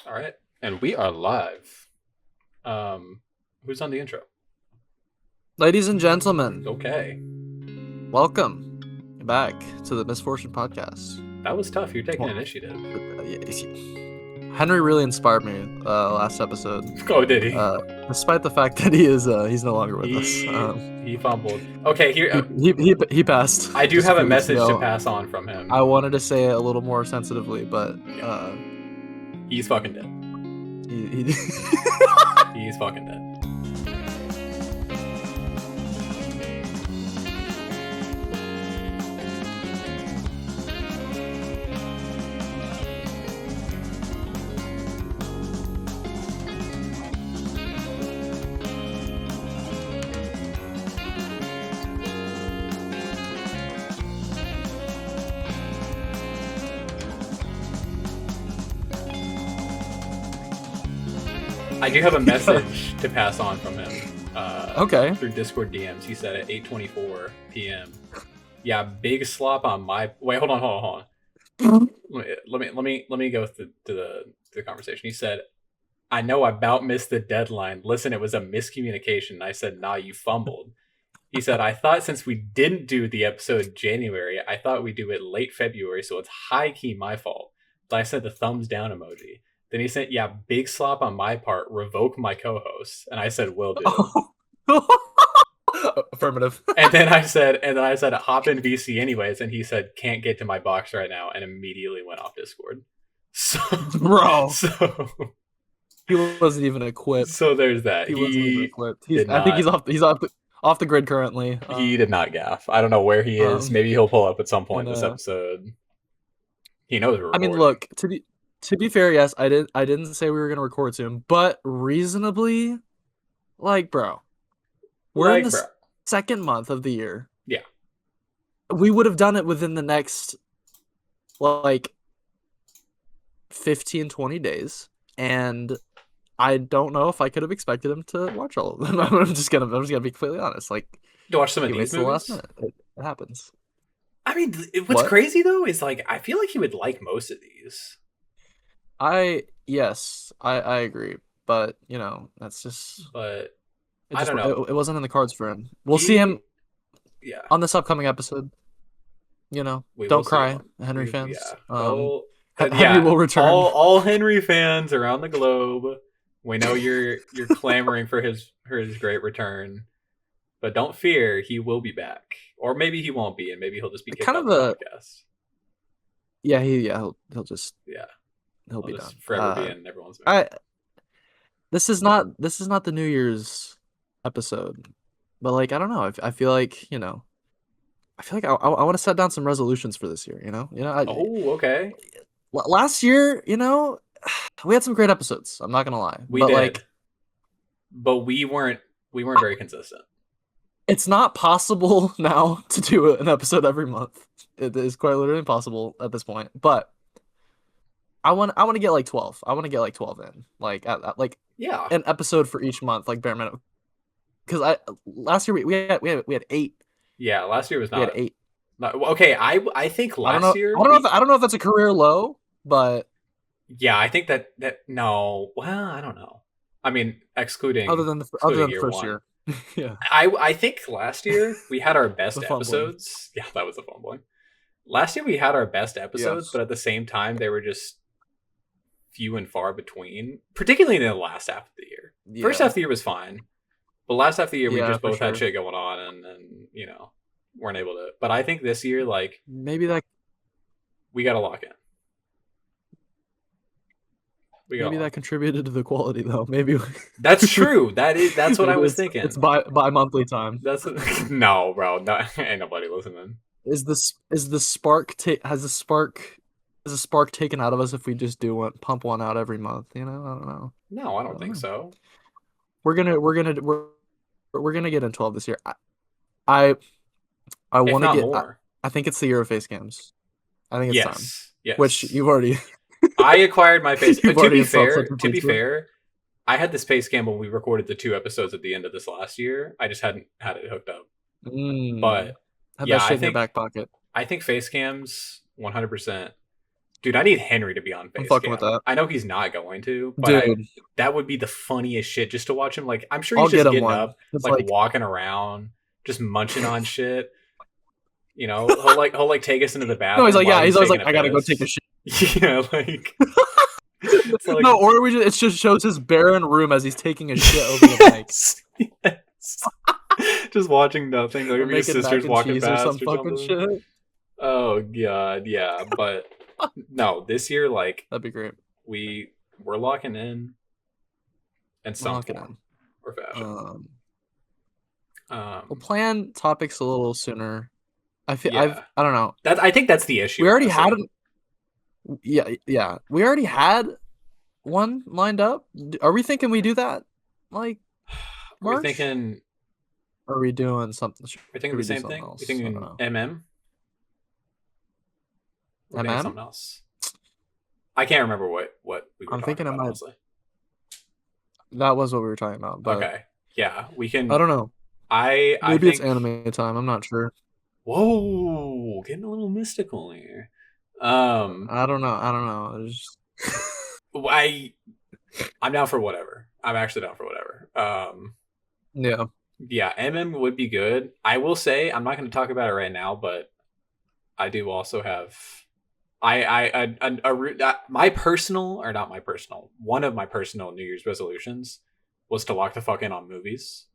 All right, and we are live. Who's on the intro? Ladies and gentlemen, Okay, welcome back to the Misfortune Podcast. that was tough. You're taking Well, initiative. Henry really inspired me last episode, Oh, did he? despite the fact that he's no longer with us. He fumbled. Okay, here He passed I do just a have a few weeks message to ago. pass on from him. I wanted to say it a little more sensitively, but He's fucking dead. he He's fucking dead. I do have a message to pass on from him. Okay. Through Discord DMs, he said at 8:24 p.m. Yeah, big slop on my. Wait, hold on. Let me go to the conversation. He said, "I know I about missed the deadline. Listen, it was a miscommunication." I said, "Nah, you fumbled." He said, "I thought since we didn't do the episode in January, I thought we'd do it late February, so it's high key my fault." But I said the thumbs down emoji. Then he said, "Yeah, big slop on my part. Revoke my co-host." And I said, "Will do." Affirmative. And then I said, "Hop in VC anyways." And he said, "Can't get to my box right now," and immediately went off Discord. So, Bro, so, he wasn't even equipped. so there's that. He wasn't even equipped. Did I think not. he's off the grid currently. He did not gaff. I don't know where he is. Maybe he'll pull up at some point and this episode. He knows we're I mean, recording. look, to be fair, yes, I didn't say we were gonna record soon, but reasonably, like, bro, we're in Like, the bro. second month of the year. Yeah. We would have done it within the next like 15, 20 days, and I don't know if I could have expected him to watch all of them. I'm just gonna be completely honest. Like, To watch some of he these waits till the last movies. minute. It happens. I mean, what's What? crazy though is like I feel like he would like most of these. Yes, I agree, but you know, that's just But it. I don't know. It wasn't in the cards for him. We'll see He, him yeah, on this upcoming episode. You know, we will don't see cry, him. Henry Yeah. fans. Well, Henry yeah. will return. All Henry fans around the globe. We know you're clamoring for his great return, but don't fear, he will be back. Or maybe he won't be, and maybe he'll just be kicked Kind off of the a podcast. he'll just Yeah, he'll he'll be just done. forever be in everyone's memory. I This is not the New Year's episode, but like I don't know. I feel like I want to set down some resolutions for this year. Oh, okay. Last year, we had some great episodes. I'm not gonna lie, We but did, like but we weren't very consistent. it's not possible now to do an episode every month. It is quite literally impossible at this point. But I want to get like 12. I want to get like 12 in, like like Yeah, an episode for each month, like bare minimum. Because last year we had 8. yeah. Last year was We had not. 8. Okay, I think last year I don't know if that's a career low, but yeah, I think that no. Well, I don't know. I mean, other than the year first one. year, yeah, I think last year we had our best the fumbling. episodes. Yeah, that was a fumbling. Last year we had our best episodes, Yes. but at the same time they were just few and far between, particularly in the last half of the year. First half Yeah, of the year was fine, but last half of the year we yeah, just for both had sure. shit going on and weren't able to. But I think this year, like, Maybe that we got to lock in. We got to lock in. contributed to the quality though. Maybe That's true. That's what I was thinking. it's bi monthly time. That's no, bro. No, ain't nobody listening. Is the spark has the spark taken out of us if we just pump one out every month? I don't know. No, I I don't don't think know. so. We're gonna get in 12 this year. I If want to not get. more. I think it's the Euroface games. I think it's time. Yes, yes. Which you've already. I acquired my face. You've To already be installed fair, such a placement. I had this pace cam when we recorded the 2 episodes at the end of this last year. I just hadn't had it hooked up. But Have yeah, that shit in your back pocket. I think face cams 100%. Dude, I need Henry to be on I'm face fucking cam. with that. I know he's not going to, but Dude, that would be the funniest shit just to watch him. Like, I'm sure I'll he's just get him getting one. up, It's like like walking around, just munching on shit. You know, he'll like take us into the bathroom. no, he's like, while yeah, he's always taking like, a I gotta go piss. take a shit. Yeah, like it's like No, or it just shows his barren room as he's taking a shit over the mic. yes. Just watching nothing. Like Or if his making mac sister's and walking cheese past or some fucking something. shit. Oh god, yeah. But no, this year like That'd be great. we're locking in some Lock it form or fashion. We'll plan topics a little sooner. I feel Yeah. I don't know. I think that's the issue. We already honestly. had yeah. We already had one lined up. Are we thinking we do that? Like We're March? thinking Or are we doing something? we're thinking the same thing. We're thinking MM. We're thinking MM? something else. I can't remember what we were I'm talking thinking about, I might- honestly. That was what we were talking about. But Okay. Yeah, we can. I don't know. I Maybe think it's anime time. I'm not sure. Whoa, getting a little mystical here. I don't know. It's I'm down for whatever. I'm actually down for whatever. yeah. Yeah, MM would be good. I will say I'm not going to talk about it right now, but I do also have my personal, or not my personal, one of my personal New Year's resolutions was to lock the fuck in on movies.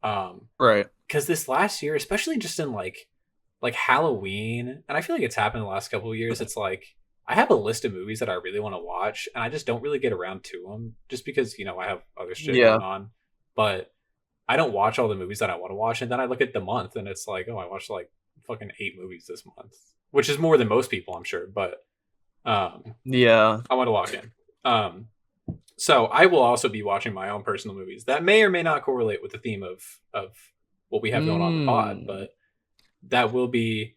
Right. Because this last year, especially just in like Halloween, and I feel like it's happened the last couple of years, it's like I have a list of movies that I really want to watch, and I just don't really get around to them, just because I have other shit going on. But I don't watch all the movies that I want to watch, and then I look at the month, and it's like, oh, I watched like fucking 8 movies this month, which is more than most people, I'm sure. But yeah, I want to lock in. So I will also be watching my own personal movies that may or may not correlate with the theme of what we have going on the pod, but that will be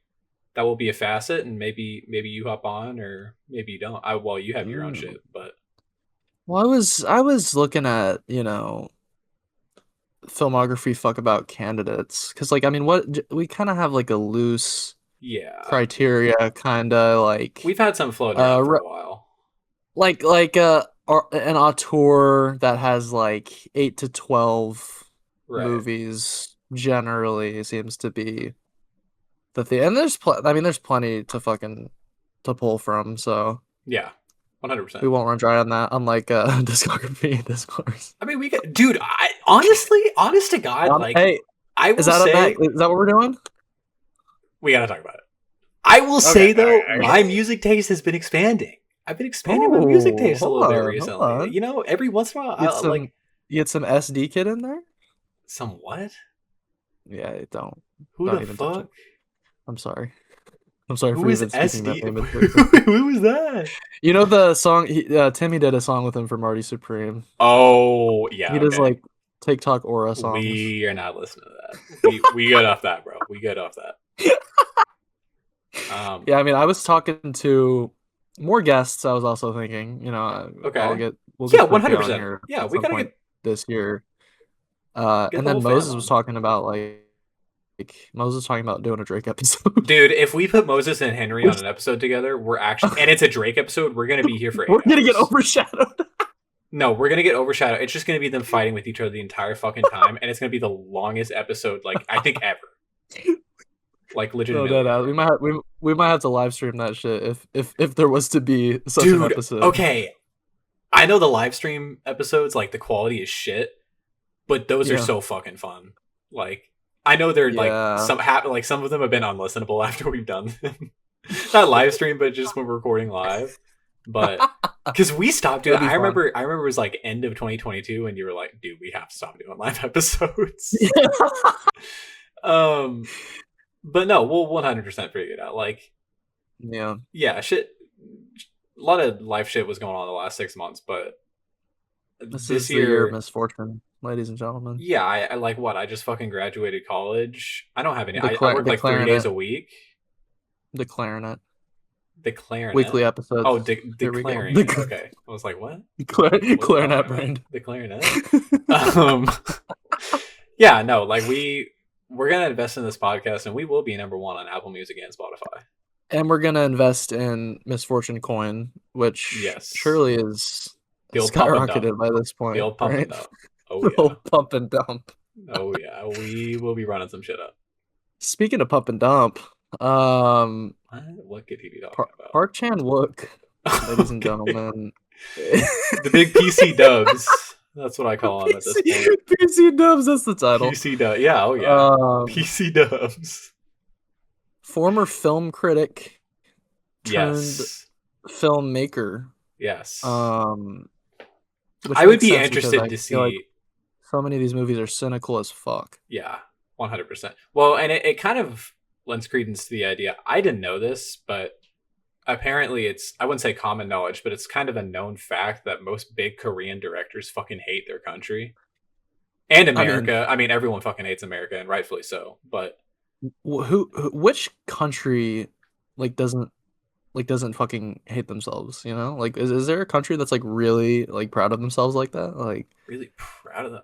a facet, and maybe you hop on, or maybe you don't. Well, you have your own shit, but well, I was looking at filmography fuck about candidates, because like I mean, what we kind of have like a loose criteria, kind of like we've had some floating around for a while, like an auteur that has like 8 to 12 movies generally seems to be the thing, and there's plenty to pull from, so yeah, 100%. We won't run dry on that, unlike discography discourse. I mean, we get, dude. I honest to God, like, hey, I will is that say, is that what we're doing? We gotta talk about it. I will say though, my music taste has been expanding. I've been expanding my music taste a little bit recently. Every once in a while, you get some SD Kid in there. Some what? Yeah, don't. Who don't the even fuck? I'm sorry. I'm sorry Who for is even speaking that name. Who was that? You know the song? Timmy did a song with him for Marty Supreme. Oh yeah, he does like TikTok aura songs. We are not listening to that. We got off that, bro. We got off that. Yeah, I mean, I was talking to more guests. I was also thinking, okay, we'll get 100%. Yeah, we gotta get this year. And then Moses was talking about Moses talking about doing a Drake episode. Dude, if we put Moses and Henry on an episode together, we're actually, and it's a Drake episode, we're gonna be here for 8 We're gonna hours. get overshadowed. No, we're gonna get overshadowed. It's just gonna be them fighting with each other the entire fucking time, and it's gonna be the longest episode, I think, ever. Legitimately. No, we might have to live stream that shit if there was to be such an episode. Okay, I know the live stream episodes, the quality is shit, but those are so fucking fun. I know they're some of them have been unlistenable after we've done them. Not live stream, but just when we're recording live. But because we stopped doing, I remember it was end of 2022, and you were like, "Dude, we have to stop doing live episodes." But no, we'll 100% figure it out. Yeah, shit. A lot of life shit was going on the last 6 months, but this is the year of misfortune, ladies and gentlemen. Yeah, I I just fucking graduated college. I don't have any. I work 3 days a week. The clarinet. The clarinet. Weekly episodes. Oh, declaring. Okay, I was like, what? Clarinet brand. The clarinet. Yeah, no, we're gonna invest in this podcast, and we will be #1 on Apple Music and Spotify. And we're gonna invest in Misfortune Coin, which Yes. surely is The old pump and dump. skyrocketed by this The point, old pump right? and dump. Oh The yeah. whole pump and dump. Oh yeah. We will be running some shit up. Speaking of pump and dump, What could he be talking about? Park Chan Wook, ladies and Okay. gentlemen. The big PC dubs. That's what I call him at this point. PC Dubs, that's the title. PC dubs. Yeah, oh yeah. PC dubs. Former film critic turned Yes. filmmaker. Yes. Which I would makes be sense because interested I to feel like see. so many of these movies are cynical as fuck. Yeah, 100%. Well, and it kind of lends credence to the idea. I didn't know this, but apparently I wouldn't say common knowledge, but it's kind of a known fact that most big Korean directors fucking hate their country and America. I mean everyone fucking hates America, and rightfully so. But Which country doesn't fucking hate themselves, you know? Like is there a country that's like really like proud of themselves like that? Like really proud of them,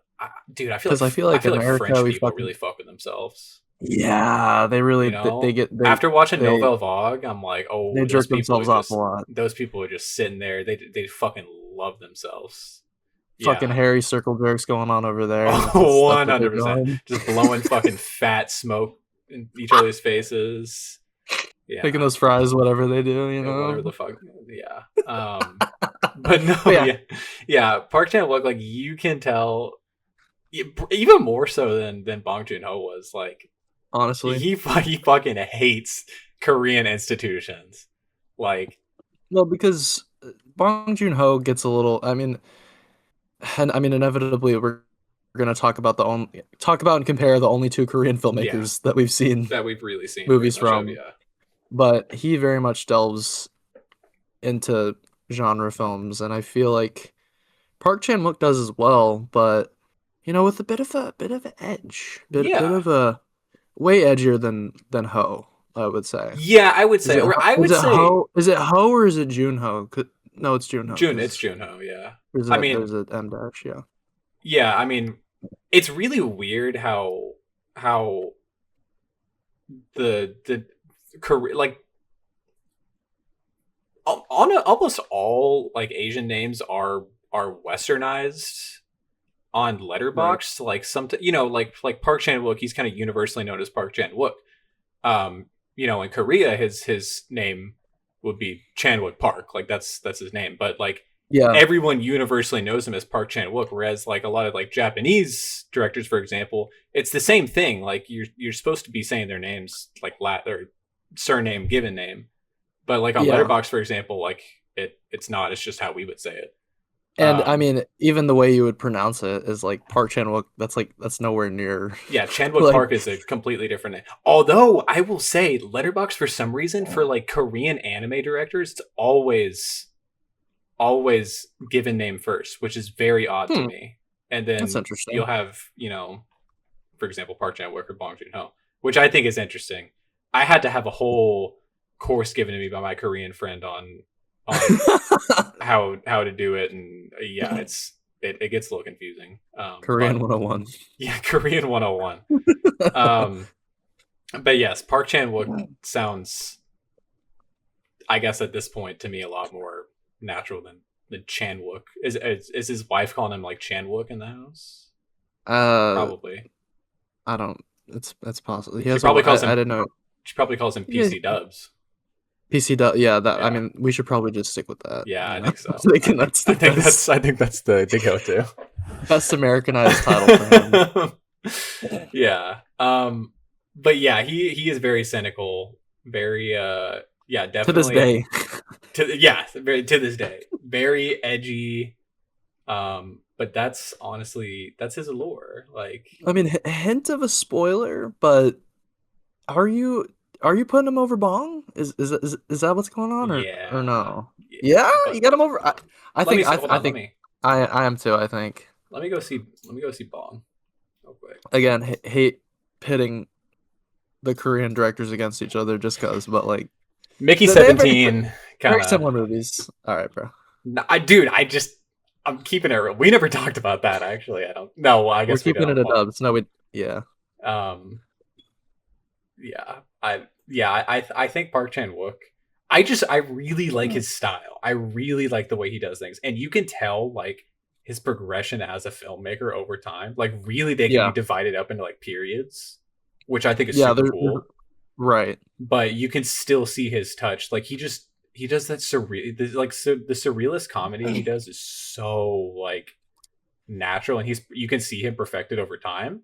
dude. I feel because like I feel like America, French we people fucking really fuck with themselves. yeah, they really You know, they after watching they, Nouvelle Vague, I'm like, oh, they those jerk people themselves are off just a lot. those people are just sitting there. They fucking love themselves. Fucking Yeah. hairy circle jerks going on over there. Oh, 100%. Just blowing fucking fat smoke in each other's faces. Yeah. Making those fries, whatever they do, you know. Whatever the fuck. Yeah. But no, But yeah. Park Chan Wook, like you can tell, even more so than Bong Joon Ho was. Like honestly, he fucking hates Korean institutions. Like, well, because Bong Joon Ho gets a little. I mean, inevitably we're gonna talk about and compare the only two Korean filmmakers that we've seen that we've really seen movies from. yeah. But he very much delves into genre films, and I feel like Park Chan Wook does as well, but you know, with a bit of an edge, bit of a way edgier than Ho, I would say. Yeah, I would say. Is it Ho or is it Junho? No, it's Junho. It's Junho. Yeah. There's an M dash. Yeah. Yeah, I mean, it's really weird how the like almost all like Asian names are westernized on Letterboxd. Right. Like you know, like Park Chan Wook, he's kind of universally known as Park Chan Wook. You know, in Korea, his name would be Chan Wook Park. Like that's his name. But like, yeah, everyone universally knows him as Park Chan Wook. Whereas like a lot of like Japanese directors, for example, it's the same thing. Like you're supposed to be saying their names like or surname, given name. But like on Letterboxd, for example, like it's not. It's just how we would say it. And I mean, even the way you would pronounce it is like Park Chan Wook. That's nowhere near. Yeah, Chan Wook Park is a completely different name. Although I will say, Letterboxd for some reason for like Korean anime directors, it's always given name first, which is very odd to me. And then that's interesting. You'll have, you know, for example, Park Chan Wook or Bong Joon Ho, which I think is interesting. I had to have a whole course given to me by my Korean friend on how to do it, and yeah, it gets a little confusing. Korean 101. Yeah, Korean 101. But yes, Park Chan Wook sounds, I guess at this point, to me a lot more natural than Chan Wook. Is his wife calling him like Chan Wook in the house? Probably. I don't. It's possible. She probably calls him. I didn't know. She probably calls him PC Dubs. PC Dubs. Yeah, that. Yeah. I mean, we should probably just stick with that. Yeah, I think so. I think that's the go-to. Best Americanized title for him. Yeah. But yeah, he is very cynical. Very yeah, definitely to this day. To this day, very edgy. But that's honestly his allure. Like, I mean, hint of a spoiler, but are you putting him over Bong? Is that what's going on, or no? Yeah, you got him over. I think I am too. I think. Let me go see Bong real quick. Again, hate pitting the Korean directors against each other just because, but like Mickey 17 very similar movies. All right, bro. No, I'm keeping it real. We never talked about that actually. I don't. No, I guess we're keeping it a dubs. No, we. Yeah. Yeah. yeah, I think Park Chan Wook. I really like his style. I really like the way he does things, and you can tell like his progression as a filmmaker over time. Like really, they can be Yeah, divided up into like periods, which I think is yeah, super they're cool. right. But you can still see his touch. Like he does that the surrealist comedy he does is so like natural, and you can see him perfected over time.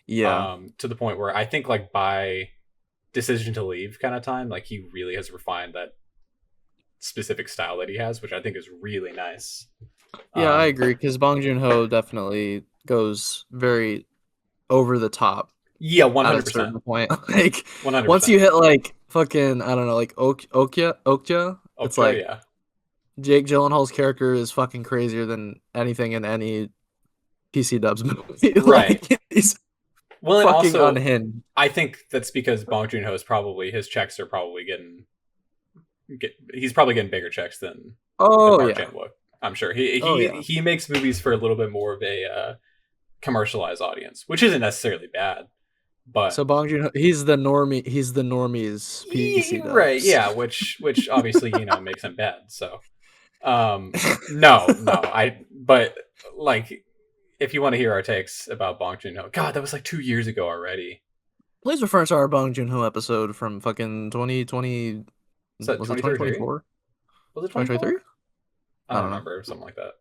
Yeah, To the point where I think like by Decision to Leave kind of time, like he really has refined that specific style that he has, which I think is really nice. yeah, I Um, agree because Bong Joon-ho definitely goes very over the top yeah, one at a hundred percent, certain point. Like 100%. once you hit like fucking I don't know, like Okja, it's Okay, like yeah. Jake Gyllenhaal's character is fucking crazier than anything in any PC Dubs movie. Right. Like he's Well, and fucking also unhinged. I think that's because Bong Joon Ho is probably his checks are probably he's probably getting bigger checks than Oh Park yeah. Chan Wook. I'm sure he Oh he yeah. he makes movies for a little bit more of a commercialized audience, which isn't necessarily bad, but So Bong Joon-ho, he's the normie's PC right, Dubs. yeah, which obviously makes him bad. So no, but like if you want to hear our takes about Bong Joon Ho, God, that was like 2 years ago already. Please refer to our Bong Joon-ho episode from fucking 2020. Was that Was it 2033? 2024? Was it 2023? 24? I I don't don't know. remember, something like that.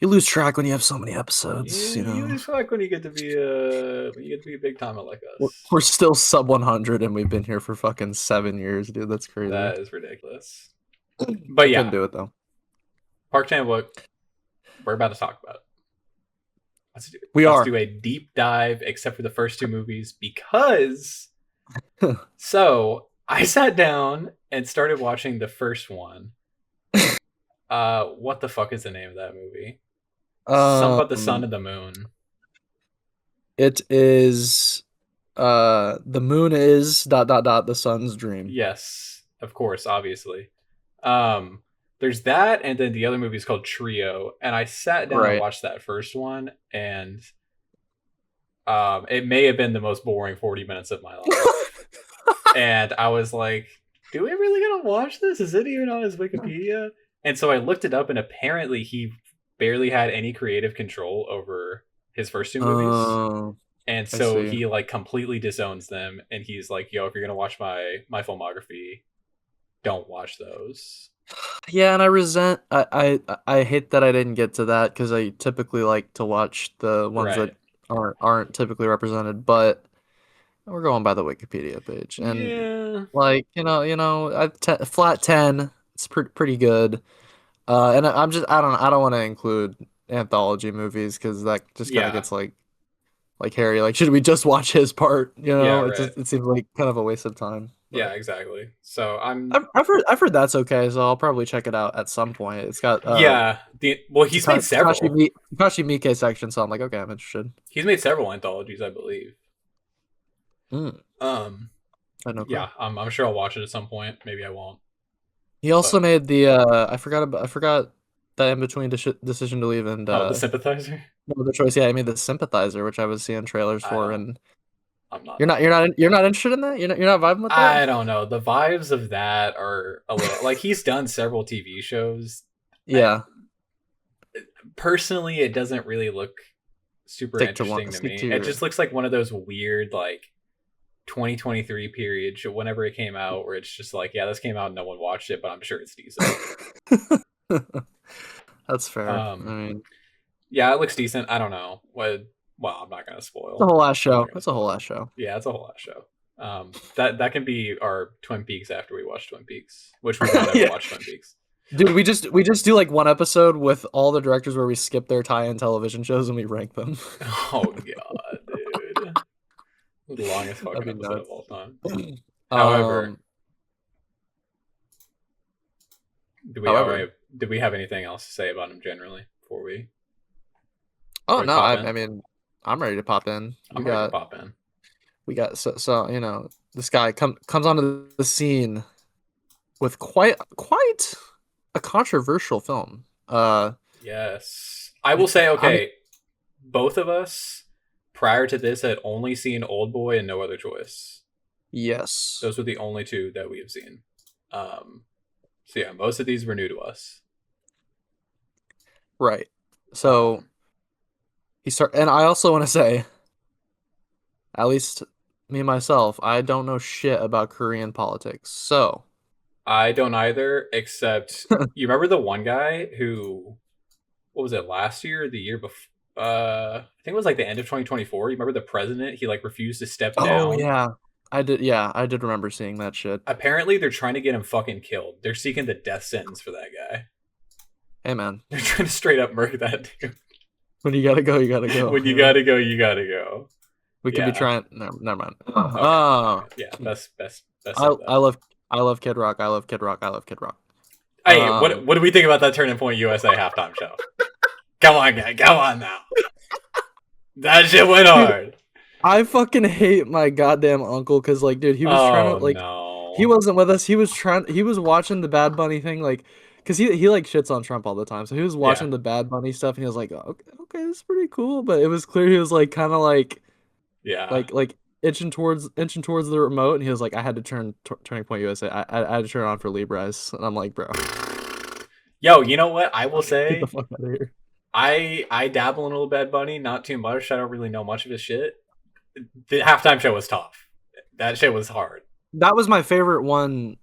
You lose track when you have so many episodes, You just feel like when you get to be a big timer like us. We're still sub 100 and we've been here for fucking 7 years, dude. That's crazy. That is ridiculous. But I couldn't yeah, do it though. Park Chan Wook, we're about to talk about it. We Let's are. do a deep dive, except for the first two movies, because so I sat down and started watching the first one. What the fuck is the name of that movie? Something about the sun Um, and the moon. it is the moon is dot dot dot the sun's dream. Yes, of course, obviously. Um, there's that, and then the other movie is called Trio, and I sat down and Right. watched that first one, and it may have been the most boring 40 minutes of my life. And I was like, "Do we really gonna watch this? Is it even on his Wikipedia?" And so I looked it up, and apparently he barely had any creative control over his first two movies. Oh, And I so see. he like completely disowns them, and he's like, "Yo, if you're gonna watch my filmography, don't watch those." Yeah, and I resent. I hate that I didn't get to that because I typically like to watch the ones that Right. aren't typically represented. But we're going by the Wikipedia page, and Yeah. like flat 10. It's pretty good. And I'm just I don't want to include anthology movies because that just kind of Yeah. gets like Harry. Like, should we just watch his part? Yeah. It Right. just it seems like kind of a waste of time. Yeah. But Exactly. So I've heard that's okay, so I'll probably check it out at some point. It's got yeah. He's made several. Takashi Miike section, so I'm like, okay, I'm interested. He's made several anthologies, I believe. Mm, Um. I know. Yeah. I'm sure I'll watch it at some point. Maybe I won't. He also But made the I forgot the in between decision to leave and oh, the Sympathizer. no other choice. Yeah, I made the sympathizer, which I was seeing trailers I for, don't. and I'm not. you're not interested in that. You're not vibing with that. I don't know. The vibes of that are a little like he's done several TV shows. I, Yeah, personally, it doesn't really look super interesting to stick me. to It your. just looks like one of those weird like 2023 period whenever it came out, where it's just like, yeah, this came out and no one watched it, but I'm sure it's decent. That's fair. I Um, mean, yeah, it looks decent. I don't know what. Well, I'm not gonna it's a spoil. whole ass I'm not show. gonna It's a whole spoil ass it. show. Yeah, it's a whole lot of show. That can be our Twin Peaks after we watch Twin Peaks, which we will never Yeah. watch Twin Peaks. Dude, we just do like one episode with all the directors where we skip their tie-in television shows and we rank them. Oh god, dude, the longest That'd fucking be episode of nuts. all time. However, Um, do we however, already did we have anything else to say about him generally before we oh no, pop in? I mean, I'm ready to pop in. I'm ready to pop in. We got so this guy comes onto the scene with quite a controversial film. Yes, I will say, I'm okay, both of us prior to this had only seen Old Boy and No Other Choice. Yes. Those were the only two that we have seen. So yeah, most of these were new to us. Right. So Um, and I also want to say, at least me myself, I don't know shit about Korean politics. So, I don't either, except you remember the one guy who, what was it, last year or the year before? I think it was like the end of 2024. You remember the president? He like refused to step oh down. yeah, I did. Yeah, I did remember seeing that shit. Apparently, they're trying to get him fucking killed. They're seeking the death sentence for that guy. Hey man, They're trying to straight up murder that dude. when you gotta go, you gotta go. When you You know, gotta go, you gotta go. we could be Yeah. trying. No, never mind. Okay. Oh, Yeah. Best I said I though. love I love Kid Rock. I love Kid Rock. I love Kid Rock. Hey, what do we think about that Turning Point USA halftime show? Come on, guy. Come on now. That shit went Dude, hard. I fucking hate my goddamn uncle because like, dude, he was trying to Oh like, he no. wasn't with us. He was watching the Bad Bunny thing like, because he like shits on Trump all the time. So he was Yeah. watching the Bad Bunny stuff and he was like, okay, okay, this is pretty cool. But it was clear he was like kind of like Yeah. like inching towards the remote, and he was like, I had to Turning Point USA. I had to turn it on for Libras, and I'm like, bro, Yo, you know what? I will get the say fuck out of here. I dabble in a little Bad Bunny, not too much. I don't really know much of his shit. The halftime show was tough. That shit was hard. That was my favorite one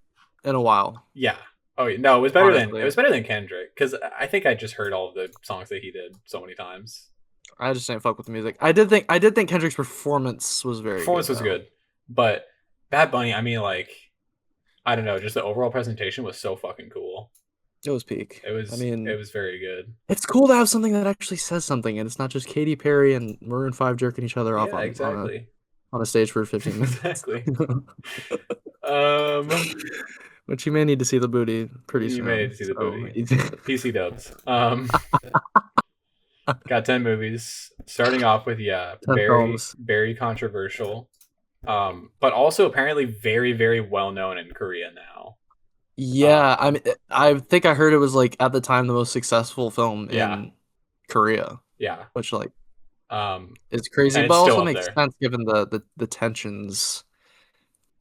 in a while, Yeah. Oh no, it honestly. was better than Kendrick because I think I just heard all of the songs that he did so many times. I just didn't fuck with the music. I did think Kendrick's performance was very Performance good was though. good, but Bad Bunny, I mean, like I don't know, just the overall presentation was so fucking cool. It was peak. I It mean, was very good. it's cool to have something that actually says something, and it's not just Katy Perry and Maroon 5 jerking each other off Yeah, exactly, on a stage for 15 minutes. exactly. Um, Which you may need to see the booty pretty you may need soon. to see the So booty. PC dubs. Got 10 movies. Starting off with yeah, 10 films. very controversial. But also apparently very, very well known in Korea now. Yeah, I Um, mean, I think I heard it was like at the time the most successful film yeah, in Korea, yeah. which like Um, is crazy, and but it's still also up makes there. sense given the tensions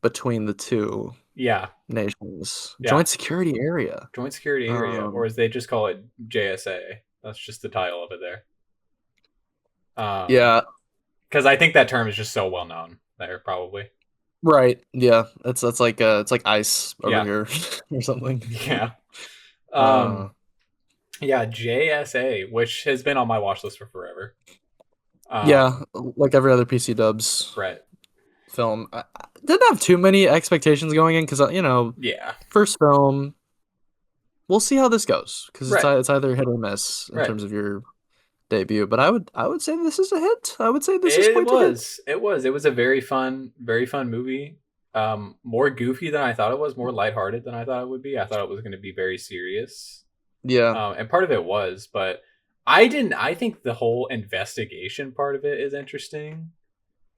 between the two Yeah, nations. yeah. Joint security area. Joint Security Area, or Um, as they just call it, JSA. That's just the title of it there. yeah, Because I think that term is just so well known there, probably. right. Yeah, that's like it's like ice over Yeah, here or something. yeah. Uh, Um, yeah, JSA, which has been on my watch list for forever. yeah, Um, like every other PC Dubs right. film. I didn't have too many expectations going in because you know, Yeah. first film. We'll see how this goes because Right. it's either hit or miss in Right. terms of your debut. But I would say this is a hit. I would say this is It quite a hit. was. It was. It was a very fun movie. More goofy than I thought it was, more lighthearted than I thought it would be. I thought it was going to be very serious. Yeah, And part of it was, but I didn't. I think the whole investigation part of it is interesting.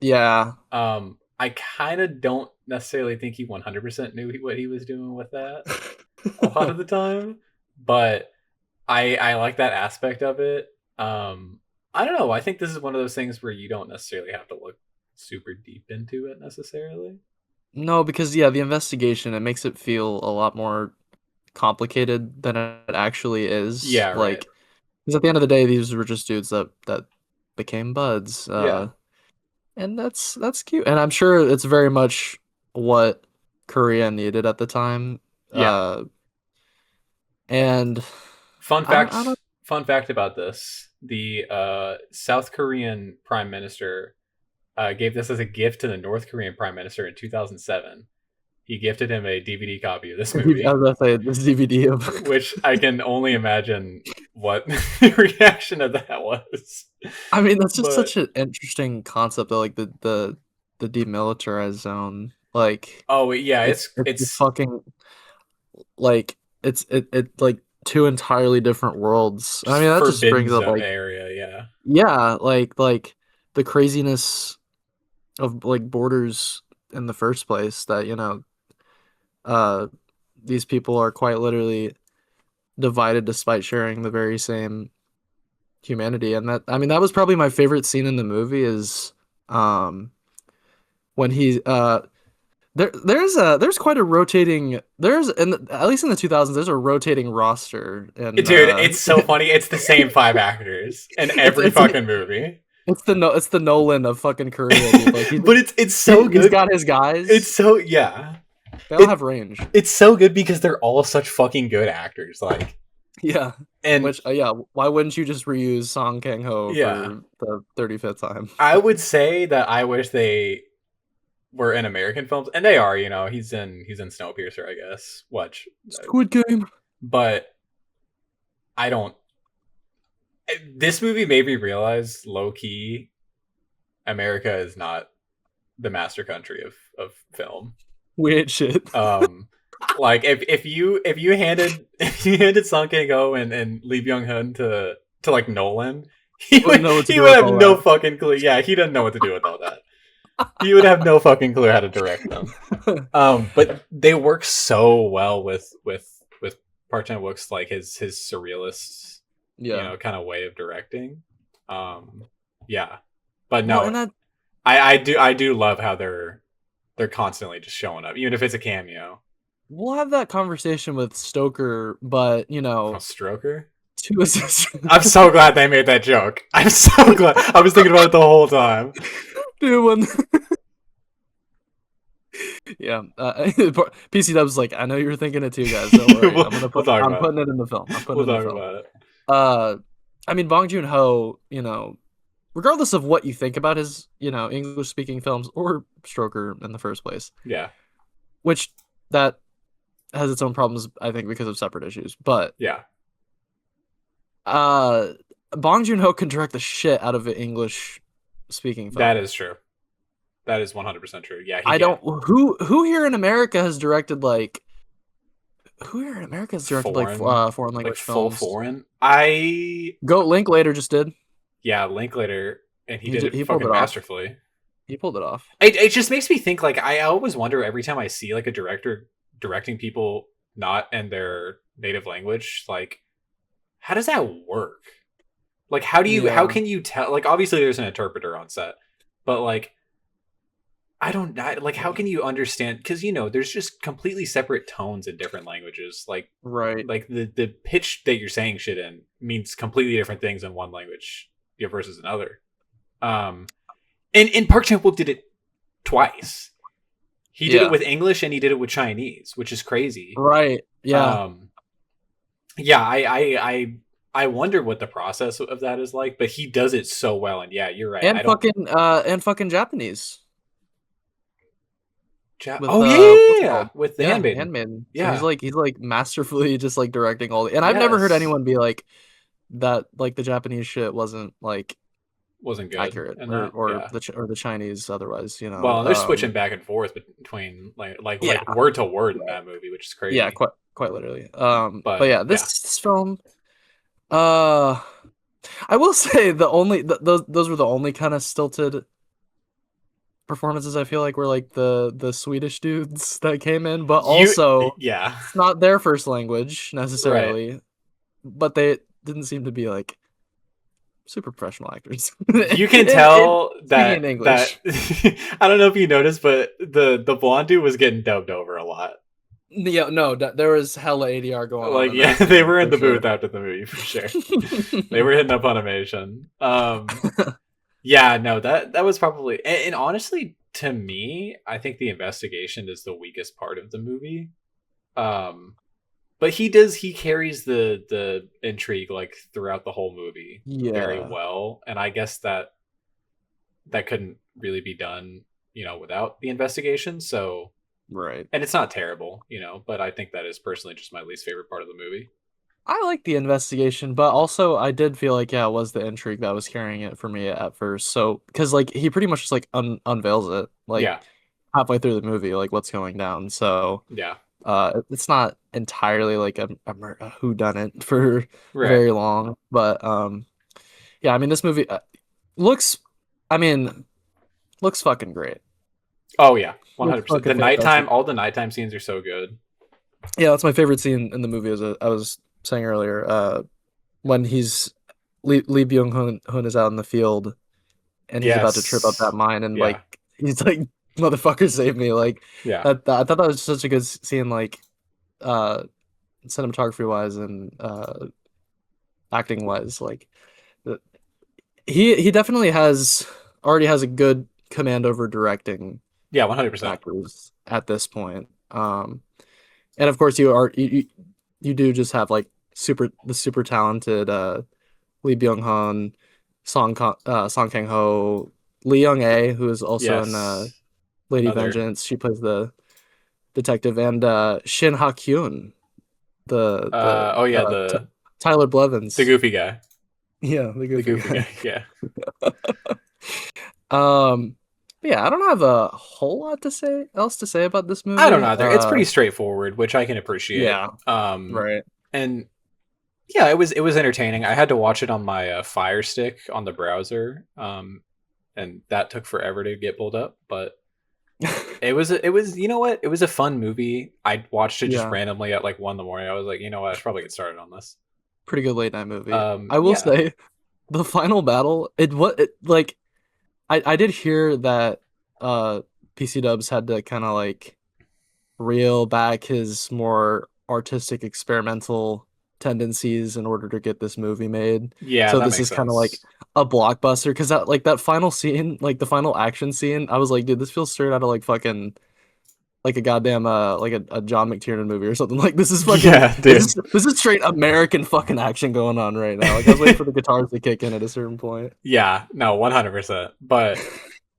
yeah, I kind of don't necessarily think he 100% knew what he was doing with that a lot of the time, but I like that aspect of it. I don't know. I think this is one of those things where you don't necessarily have to look super deep into it necessarily. no, because yeah, the investigation it makes it feel a lot more complicated than it actually is. Yeah, right. Like, because at the end of the day, these were just dudes that became buds. Yeah, And that's cute. And I'm sure it's very much what Korea needed at the time. yeah. Uh, and Fun I fact. don't. Fun fact about this: the South Korean Prime Minister gave this as a gift to the North Korean Prime Minister in 2007. He gifted him a DVD copy of this I movie, was gonna say this DVD of. which I can only imagine what the reaction of that was. I mean, that's just But such an interesting concept. Though, like the demilitarized zone. Like oh yeah, it's just it's fucking like it like two entirely different worlds. I just mean, that just forbidden brings up zone like area. Yeah, yeah, like the craziness of like borders in the first place that you know uh these people are quite literally divided despite sharing the very same humanity. And that I mean that was probably my favorite scene in the movie is um when he there's quite a rotating at least in the 2000s there's a rotating roster and Dude, it's so funny. It's the same 5 actors in every it's an fucking movie. it's the Nolan of fucking Korea, dude. Like But it's so good. he's got his guys. It's so yeah. They all have range. It's so good because they're all such fucking good actors. Like Yeah. and Which yeah, why wouldn't you just reuse Song Kang Ho Yeah. for the 35th time? I would say that I wish they were in American films, and they are. You know, he's in Snowpiercer, I guess. Watch, Squid Game. but I don't. This movie made me realize, low key, America is not the master country of film. Weird shit. Like if you handed if you handed Song Kang Ho and Lee Byung Hun to like Nolan, he would have no fucking clue. Yeah, he doesn't know what to do with all that. He would have no fucking clue how to direct them. But they work so well with Park Chan Wook's like his surrealist, Yeah. you know, kind of way of directing. Yeah, but no, Well, and that I do love how they're constantly just showing up, even if it's a cameo. we'll have that conversation with Stoker, but you Oh, know, Stroker. to assist. I'm so glad they made that joke. I'm so glad. I was thinking about it the whole time. Dude, when yeah, PC Dub's like, I know you were thinking it too, guys. Don't worry. I'm putting it in the film. We'll talk about it. I mean, Bong Joon-ho, you know, regardless of what you think about his, you know, English-speaking films or Stroker in the first place, Yeah. which that has its own problems, I think, because of separate issues. But Yeah. Bong Joon-ho can direct the shit out of an English-speaking film. That is true. That is 100% true. Yeah. Who here in America has directed like foreign language full films? foreign. Goat Linklater just did. Yeah, Linklater, and he He pulled fucking it off. masterfully. He pulled it off. It just makes me think, like, I always wonder every time I see like a director directing people not in their native language, like, how does that work? Like, how can you tell? Like, obviously there's an interpreter on set, but like, like, how can you understand? Because, you know, there's just completely separate tones in different languages. Like, Right. like the pitch that you're saying shit in means completely different things in one language versus another. And Park Chan Wook did it twice. He did it with English and he did it with Chinese, which is crazy. Right. Yeah. Yeah. I wonder what the process of that is like, but he does it so well. And yeah, you're right. And fucking Japanese. With the Handmaiden. Yeah. So he's like masterfully just like directing all the, and I've never heard anyone be like that, like the Japanese shit wasn't good, accurate, or the Chinese otherwise, you know. Well, they're switching back and forth between like word to word in that movie, which is crazy. Yeah, quite literally. But yeah, this film, I will say those were the only kind of stilted performances I feel like were like the Swedish dudes that came in, but also it's not their first language necessarily, right. But they didn't seem to be like super professional actors. You can tell that I don't know if you noticed, but the blonde dude was getting dubbed over a lot. Yeah, no, there was hella ADR going on. Like, yeah, they were in the booth after the movie for sure. They were hitting up on Animation. Yeah, no, that was probably, and honestly, to me, I think the investigation is the weakest part of the movie. But he carries the intrigue like throughout the whole movie very well, and I guess that couldn't really be done, you know, without the investigation. So right, and it's not terrible, you know, but I think that is personally just my least favorite part of the movie. I like the investigation, but also I did feel like it was the intrigue that was carrying it for me at first. So because like he pretty much just like unveils it like halfway through the movie, like what's going down. So it's not entirely like a whodunit for very long, but yeah, I mean this movie looks fucking great. Oh yeah, 100%. The nighttime, all the nighttime scenes are so good. Yeah, that's my favorite scene in the movie. I was saying earlier, when Lee Byung Hun is out in the field and he's about to trip up that mine, and like he's like motherfucker save me. Like Yeah. I thought that was such a good scene, like uh cinematography wise and acting wise. Like the- he definitely already has a good command over directing Yeah, 100%. actors at this point. And of course you do just have like super talented Lee Byung-hun, Song Kang-ho, Lee Young-ae, who is also in Yes. Lady Another Vengeance. She plays the detective, and Shin Ha-kyun, the oh yeah, the Tyler the Blevins. goofy guy. Yeah, the The goofy goofy guy. guy. Yeah. But yeah, I don't have a whole lot to say about this I don't know movie. either. It's pretty straightforward, which I can appreciate. Yeah, Um right. and yeah, it was entertaining. I had to watch it on my Fire Stick on the browser. And that took forever to get pulled up, but it was you know what? It was a fun movie. I watched it just Yeah, randomly at like 1 in the morning. I was like, you know what? I should probably get started on this. pretty good late night movie. I will Yeah. say the final battle, like I did hear that PC Dubs had to kind of like reel back his more artistic experimental tendencies in order to get this movie made. Yeah, So that this makes is kind of like sense. a blockbuster because that final scene, like the final action scene, I was like, dude, this feels straight out of like fucking like a goddamn like a John McTiernan movie or something. Like Yeah, dude. this is straight American fucking action going on right now. Like I was waiting for the guitars to kick in at a certain point. Yeah, no, 100%. But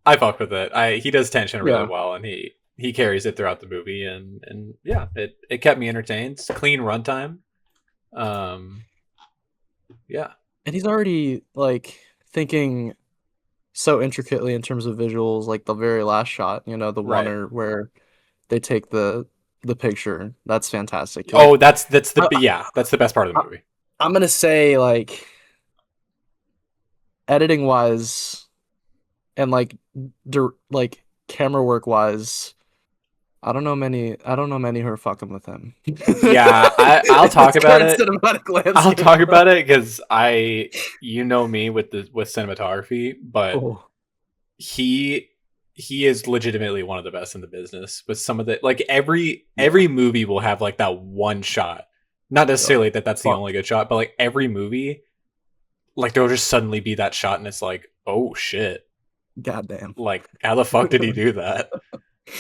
I fuck with it. He does tension really Yeah. well, and he carries it throughout the movie, and yeah, it kept me entertained. It's clean runtime. Um, yeah, And he's already like thinking so intricately in terms of visuals, like the very last shot, the one right. where they take the picture. That's fantastic. Oh, Like that's the I, yeah, that's the best part of the I, movie. I'm gonna say like editing wise and like like camera work wise, I don't know many who are fucking with him. Yeah, I'll In talk this about current it. cinematic I'll landscape, talk bro. about it because you know me with cinematography, but Oh, he he is legitimately one of the best in the business. With some of the like yeah. every movie will have like that one shot. Not Oh, necessarily that that's the fuck. only good shot, but like every movie, like there'll just suddenly be that shot, and it's like, oh shit, Goddamn. like how the fuck did he do that?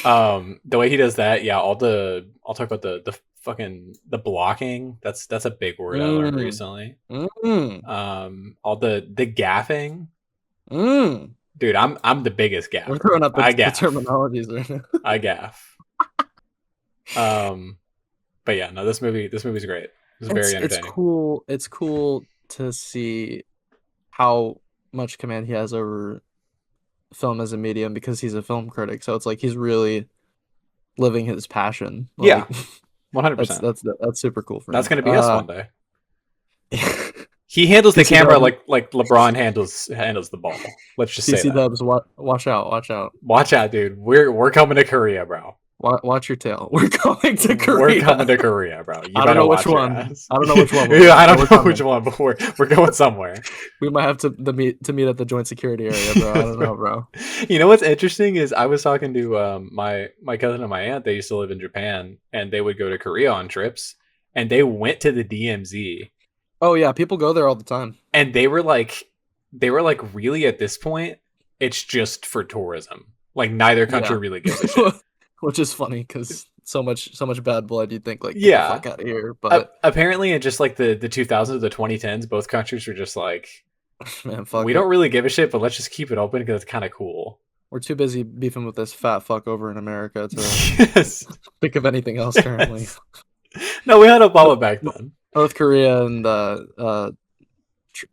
The way he does that, yeah. I'll talk about the fucking the blocking. That's a big word I learned Mm, recently. mm, All the gaffing, mm. dude. I'm the biggest We're gaffer. throwing up I the gaff. terminologies right now. I gaff. Um, but yeah, no, this movie's great. It's very It's entertaining. cool. It's cool to see how much command he has over film as a medium because he's a film critic. So it's like he's really living his passion. Yeah, Like 100%. that's super cool for That's him. gonna be us one day. PC He handles the camera Dubs, like LeBron handles the ball. Let's just say PC that. Dubs, watch out, watch out. Watch out, dude. We're coming to Korea, bro. Watch your tail. We're going to We're coming Korea. to Korea, bro. You I don't better know which watch your one. ass. I don't know which one, Yeah, I but don't we're know which coming. one, but we're going somewhere. We might have to meet at the joint security area, bro. I don't know, bro. You know what's interesting is I was talking to my cousin and my aunt. They used to live in Japan, and they would go to Korea on trips, and they went to the DMZ, Oh yeah, people go there all the time. and they were like, really at this point, it's just for tourism. Like neither country Yeah. really gives a shit. Which is funny because so much bad blood. You'd think like get the Yeah. fuck out of here, but Apparently, in just like the 2000s, the 2010s, both countries were just like, man, fuck we it. don't really give a shit, but let's just keep it open because it's kind of cool. We're too busy beefing with this fat fuck over in America to Yes. think of anything else currently. Yes. No, we had Obama back then. North Korea and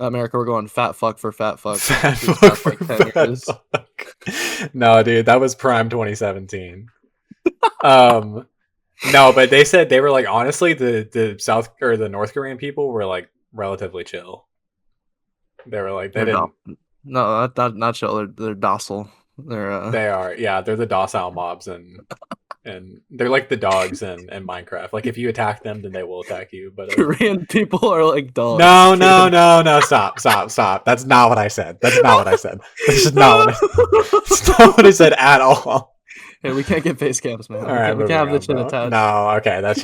America were going fat fuck for fat fuck Fat these fuck past for like 10 fat years. fuck. No, dude, that was prime 2017. Um, no, but they said they were like, honestly, the South or the North Korean people were like relatively chill. They were like, they They're didn't. no, not chill. They're docile. They're They are, yeah, they're the docile mobs, and they're like the dogs in Minecraft. Like if you attack them, then they will attack you. But Korean people are like dogs. no, no, no, no, stop. That's not what I said. That's not what I said. That's just not what I. That's not what I said at all. Hey, we can't get face cams, man. All right, We moving can't have on, this shit bro. attached. No, okay, that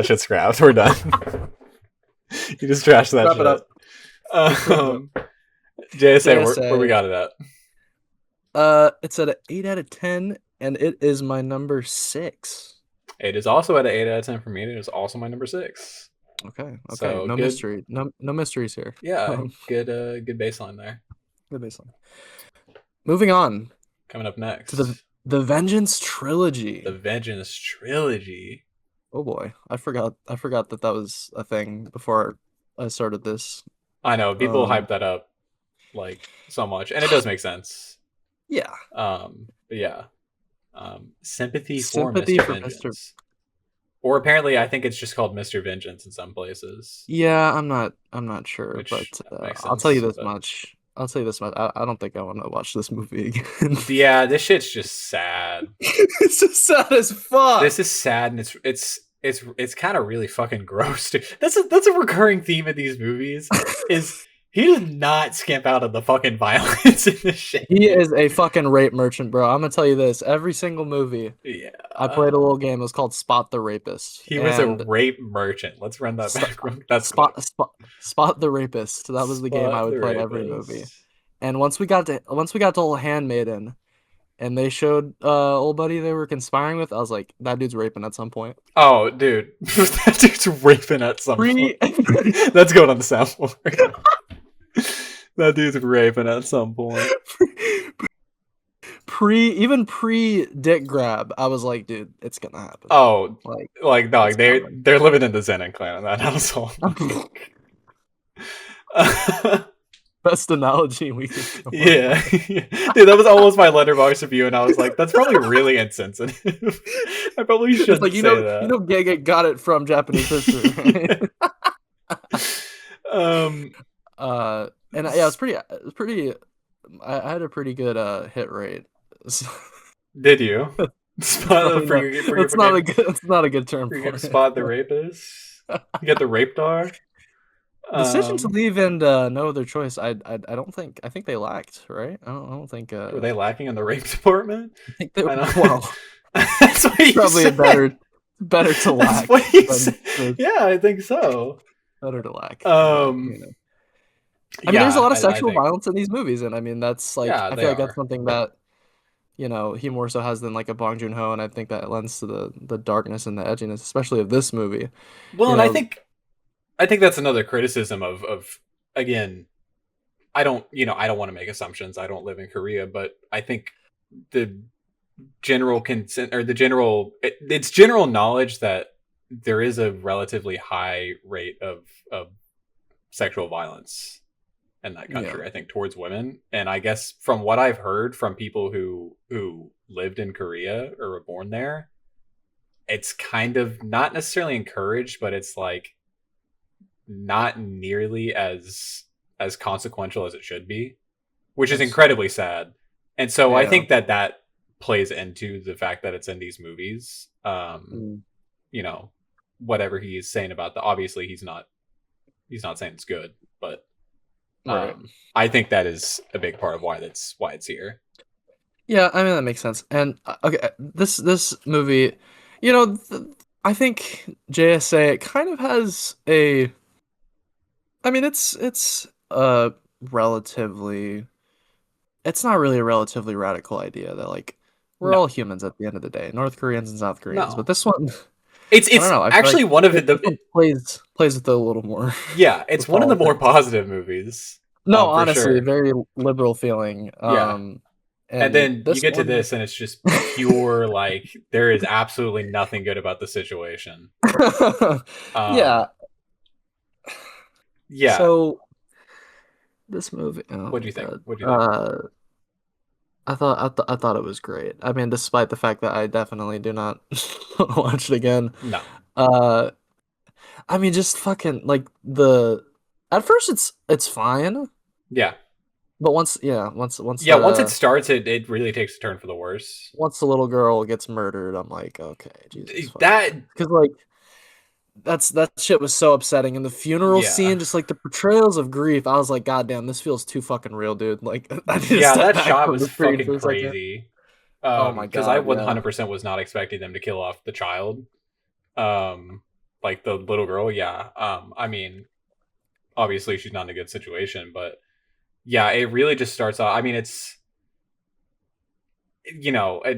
shit's scrapped. We're done. You just trashed that Wrap shit. it up. Wrap it up. JSA, where we JSA. got it at? It's at an 8 out of 10, and it is my number 6. It is also at an 8 out of 10 for me. It is also my number 6. Okay. So, No good. mystery. No mysteries here. Yeah, good baseline there. Good baseline. Moving on Coming up next, to the Vengeance trilogy. The Vengeance trilogy. Oh boy, I forgot that was a thing before I started this. I know people hype that up like so much, and it does make sense. Yeah. But yeah. Sympathy for Sympathy Mr. for Vengeance. Mr. Or apparently, I think it's just called Mr. Vengeance in some places. Yeah, I'm not sure, Which but makes I'll tell you sense, this but- much. I'll tell you this much. I don't think I want to watch this movie again. Yeah, this shit's just sad. It's just sad as fuck. This is sad, and it's kind of really fucking gross. Dude. That's a recurring theme in these movies. Is he does not skimp out on the fucking violence in this shit. He is a fucking rape merchant, bro. I'm gonna tell you this. Every single movie, Yeah, I played a little game. It was called Spot the Rapist. he was a and rape merchant. Let's run that back. That's Spot the Rapist. That was the game I would play every movie. And once we got to old Handmaiden, and they showed old buddy they were conspiring with, I was like, that dude's raping at some point. Oh, dude, that dude's raping at some point. That's going on the soundboard. That dude's raping at some point. Even pre dick grab, I was like, dude, it's gonna happen. Oh, like dog, they're living in the Zenon clan in that household. Best analogy we could come up Yeah. Dude, that was almost my Letterboxd review, and I was like, that's probably really insensitive. I probably with. shouldn't It's like say that. You know, Gege got it from Japanese history. Right? And yeah, it was pretty. I had a pretty good hit rate. Did you? Spot it's not a good term for for it. it. Spot the rapist. You get the rapedar. Decision to leave and no other choice. I don't think. I think they lacked, right? I don't think. Were they lacking in the rape department? I think they. I don't- Well, That's what you probably said. better to lack. That's what you than said. to- Yeah, I think so. Better to lack. I mean, there's a lot of sexual violence in these movies, and I mean that's like Yeah, I they feel like are. that's something that he more so has than like a Bong Joon-ho, and I think that lends to the darkness and the edginess, especially of this movie. Well, You and know- I think that's another criticism of again, I don't want to make assumptions. I don't live in Korea, but I think the general consent or it's general knowledge that there is a relatively high rate of sexual violence in that country. Yeah. I think towards women, and I guess from what I've heard from people who lived in Korea or were born there, it's kind of not necessarily encouraged, but it's like not nearly as consequential as it should be, which is incredibly sad. And so I Yeah. think that plays into the fact that it's in these movies. Whatever he's saying about obviously he's not saying it's good, but Right. I think that is a big part of why it's here. Yeah, I mean that makes sense. And okay, this movie, I think JSA kind of has a. I mean, it's a relatively. It's not really a relatively radical idea that like we're all humans at the end of the day, North Koreans and South Koreans. No. But this one, It's I don't know, I feel actually like one of this the one plays with it a little more. yeah, it's one of the more politics. positive movies. No, for honestly, sure. very liberal feeling. Yeah. And then you get to one- this, and it's just pure like there is absolutely nothing good about the situation. Yeah. Yeah. So this movie. What'd you think? God. What'd you think? I thought it was great. I mean, despite the fact that I definitely do not want to watch it again. No. I mean, just fucking like at first it's fine, Yeah. but once Once it starts, it really takes a turn for the worse. once the little girl gets murdered, I'm like, okay, Jesus. That Because like that shit was so upsetting, and the funeral Yeah. scene, just like the portrayals of grief, I was like, God damn, this feels too fucking real, dude. Like, I need to yeah, step that back shot from was the screen fucking for a second. crazy. Oh my Because I god, yeah. 100% was not expecting them to kill off the child, like the little girl. Yeah. I mean, obviously she's not in a good situation, but yeah, it really just starts off. I mean, it's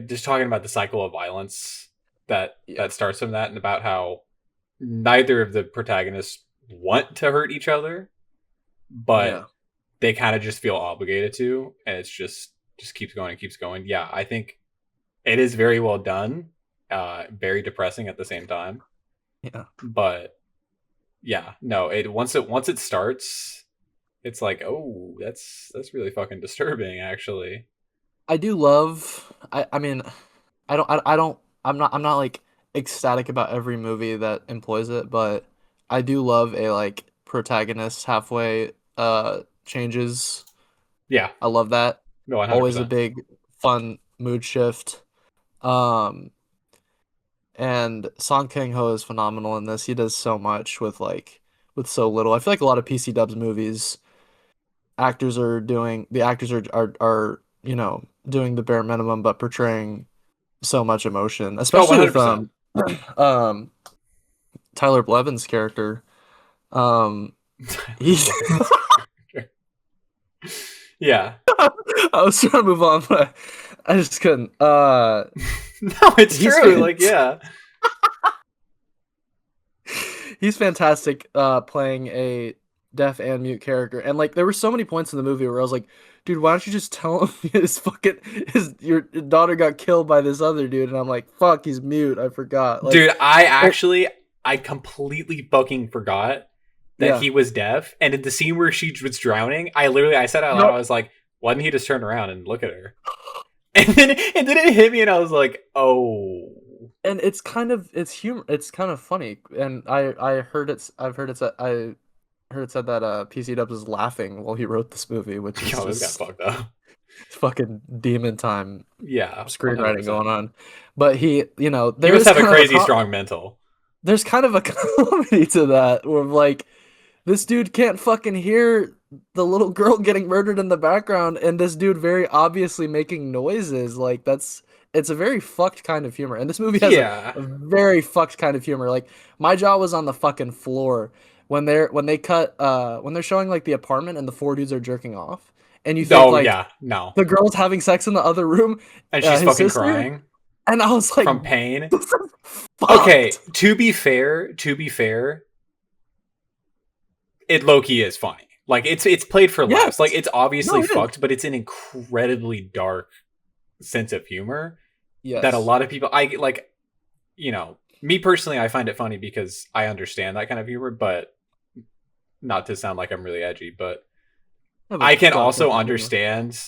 just talking about the cycle of violence Yeah. that starts from that, and about how neither of the protagonists want to hurt each other, but Yeah. they kind of just feel obligated to, and it's just keeps going and keeps going. Yeah, I think it is very well done, very depressing at the same time, Yeah. but yeah, no, it once it starts, it's like, oh, that's really fucking disturbing, actually. I do love I mean, I don't I'm not like ecstatic about every movie that employs it, but I do love a like protagonist halfway changes. Yeah, I love that. no, one hundred Always a percent. big fun mood shift. Um and Song Kang-ho is phenomenal in this. He does so much with with so little. I feel like a lot of PC Dubs movies the actors are doing the bare minimum but portraying so much emotion, Oh, one especially hundred with percent. um Tyler Blevin's character. Um he Yeah. I was trying to move on, but I just couldn't. No, it's He's true. Like, yeah. he's fantastic playing a deaf and mute character. And like there were so many points in the movie where I was like, dude, why don't you just tell him his your daughter got killed by this other dude? And I'm like, fuck, he's mute. I forgot. Like, Dude, I completely fucking forgot that yeah. he was deaf. And in the scene where she was drowning, I said out loud, No, I was like, why didn't he just turn around and look at her? And then it hit me, and I was like, oh. and it's humor. It's kind of funny. And I've heard it said that PC Dubs was laughing while he wrote this movie, which is Yo, this got just fucked up. fucking demon time Yeah, screenwriting 100%. going on. But He there must is have a kind of crazy strong mental. there's kind of a comedy to that where like this dude can't fucking hear the little girl getting murdered in the background and this dude very obviously making noises. Like it's a very fucked kind of humor. And this movie has Yeah. a very fucked kind of humor. Like my jaw was on the fucking floor when they cut when they're showing like the apartment and the four dudes are jerking off and you think Oh, like yeah. No. the girl's having sex in the other room, And she's his fucking sister, crying and I was like, from pain. this is Okay, fucked. to be fair, it low key is funny. Like, it's played for laughs. Like, Yes. it's No, obviously it is. fucked, but it's an incredibly dark sense of humor that a Yes. lot of people, I like. Me personally, I find it funny because I understand that kind of humor, but not to sound like I'm really edgy, but I have a I can dark sense also of humor. understand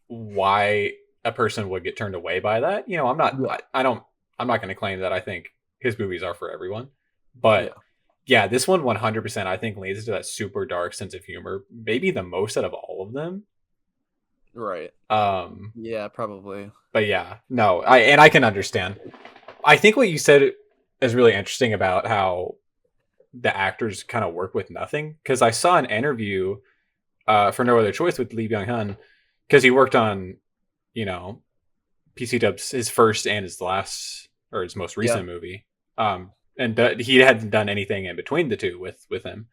why a person would get turned away by that. I'm not. Yeah. I don't. I'm not going to claim that I think his movies are for everyone, but Yeah. yeah, this one 100% I think leads to that super dark sense of humor, maybe the most out of all of them. Right. Um, Yeah, probably. but yeah, no, I can understand. I think what you said is really interesting about how the actors kind of work with nothing, because I saw an interview for No Other Choice with Lee Byung Hun, because he worked on you know PC Dub's his first and his last, or his most Yeah. recent movie. And he hadn't done anything in between the two with him.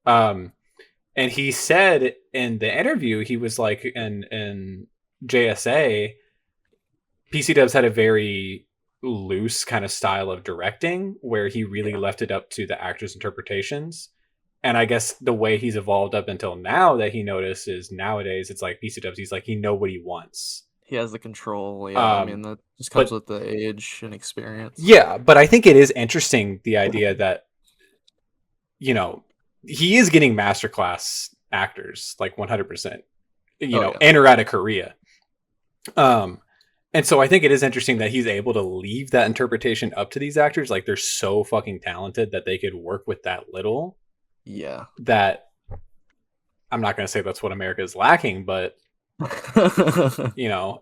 Um, and he said in the interview, he was like, in JSA, PC Dubs had a very loose kind of style of directing where he really Yeah. left it up to the actors' interpretations. And I guess the way he's evolved up until now, that he noticed, is nowadays it's like PC Dubs, he's like, he know what he wants. He has the control. Yeah. I mean, Um, that just comes but with the age and experience. yeah, but I think it is interesting, the idea that you know he is getting masterclass actors, like 100%, Oh yeah. and are out of Korea. Um, and so I think it is interesting that he's able to leave that interpretation up to these actors. Like, they're so fucking talented that they could work with that little. Yeah. That I'm not going to say that's what America is lacking, but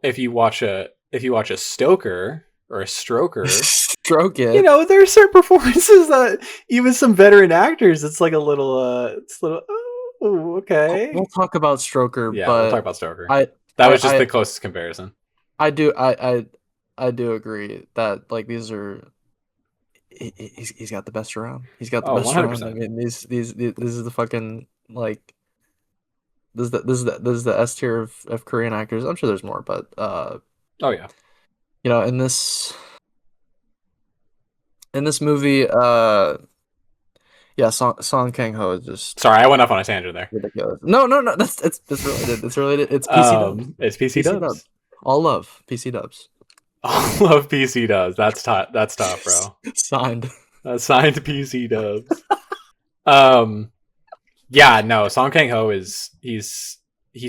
if you watch a Stoker or a Stroker, Stroke it. there are certain performances that even some veteran actors, it's like a little, it's a little, oh, okay. We'll talk about Stroker, Yeah, we'll talk but about Stoker. I That I was just I the closest comparison. I do I do agree that like these are he's got the best around. He's got the Oh, best around. I 100%. mean these this is the fucking like this is the S tier of Korean actors. I'm sure there's more, but Oh yeah. you know in this movie yeah Song Kang Ho is just Sorry, I went off on a tangent there. ridiculous. No, it's related. It's related. It's PC dubs. It's PC PC dubs. dubs. All love PC dubs. All of PC dubs. That's top. That's top, bro. Signed. Signed PC dubs. Um, yeah, no. Song Kang Ho is he's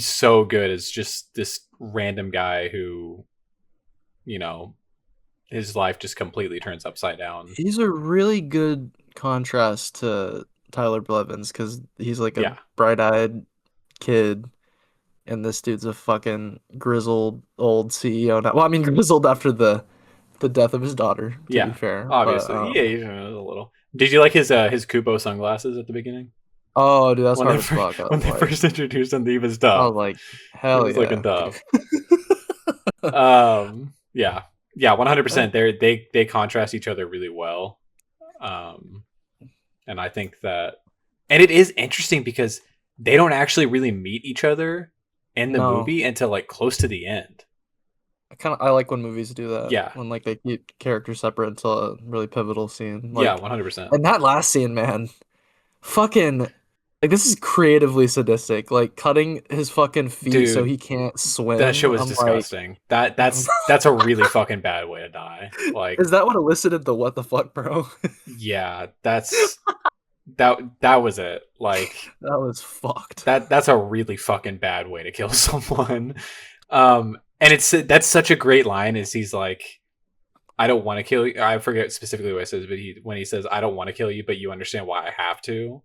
so good as just this random guy who, you know, his life just completely turns upside down. He's a really good contrast to Tyler Blevins because he's like a Yeah, bright-eyed kid, and this dude's a fucking grizzled old CEO now. Well, I mean grizzled after the death of his daughter, to be yeah. fair. But Obviously, yeah. You know, a little. Did you like his Kubo sunglasses at the beginning oh, dude, that's when hard as fuck. when they first introduced him? He was tough. Like, He hell was looking yeah. tough. Yeah, yeah, 100%. They contrast each other really well. Um, and I think that, and it is interesting because they don't actually really meet each other in the No, movie until like close to the end. I like when movies do that Yeah, when like they keep characters separate until a really pivotal scene. yeah, Like, 100%. and that last scene, man, fucking like this is creatively sadistic. Like cutting his fucking feet so Dude, he can't that swim. shit was I'm like, disgusting. That's a really fucking bad way to die. Like, is that what elicited the what the fuck, bro? yeah, that was it. Like, That was fucked. that's a really fucking bad way to kill someone. And that's such a great line. Is he's like, I don't want to kill you. I forget specifically what it says, but when he says, I don't want to kill you, but you understand why I have to.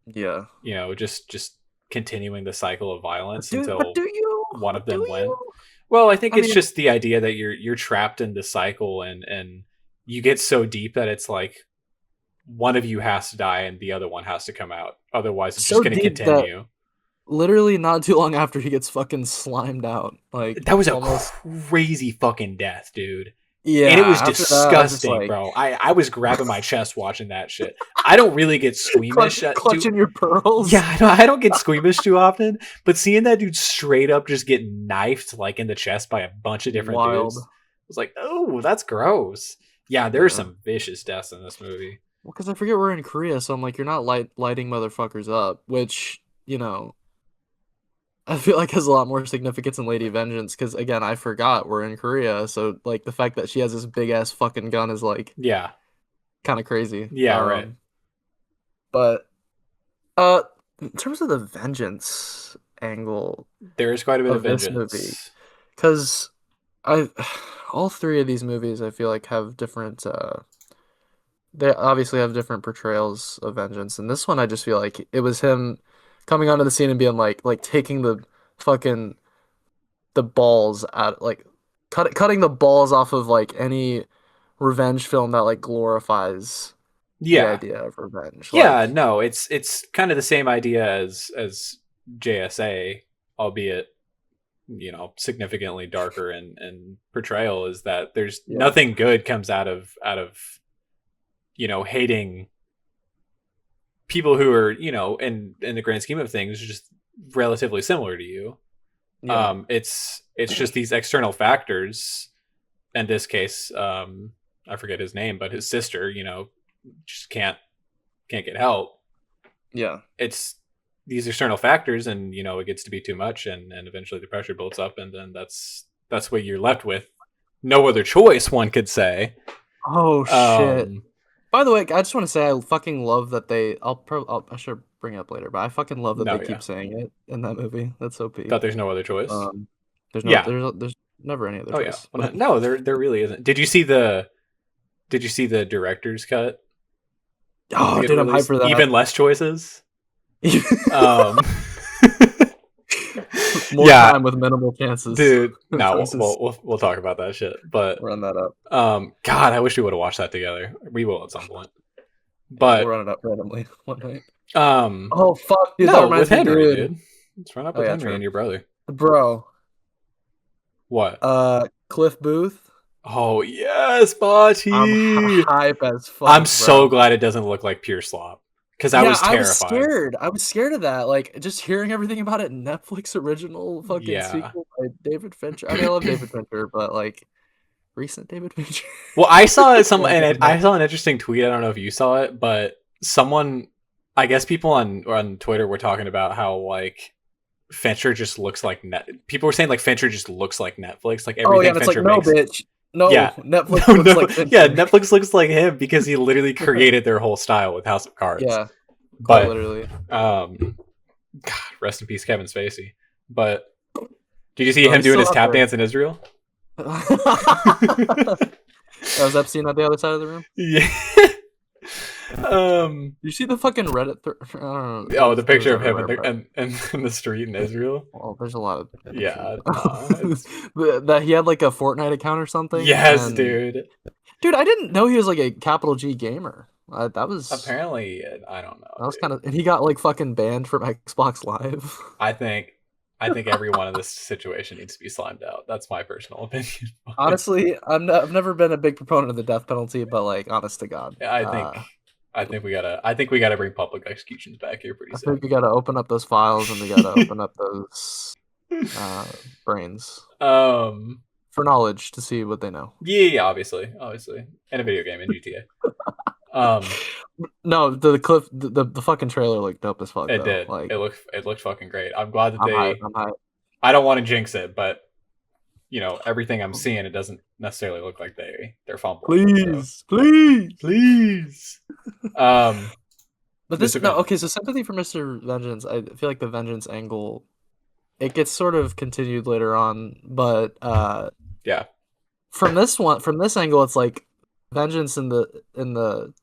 Yeah. You know, just continuing the cycle of violence But until do you? one of But do them went. you? Well, I think I it's mean, just the idea that you're trapped in the cycle, and you get so deep that it's like one of you has to die and the other one has to come out. Otherwise, it's just so going to deep that continue. literally not too long after he gets fucking slimed out. Like That was a almost. crazy fucking death, dude. And it Yeah. was After that, I was just disgusting, like bro. I was grabbing my chest watching that shit. I don't really get squeamish clutching your pearls. yeah, I don't get squeamish too often, but seeing that dude straight up just get knifed like in the chest by a bunch of different Wild. dudes, I was like, oh, that's gross. Yeah, there are Yeah. some vicious deaths in this movie. Well, because I forget we're in Korea, so I'm like, you're not lighting motherfuckers up, which you know I feel like has a lot more significance in Lady Vengeance. Because again, I forgot we're in Korea, so like the fact that she has this big ass fucking gun is like Yeah, kind of crazy. yeah, right. But in terms of the vengeance angle There is quite a bit of of this movie, vengeance. because I all three of these movies I feel like have different they obviously have different portrayals of vengeance. And this one I just feel like it was him coming onto the scene and being like taking the fucking the balls out like cutting the balls off of like any revenge film that like glorifies the Yeah, idea of revenge. yeah. Like No, it's kind of the same idea as JSA, albeit significantly darker and portrayal. Is that there's yeah. nothing good comes out of hating people who are in the grand scheme of things just relatively similar to you. Yeah. It's just these external factors. In this case, I forget his name, but his sister, just can't get help. Yeah. It's these external factors, and it gets to be too much, and eventually the pressure builds up, and then that's what you're left with. No other choice, one could say. Oh shit. Um, By the way, I just want to say I fucking love that I should bring it up later, but I fucking love that no, they yeah, keep saying it in that movie. That's so peak. thought there's no other choice. Um, Yeah. there's never any other Oh yeah. choice. Well, no, there really isn't. Did you see the director's cut? Oh, Get dude, I'm hyped released? for that. Even less choices. Um, More yeah, time with minimal chances. dude. No, Choices. we'll talk about that shit. But Run that up. God, I wish we would have watched that together. We will at some point. We'll But run it up randomly one night. um, Oh fuck, dude, that no, reminds with me, Henry, dude. dude. Let's run up Oh with yeah, Henry true. and your brother. Bro, What? Cliff Booth. Oh yes, I'm Bati. hype as I'm fuck, so bro. glad it doesn't look like pure slop because I Yeah, was I was terrified. scared. I was scared of that. Like just hearing everything about it, Netflix original fucking Yeah. sequel by David Fincher. I mean, I love David Fincher, but like recent David Fincher. Well, I saw some, Like, and I saw an interesting tweet. I don't know if you saw it, but someone, I guess people on Twitter were talking about how like Fincher just looks like net. People were saying like Fincher just looks like Netflix, like oh yeah, everything and it's like Fincher no, makes. bitch, no. Yeah, Netflix no, looks no, like yeah, Fincher. Netflix looks like him because he literally created their whole style with House of Cards. Yeah, quite But literally. God, rest in peace, Kevin Spacey. But did you see Oh, him he's doing still his out tap there. dance in Israel? Was Epstein on the other side of the room? Yeah. You see the fucking Reddit? I don't know. Oh, the There's picture of him everywhere, but in the street in Israel. well, there's a lot of pictures. Yeah, nah, it's That he had like a Fortnite account or something, yes, and dude. dude, I didn't know he was like a capital G gamer. That was Apparently, I don't know, kind dude. of, and he got like fucking banned from Xbox Live. I think I think everyone in this situation needs to be slimed out. That's my personal opinion. Honestly, I've never been a big proponent of the death penalty, but like, honest to God, I think I think we gotta bring public executions back here pretty I think soon. we gotta open up those files and we gotta open up those brains um. for knowledge to see what they know. Yeah, obviously, in a video game in GTA. No, the clip, the fucking trailer looked dope as fuck It though. did. Like, It looked fucking great. I'm glad that I'm hype. they. I'm hype. I don't want to jinx it, but everything I'm seeing, it doesn't necessarily look like they're fumbling. So Please, please. please, But this Mr. no, Vengeance. okay. So sympathy for Mr. Vengeance. I feel like the Vengeance angle it gets sort of continued later on, but Yeah, from this angle, it's like vengeance in the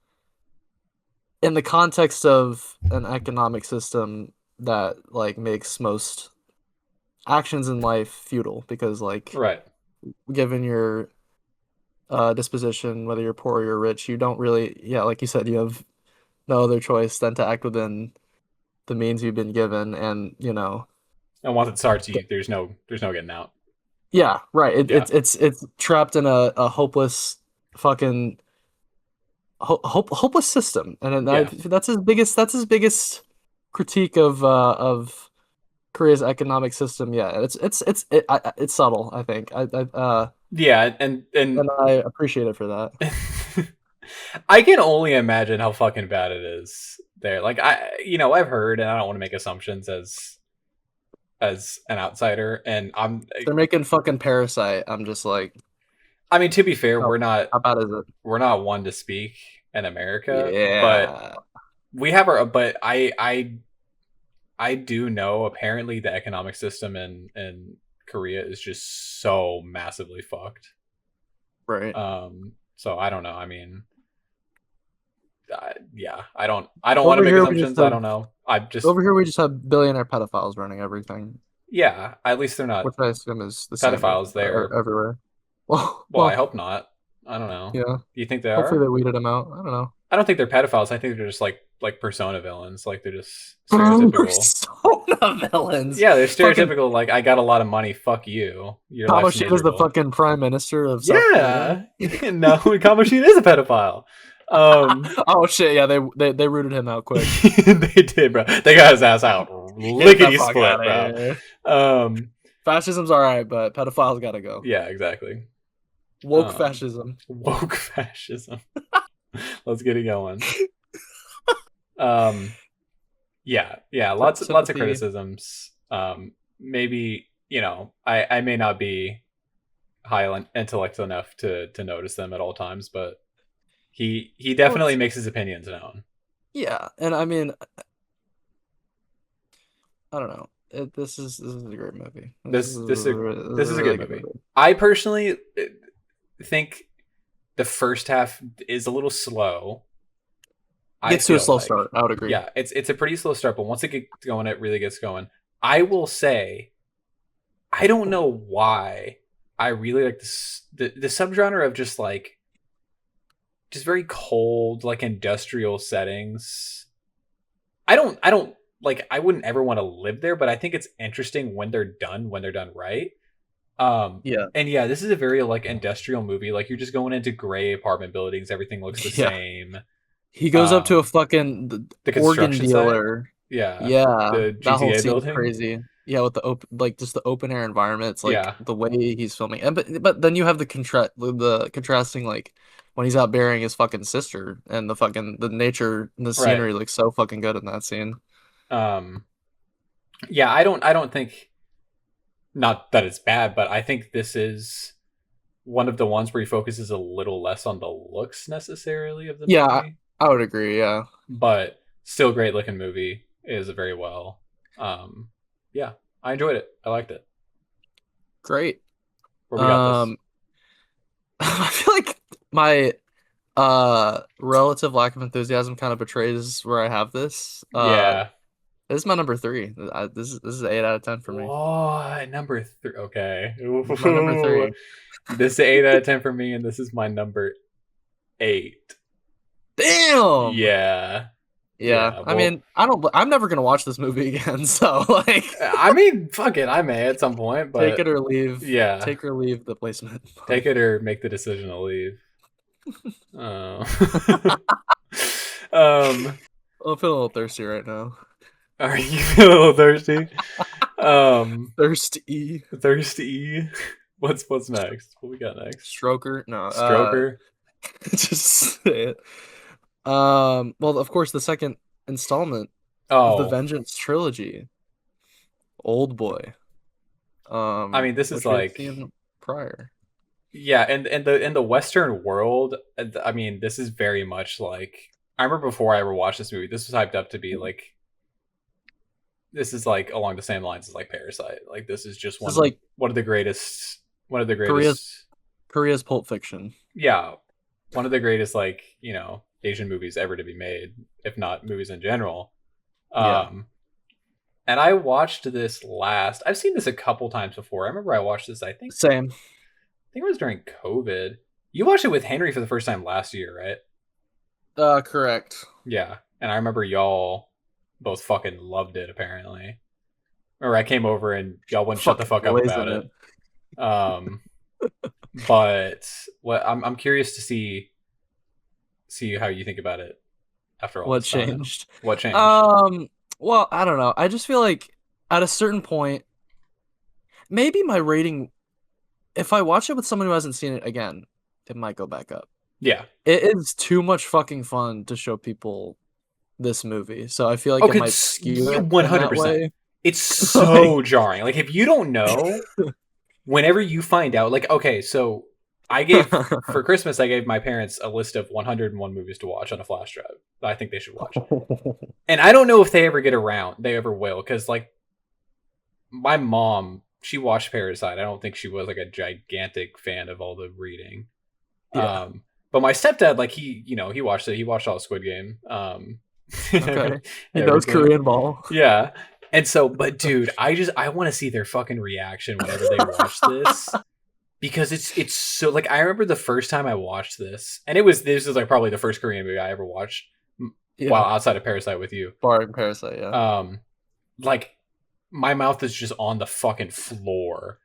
context of an economic system that like makes most actions in life futile because like right. given your disposition, whether you're poor or you're rich, you don't really, yeah, like you said, you have no other choice than to act within the means you've been given, and And once it starts, there's no getting out. yeah, right. Yeah, It's trapped in a hopeless fucking hopeless system, and yeah, that's his biggest critique of Korea's economic system. Yeah, it's subtle. I think yeah, and and I appreciate it for that. I can only imagine how fucking bad it is there. Like I've heard, and I don't want to make assumptions as an outsider, and They're making fucking Parasite. I'm just like, I mean, to be fair, how, we're not how bad is it? we're not one to speak in America, but Yeah, we have our. But I do know apparently the economic system in Korea is just so massively fucked. right. So I don't know. I mean, yeah, I don't want to Over make here we just assumptions. I have don't know. I just over here we just have billionaire pedophiles running everything, yeah. At least they're not which I assume is the same pedophiles. They're everywhere. Well, well. I hope not. I don't know. yeah. Do you think they Hopefully are? they weeded them out. I don't know. I don't think they're pedophiles. I think they're just like persona villains. Like they're just stereotypical. Persona villains. Yeah, they're Fucking stereotypical. Like I got a lot of money. Fuck you. Your life's Kamoshida is the miserable. fucking prime minister of South Korea. Yeah. No, Kamoshida is a pedophile. Oh shit! Yeah, they rooted him out quick. They did, bro. They got his ass out Get the lickety fuck split, outta bro. here. Fascism's alright, but pedophiles gotta go. Yeah, exactly. Woke fascism. Woke fascism. Let's get it going. Yeah, lots of Sympathy. criticisms. Maybe I may not be high intellect enough to notice them at all times, but he definitely makes his opinions known. Yeah, and I mean, I don't know. This is a great movie. This is a really good movie. I personally think the first half is a little slow. Gets to a slow start. I would agree. Yeah, it's a pretty slow start, but once it gets going, it really gets going. I will say, I don't know why I really like this the subgenre of just very cold, like industrial settings. I don't like I wouldn't ever want to live there, but I think it's interesting when they're done right. Yeah. And yeah, this is a very like industrial movie. Like you're just going into gray apartment buildings. Everything looks the Yeah. same. He goes up to a fucking The organ construction site. dealer. Yeah, Yeah, the that whole GTA scene's building. crazy. Yeah, with the open, like just the open air environment. It's like Yeah, the way he's filming, and but then you have the contrasting like when he's out burying his fucking sister and the nature and the right. scenery looks so fucking good in that scene. Um, yeah, I don't think, not that it's bad, but I think this is one of the ones where he focuses a little less on the looks necessarily of the Yeah, movie, I would agree. Yeah, but still great looking movie. Is very well. Um, yeah, I enjoyed it. I liked it. great. Where we got this? Um, I feel like my relative lack of enthusiasm kind of betrays where I have this. Yeah. This is my number three. This is 8 out of 10 for me. What number three? Okay. This is my number Ooh. three. This is 8 out of 10 for me, and this is my number 8. Damn. Yeah. Yeah, Yeah. I Well, mean, I'm never gonna watch this movie again. So like, I mean, fuck it. I may at some point, take but it or leave. yeah, Take or leave the placement. take it or make the decision to leave. Uh, um, I'm feeling a little thirsty right now. are you feeling a little thirsty? Um, Thirsty. thirsty. What's next? What we got next? Stroker. No. Stroker. Just say it. Well, of course, the second installment of the Oh, Vengeance trilogy, Old Boy. I mean, this is Which we had like, seen prior. yeah, and in the Western world, I mean, this is very much like, I remember before I ever watched this movie, this was hyped up to be like, this is like along the same lines as like Parasite. Like this is just This is like one of the greatest, one of the Korea's greatest, Korea's Pulp Fiction. yeah, one of the greatest like Asian movies ever to be made, if not movies in general. Yeah. Um, and I watched this last. I've seen this a couple times before. I remember I watched this. Same. I think it was during COVID. You watched it with Henry for the first time last year, right? Correct. Yeah, and I remember y'all both fucking loved it. Apparently, or I came over and y'all wouldn't shut the Fucking fuck up about blazing it. it. Um, but what I'm curious to see how you think about it after all What this time. changed? What changed? Well, I don't know. I just feel like at a certain point, maybe my rating, if I watch it with someone who hasn't seen it again, it might go back up. Yeah. It is too much fucking fun to show people this movie, so I feel like it Okay, might skew it in 100%. that way. It's so jarring. Like if you don't know, whenever you find out, like okay, so I gave for Christmas, I gave my parents a list of 101 movies to watch on a flash drive that I think they should watch. And I don't know if they ever get around, they ever will, because like my mom, she watched Parasite. I don't think she was like a gigantic fan of all the reading. Yeah. But my stepdad, like he watched it. He watched all Squid Game. Okay. He knows Everything. Korean ball. Yeah. And so, but dude, I want to see their fucking reaction whenever they watch this. Because it's so like I remember the first time I watched this, and this was like probably the first Korean movie I ever watched Yeah. while outside of Parasite with you. Barring Parasite, yeah. Like my mouth is just on the fucking floor.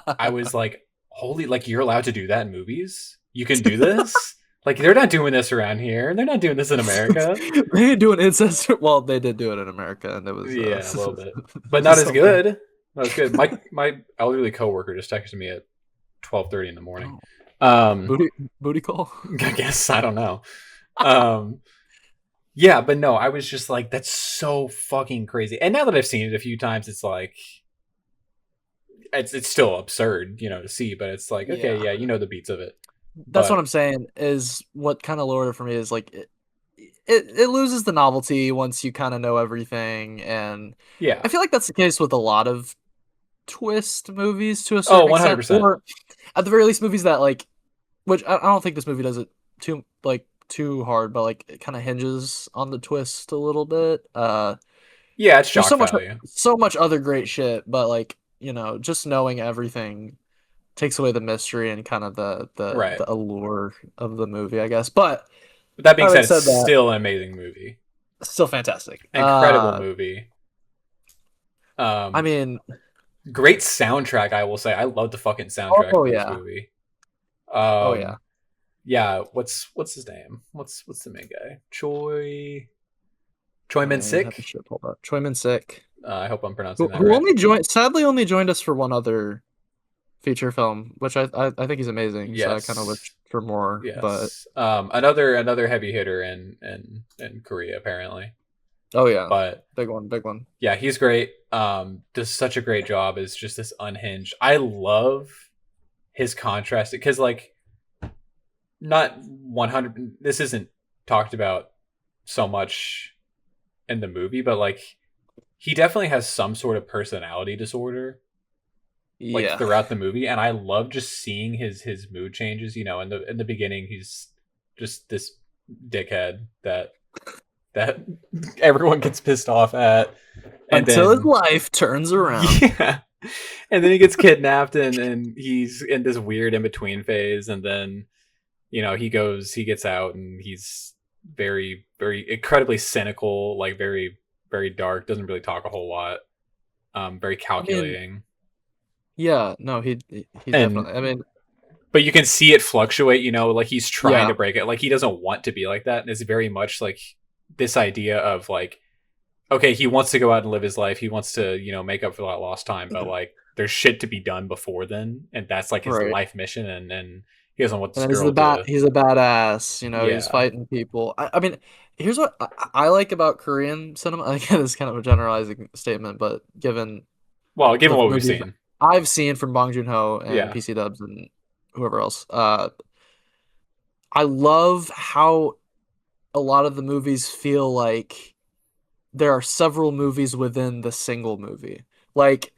I was like, holy, like you're allowed to do that in movies? You can do this? Like they're not doing this around here. They're not doing this in America. They ain't doing incest. Well, they did do it in America, and it was Yeah, a little bit, but not as good. Not as good. My elderly coworker just texted me at 12:30 in the morning. Booty call. I guess I don't know. Yeah, but no, I was just like, that's so fucking crazy. And now that I've seen it a few times, it's like it's still absurd, to see. But it's like, okay, yeah, you know the beats of it. That's what I'm saying. Is what kind of lowered it for me is like it loses the novelty once you kind of know everything, and yeah, I feel like that's the case with a lot of twist movies to a certain 100%. extent, or at the very least movies that like, which I don't think this movie does it too hard, but like it kind of hinges on the twist a little bit. Yeah, it's shock there's value. So much other great shit, but like just knowing everything takes away the mystery and kind of the allure of the movie, I guess. But that being said, it's still an amazing movie. Still fantastic. Incredible movie. I mean, Great soundtrack, I will say. I love the fucking soundtrack Oh of this yeah. movie. Oh yeah. Yeah. What's his name? What's the main guy? Choi Min I have the Sik. shit pulled up. Choi Min Sik, I hope I'm pronouncing who, that who right. only joined, sadly only joined us for one other feature film, which I think he's amazing. So I kind of Yes. wish for more, but Yes. Another heavy hitter in Korea apparently. oh yeah, But big one, big one. yeah, he's great. Does such a great job as just this unhinged. I love his contrast because like not 100. This isn't talked about so much in the movie, but like he definitely has some sort of personality disorder like Yeah. throughout the movie, and I love just seeing his mood changes. In the beginning, he's just this dickhead that everyone gets pissed off at, and Until his then life turns around. yeah, and then he gets kidnapped, and he's in this weird in between phase, and then he gets out, and he's very very incredibly cynical, like very very dark, doesn't really talk a whole lot, very I mean, calculating. yeah, no, he And definitely. I mean, but you can see it fluctuate, like he's trying yeah, to break it, like he doesn't want to be like that, and it's very much like this idea of like, okay, he wants to go out and live his life, he wants to make up for that lost time, but like there's shit to be done before then, and that's like his right. life mission, and he doesn't want And this then girl to. he's a badass, he's Yeah, fighting people. I mean, here's what I like about Korean cinema. Again, it's kind of a generalizing statement, but given well, given the what we've movies seen. I've seen from Bong Joon-ho and Yeah, PC Dubs and whoever else, I love how a lot of the movies feel like there are several movies within the single movie. Like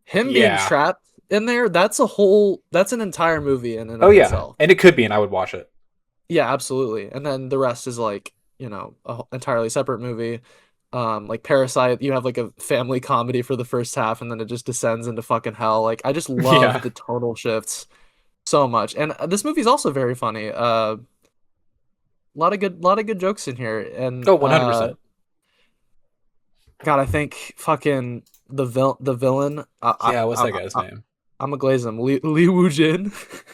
him being yeah, trapped in there, that's an entire movie in and oh of yeah, itself. and it could be, and I would watch it. Yeah, absolutely. And then the rest is like, a entirely separate movie. Like Parasite, you have like a family comedy for the first half, and then it just descends into fucking hell. Like I just love Yeah, the tonal shifts so much. And this movie's also very funny. Lot of good jokes in here. And oh, 100%. God, I think fucking the villain. Yeah, what's that guy's name? I'm a glaze him. Lee Woo Jin.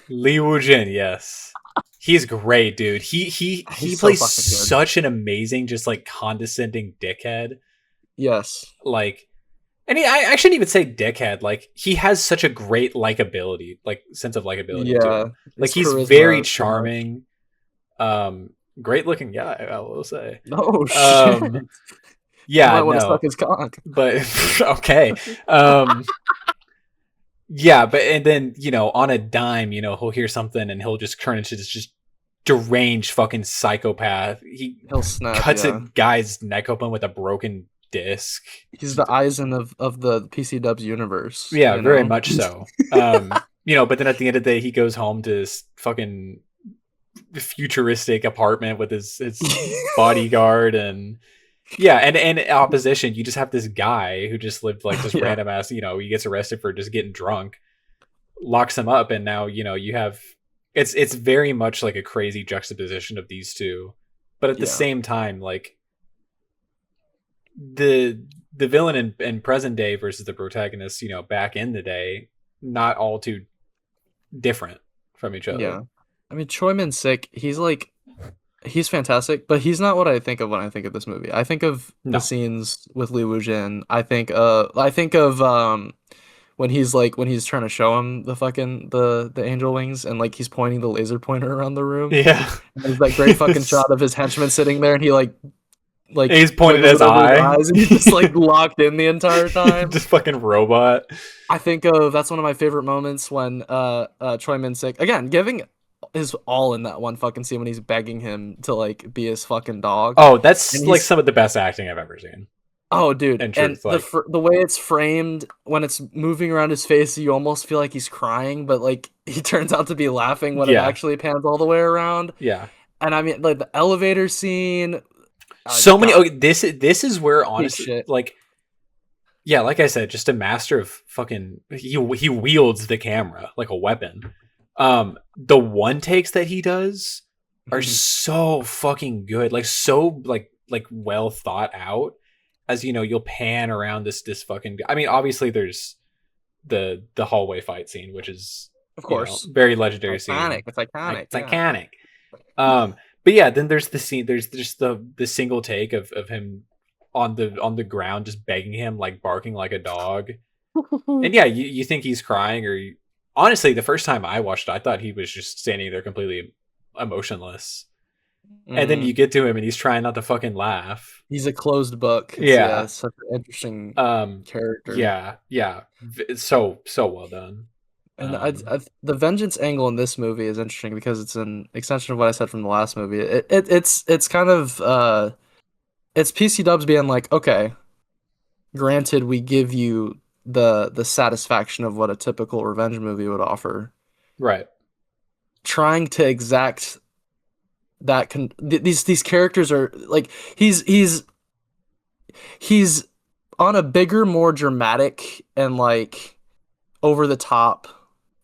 Lee Woo Jin, yes. He's great, dude. He He's so plays fucking good. such an amazing, just like condescending dickhead. Yes. Like, and I shouldn't even say dickhead. Like, he has such a great likability, like sense of likability to Yeah. him. Like, His he's very charisma is too much. charming. Great looking guy, I will say. Oh shit. Um, You yeah, might want to suck no, his cock. but okay. Um, yeah, but and then on a dime, he'll hear something and he'll just turn into this just deranged fucking psychopath. He He'll snap, cuts a yeah. guy's neck open with a broken disc. He's the Eisen of the PC Dubs universe, Yeah, very much so. But then at the end of the day, he goes home to this fucking futuristic apartment with his bodyguard, and yeah, and in opposition, you just have this guy who just lived like this Yeah. random ass. He gets arrested for just getting drunk, locks him up, and now you have it's very much like a crazy juxtaposition of these two, but at the Yeah. same time, like the villain in present day versus the protagonist, back in the day, not all too different from each other. Yeah. I mean, Choi Min Sik, he's fantastic, but he's not what I think of when I think of this movie. I think of the No, scenes with Lee Woo Jin. I think of when he's trying to show him the fucking the angel wings, and like he's pointing the laser pointer around the room. yeah, And there's that great fucking shot of his henchman sitting there, and he like he's pointing at wiggles his it over his eye, eyes, and he's just like locked in the entire time. just fucking robot. I think of that's one of my favorite moments when Choi Min Sik, again, giving his all in that one fucking scene when he's begging him to like be his fucking dog. Oh, And that's like he's some of the best acting I've ever seen. Oh dude, In and truth, like the way it's framed when it's moving around his face, you almost feel like he's crying, but like he turns out to be laughing when it yeah, actually pans all the way around. yeah. And I mean like the elevator scene, So many. God, Okay, this is where peak honestly, shit. like, yeah, like I said, just a master of fucking. He wields the camera like a weapon. The one takes that he does are so fucking good, like so like well thought out. As you'll pan around this fucking. I mean, obviously the hallway fight scene, which is, Of course. very legendary Iconic. scene. It's iconic. It's Yeah. iconic. But yeah, then there's the scene. There's just the single take of him on the ground, just begging him, like barking like a dog. And yeah, you think he's crying, honestly, the first time I watched it, I thought he was just standing there completely emotionless. And then you get to him, and he's trying not to fucking laugh. He's a closed book. Yeah. Such an interesting character. Yeah. It's so well done. And the vengeance angle in this movie is interesting because it's an extension of what I said from the last movie. It's kind of it's PC Dubs being like, okay, granted, we give you the satisfaction of what a typical revenge movie would offer. Right. Trying to exact that these characters are like he's on a bigger, more dramatic and like over the top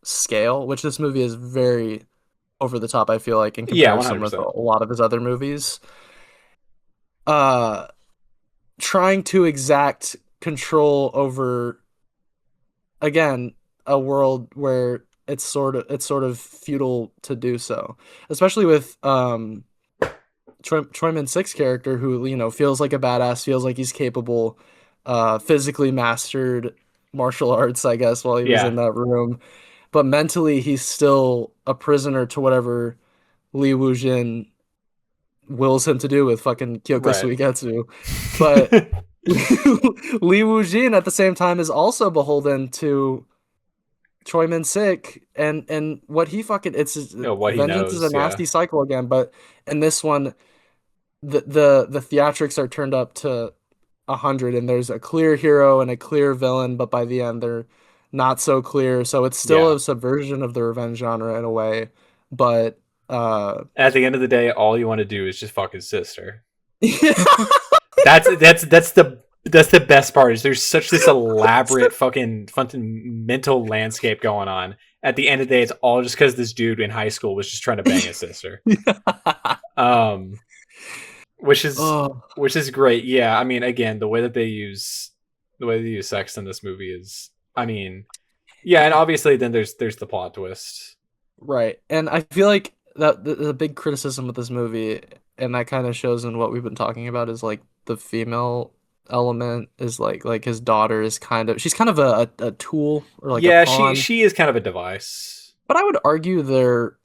scale, which this movie is very over the top, I feel like, in comparison with a lot of his other movies. Trying to exact control over, again, a world where it's sort of futile to do so, especially with Choi Min-sik's character, who feels like a badass, feels like he's capable, physically mastered martial arts, I guess, while he was in that room, but mentally he's still a prisoner to whatever Lee Woo-jin wills him to do with fucking Kyoko Suigetsu. But Lee Woo-jin at the same time is also beholden to Choi Min-sik and what he fucking vengeance is a nasty cycle again. But in this one, the theatrics are turned up to 100, and there's a clear hero and a clear villain, but by the end they're not so clear. So it's still a subversion of the revenge genre in a way, but at the end of the day, all you want to do is just fuck his sister. That's the best part. Is there's such this elaborate fucking mental landscape going on. At the end of the day, it's all just because this dude in high school was just trying to bang his sister. Which is great. Yeah, I mean, again, the way they use sex in this movie is, I mean, yeah, and obviously then there's the plot twist. Right. And I feel like that the big criticism of this movie, and that kind of shows in what we've been talking about, is like the female element is like his daughter is she's kind of a tool, or like a pawn. she is kind of a device. But I would argue they're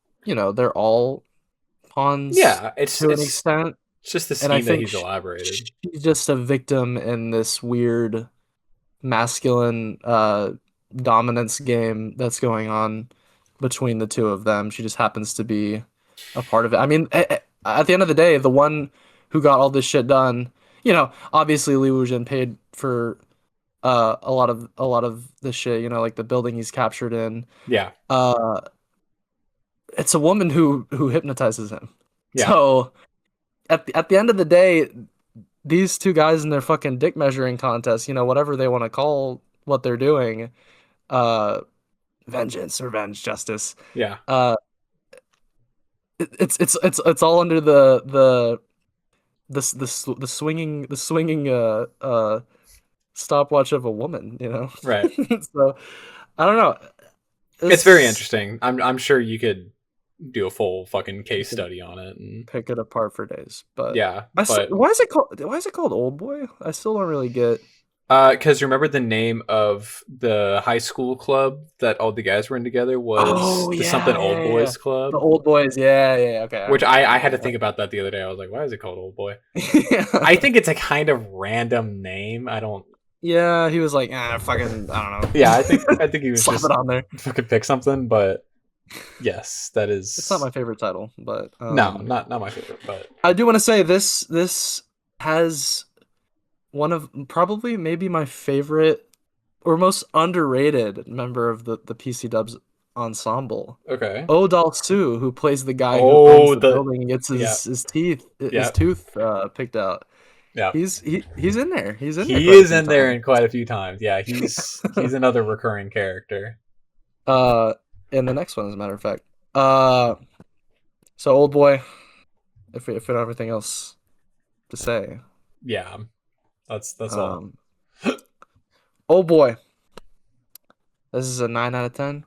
all pawns. Yeah, it's to an extent. It's just the scheme that he's elaborated. She's just a victim in this weird masculine dominance game that's going on between the two of them. She just happens to be a part of it. I mean, at the end of the day, the one who got all this shit done, obviously Lee Woo-jin paid for a lot of the shit, like the building he's captured in. Yeah. It's a woman who hypnotizes him. Yeah. So at the end of the day, these two guys in their fucking dick measuring contest, whatever they want to call what they're doing, vengeance, revenge, justice. Yeah. It's all under the swinging stopwatch of a woman, Right. So I don't know. It's very interesting. I'm sure you could do a full fucking case study on it and pick it apart for days. But yeah, why is it called Old Boy? I still don't really get. Because remember the name of the high school club that all the guys were in together was something Old Boys Club. The Old Boys, okay. Which I had to think about that the other day. I was like, why is it called Old Boy? I think it's a kind of random name. I don't. Yeah, he was like, fucking, I don't know. Yeah, I think he was slap just it on there. Fucking pick something, but yes, that is. It's not my favorite title, but no, not my favorite. But I do want to say this has one of probably maybe my favorite or most underrated member of the PC Dubs ensemble. Okay. Oh Dal-soo, who plays the guy who owns the building and gets his tooth picked out. Yeah. He's in there. He's in there. He is in there in quite a few times. Yeah, he's another recurring character. In the next one, as a matter of fact. So Old Boy, if we don't have anything else to say. Yeah. That's all. Old Boy. This is a 9 out of 10,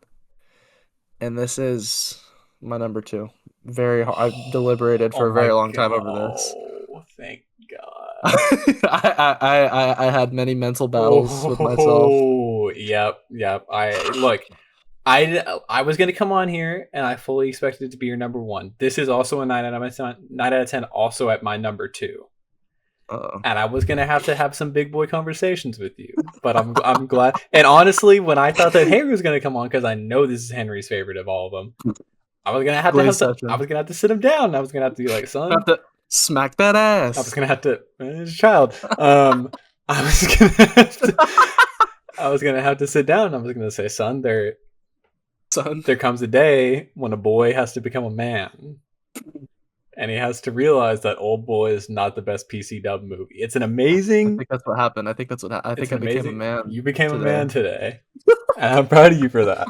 and this is my number 2. Very hard. I've deliberated for Oh a very my long time god! over this. Oh, thank God. I had many mental battles with myself. Oh, yep, yep. I was gonna come on here, and I fully expected it to be your number one. This is also a 9 out of 10, also at my number 2. Uh, And I was gonna have to have some big boy conversations with you, but I'm glad. And honestly, when I thought that Henry was gonna come on, because I know this is Henry's favorite of all of them, I was gonna have to Great have I session. was gonna have to sit him down. I was gonna have to be like, I son, have to smack that I was ass, gonna have to, child. I was gonna have to, I was gonna have to sit down. I was gonna say, son, son. there comes a day when a boy has to become a man, and he has to realize that Old Boy is not the best PC dub movie. It's an I amazing. think that's what happened. I think that's what I It's think an I became a amazing. man You became a today. man today, and I'm proud of you for that.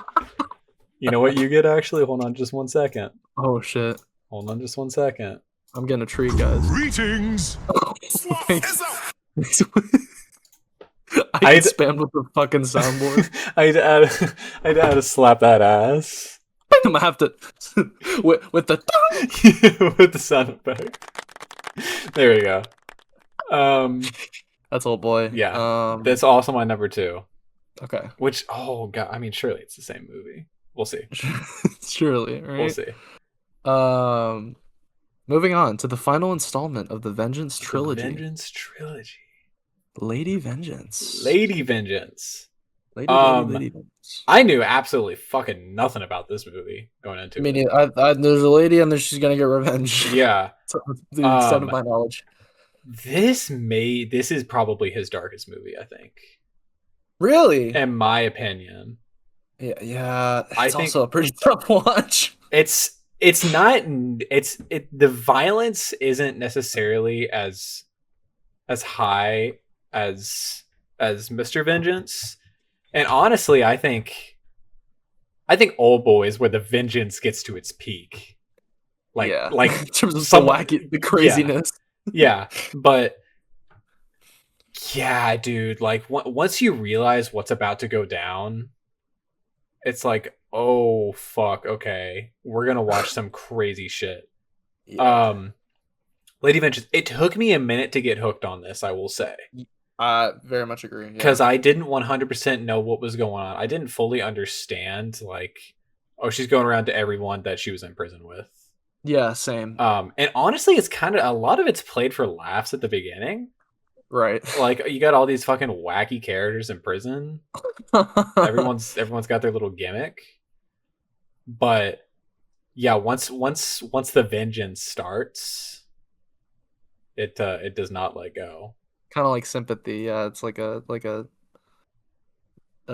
You know what you get? Actually, hold on, just 1 second. Oh shit! Hold on, just 1 second. I'm getting a treat, guys. Greetings. Thanks. I I'd- get spammed with the fucking soundboard. I'd add a slap that ass I'm gonna have to with the with the sound effect. There we go. that's Old Boy. Yeah. That's also my number 2. Okay. Which, oh god, I mean, surely it's the same movie. We'll see. Surely, right? We'll see. Moving on to the final installment of the Vengeance trilogy. Vengeance trilogy. Lady Vengeance. Lady Vengeance. Lady Vengeance. I knew absolutely fucking nothing about this movie going into I mean, it. there's a lady and then she's gonna get revenge. Yeah. To the extent of my knowledge. This is probably his darkest movie, I think. Really? In my opinion. Yeah. I It's think- also a pretty tough watch. The violence isn't necessarily as high as Mr. Vengeance. And honestly, I think Old Boy is where the vengeance gets to its peak. Like in terms of some- the wacky, the craziness. yeah, but yeah, dude, like once you realize what's about to go down, it's like, oh fuck, okay, we're gonna watch some crazy shit. Yeah. Lady Vengeance, it took me a minute to get hooked on this, I will say, I very much agree. because I didn't 100% know what was going on. I didn't fully understand, like, oh, she's going around to everyone that she was in prison with. Yeah, same. And honestly, it's kind of, a lot of it's played for laughs at the beginning. Right. Like, you got all these fucking wacky characters in prison. Everyone's got their little gimmick. But yeah, once the vengeance starts, it does not let go. Kind of like Sympathy. Yeah, it's like a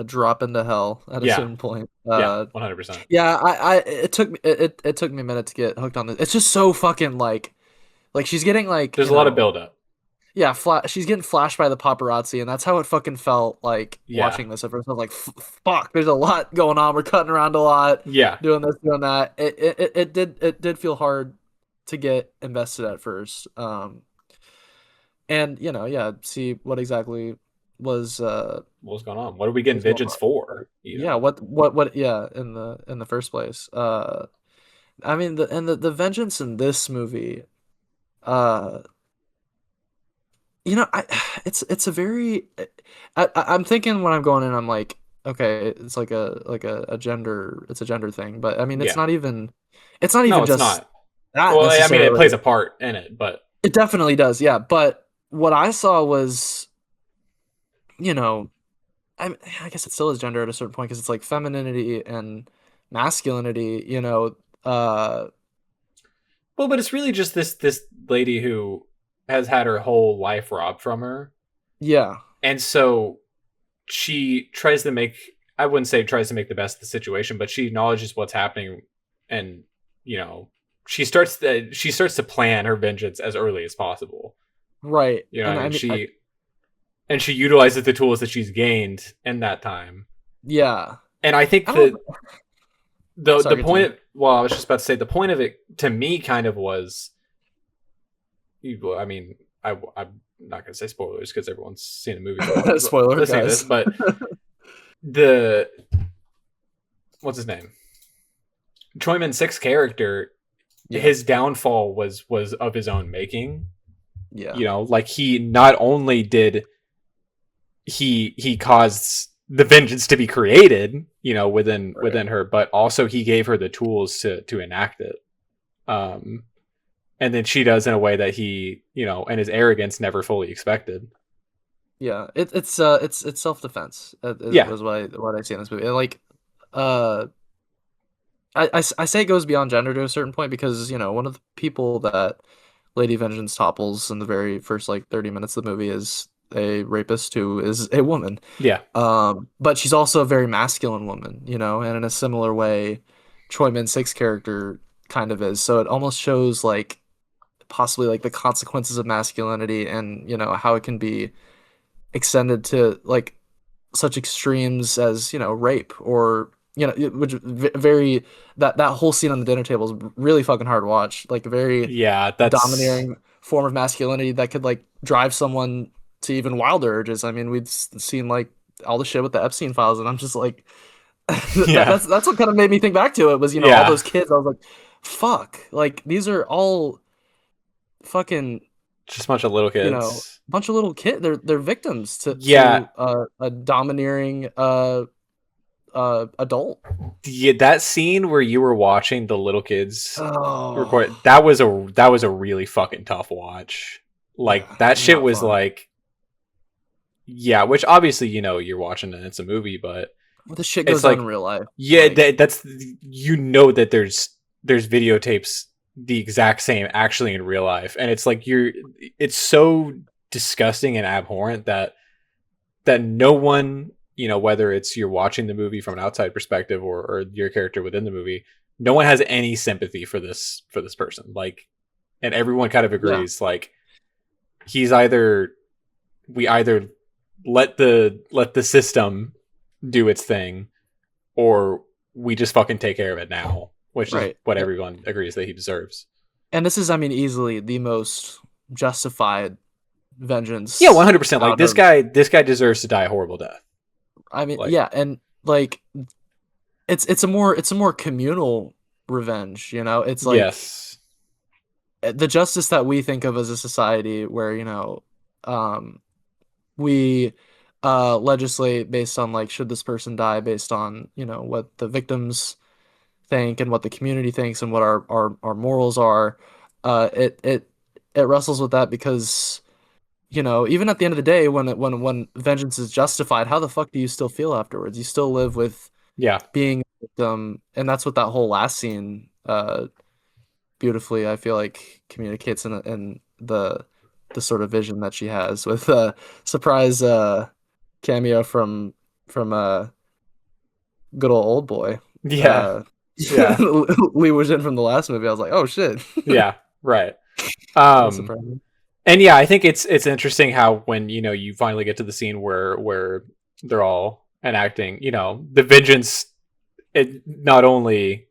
drop into hell at a Yeah. certain point. Yeah, 100%. Yeah, it took me a minute to get hooked on this. It's just so fucking like she's getting like There's a you lot of know, build up. Yeah, she's getting flashed by the paparazzi, and that's how it fucking felt like Yeah. watching this at first. I was like, fuck, there's a lot going on. We're cutting around a lot, Yeah. doing this, doing that. It did feel hard to get invested at first. And see what exactly was What's going on? What are we getting What's going vengeance on? for? You know? yeah, what in the first place. I mean the vengeance in this movie, it's a very I'm thinking when I'm going in, I'm like, okay, it's like a gender, it's a gender thing, but I mean Yeah. it's not even No, it's just not. that Well, I mean, it necessarily. plays a part in it, but It definitely does, yeah. But what I saw was, I guess it still is gender at a certain point because it's like femininity and masculinity, well, but it's really just this lady who has had her whole life robbed from her, yeah, and so she tries to make, I wouldn't say tries to make the best of the situation, but she acknowledges what's happening, and she starts to plan her vengeance as early as possible. right. You know, And what I mean, I mean, she utilizes the tools that she's gained in that time. yeah, And I think I don't- the Sorry, point of, well, I was just about to say, the point of it to me kind of was, I mean, I'm not going to say spoilers because everyone's seen the movie. Spoiler, listening to guys. this, but the what's his name? Choi Min-sik's character, Yeah. his downfall was of his own making. Yeah. You know, like he not only did he caused the vengeance to be created, you know, within her, but also he gave her the tools to enact it. And then she does in a way that he, you know, and his arrogance never fully expected. Yeah, it's self defense. Yeah. Is what I see in this movie. And like, I say it goes beyond gender to a certain point because you know one of the people that Lady Vengeance topples in the very first like 30 minutes of the movie is a rapist who is a woman. Yeah. But she's also a very masculine woman, you know, and in a similar way, Choi Min-sik's character kind of is. So it almost shows like possibly like the consequences of masculinity and you know how it can be extended to like such extremes as you know rape or you know which very that whole scene on the dinner table is really fucking hard to watch, like a very Yeah, that's domineering form of masculinity that could like drive someone to even wilder urges. I mean, we'd seen like all the shit with the Epstein files, and I'm just like, yeah. that's what kind of made me think back to it was you know all Yeah. those kids. I was like, fuck, like these are all fucking Just a bunch of little you know kids. bunch of little kids. They're victims Yeah. to a domineering adult. Yeah, that scene where you were watching the little kids record, Oh, that was a really fucking tough watch. Like yeah, that shit not was fun. like, yeah, which obviously you know you're watching and it's a movie, but Well, this shit it's goes on like, in real life. yeah, Like, that's, you know, that there's videotapes the exact same actually in real life, and it's like it's so disgusting and abhorrent that no one, you know, whether it's you're watching the movie from an outside perspective or your character within the movie, no one has any sympathy for this person. Like, and everyone kind of yeah, agrees, like, we either let the system do its thing, or we just fucking take care of it now, which is right. what everyone agrees that he deserves. And this is, I mean, easily the most justified Yeah, vengeance 100%. Like out this of. guy deserves to die a horrible death. I mean, Like, yeah, and like it's a more communal revenge. You know, it's like yes. the justice that we think of as a society, where you know, um, we legislate based on like should this person die based on you know what the victims think and what the community thinks and what our morals are. It wrestles with that because you know even at the end of the day when vengeance is justified, how the fuck do you still feel afterwards? You still live with Yeah. being a victim, and that's what that whole last scene beautifully I feel like communicates in the sort of vision that she has with surprise cameo from good old boy. Yeah. Uh, Yeah. Lee Woo-jin from the last movie. I was like, oh shit. Yeah. Right. That's Um, surprising. and yeah, I think it's interesting how when you know you finally get to the scene where they're all enacting, you know, the vengeance. It not only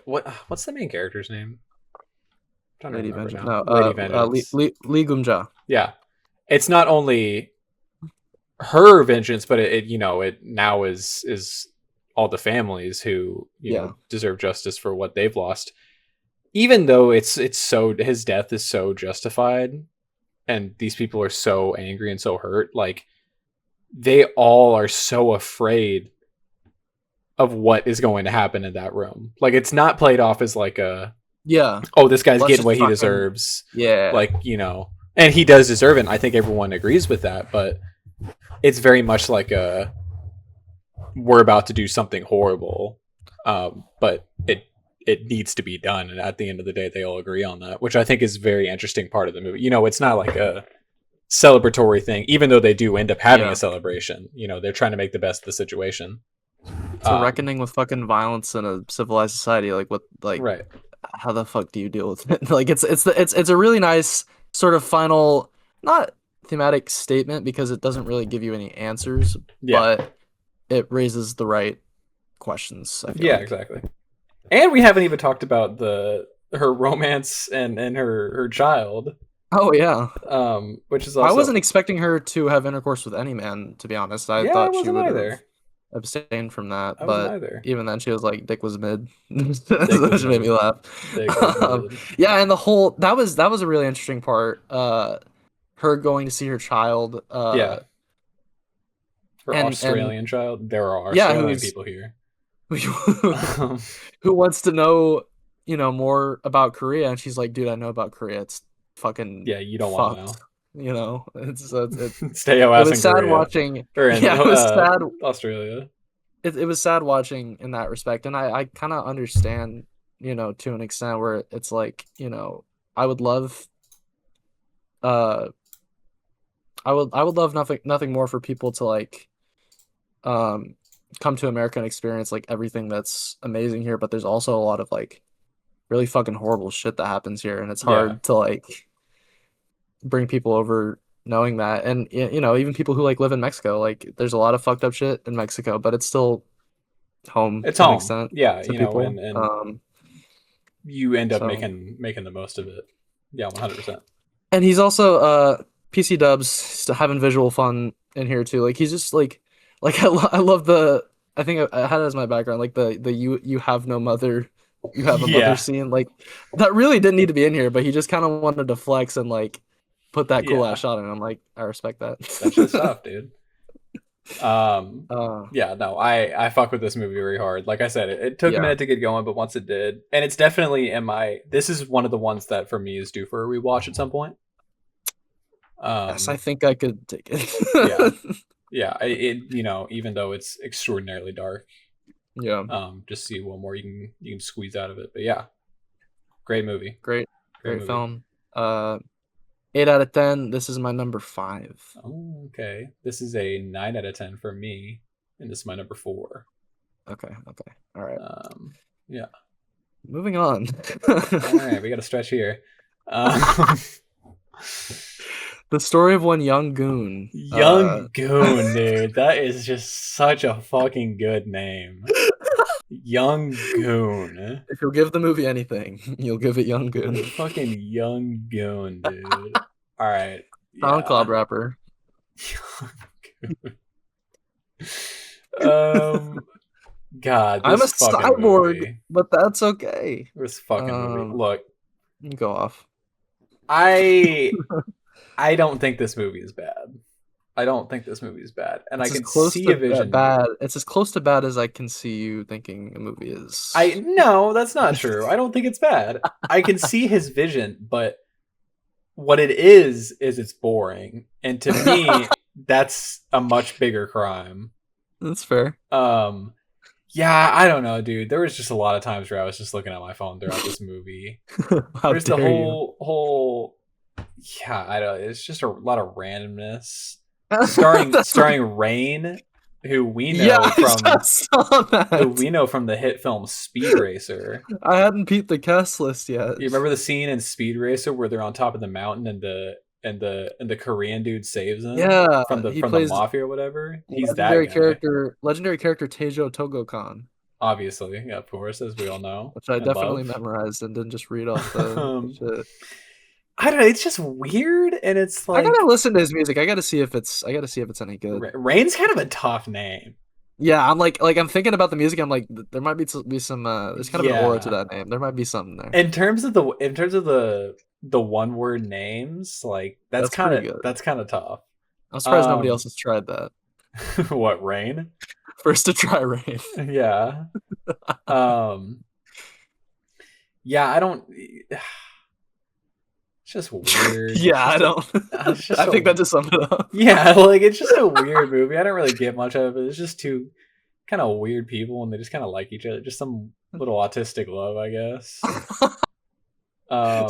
what's the main character's name? I'm trying to Lady remember Vengeance. now. No, Lady Lee, Vengeance. Lee Gum-ja. Yeah, it's not only her vengeance, but it you know it now is all the families who you Yeah. know deserve justice for what they've lost. Even though it's so his death is so justified, and these people are so angry and so hurt, like they all are so afraid of what is going to happen in that room. Like it's not played off as like a, Yeah. oh, this guy's Let's getting just what he fucking deserves. yeah. Like, you know, and he does deserve it. And I think everyone agrees with that, but it's very much like a, we're about to do something horrible. But it needs to be done. And at the end of the day, they all agree on that, which I think is a very interesting part of the movie. You know, it's not like a celebratory thing, even though they do end up having Yeah. a celebration. You know, they're trying to make the best of the situation. It's a reckoning with fucking violence in a civilized society. Like what like Right. how the fuck do you deal with it? Like it's a really nice sort of final not thematic statement because it doesn't really give you any answers, Yeah. but it raises the right questions, I feel Yeah, like. exactly. And we haven't even talked about her romance and her child, Oh yeah. which is I also, wasn't expecting her to have intercourse with any man, to be honest. I yeah, I thought she wasn't would have either. abstain from that. I wasn't But either. even then, she was like, "Dick was mid." Dick was Which made me mid. laugh. Dick was Um, mid. yeah, and the whole that was a really interesting part. Her going to see her child. Yeah, her And Australian child. There are yeah, Australian people here. who wants to know, more about Korea? And she's like, dude, I know about Korea. It's fucking Yeah, you don't want to fucked. know. It Stay your ass was in sad Korea watching. or in Yeah, it was sad. Australia. It was sad watching in that respect, and I kind of understand, to an extent where it's like, I would love, uh, I would love nothing more for people to like, um, come to America and experience like everything that's amazing here. But there's also a lot of like really fucking horrible shit that happens here, and it's Yeah, hard to like bring people over knowing that. And even people who like live in Mexico, like there's a lot of fucked up shit in Mexico, but it's still home it's to an home. extent Yeah, to people. and you end up So making the most of it. Yeah, 100%. and he's also PC Dubs still having visual fun in here too. Like he's just like I love the I think I had it as my background like the you have no mother, you have a mother Yeah, scene, like that really didn't need to be in here, but he just kind of wanted to flex and like put that cool ass yeah, shot in. I'm like, I respect that's just that. tough, dude. Um, uh yeah, no, I fuck with this movie very hard. Like I said, it took a yeah. minute to get going, but once it did, and it's definitely in my. This is one of the ones that for me is due for a rewatch at some point. Yes, I Um, think I could take yeah, it. yeah. Even though it's extraordinarily dark, Yeah. just see what more you can squeeze out of it. But yeah, great movie, Great, great great movie. film. 8 out of 10. This is my number 5. Oh, okay. This is a 9 out of 10 for me, and this is my number 4. Okay, okay. All right. Um, yeah. Moving on. All right, we got to stretch here. Um, The story of one young goon. Young Goon, dude. That is just such a fucking good name. Young Goon. If you'll give the movie anything, you'll give it Young Goon. Fucking Young Goon, dude. All right. SoundCloud Yeah. rapper. um God, I'm a this fucking cyborg, movie. but that's okay. This fucking movie. Look, You can go off. I I don't think this movie is bad. I don't think this movie is bad. And I It's as can close see to a vision. bad. It's as close to bad as I can see you thinking a movie is. No, that's not true. I don't think it's bad. I can see his vision, but what it is it's boring. And to me, that's a much bigger crime. That's fair. Yeah, I don't know, dude. There was just a lot of times where I was just looking at my phone throughout this movie. How There's the dare you? whole yeah, I don't it's just a lot of randomness. That's Starring Rain, who we know yeah, I from just saw that. the hit film Speed Racer. I hadn't peeped the cast list yet. You remember the scene in Speed Racer where they're on top of the mountain and the Korean dude saves them Yeah, from he the plays mafia or whatever? He's that guy. legendary character Tejo Togokan, Obviously, yeah, of course, as we all know which I and definitely love. memorized and didn't just read off the um, shit. I don't know. It's just weird, and it's I like gotta listen to his music. I gotta see if it's any good. Rain's kind of a tough name. Yeah, I'm like I'm thinking about the music. I'm like, there might be some. There's kind of an aura to Yeah, that name. There might be something there. in terms of the one word names, like That's pretty good. that's kind of tough. I'm surprised nobody else has tried that. What Rain? First to try Rain. Yeah. Yeah, I don't. It's just weird. Yeah, I don't. I think that just summed it up. Yeah, like it's just a weird movie. I don't really get much of it. It's just two kind of weird people, and they just kind of like each other. Just some little autistic love, I guess.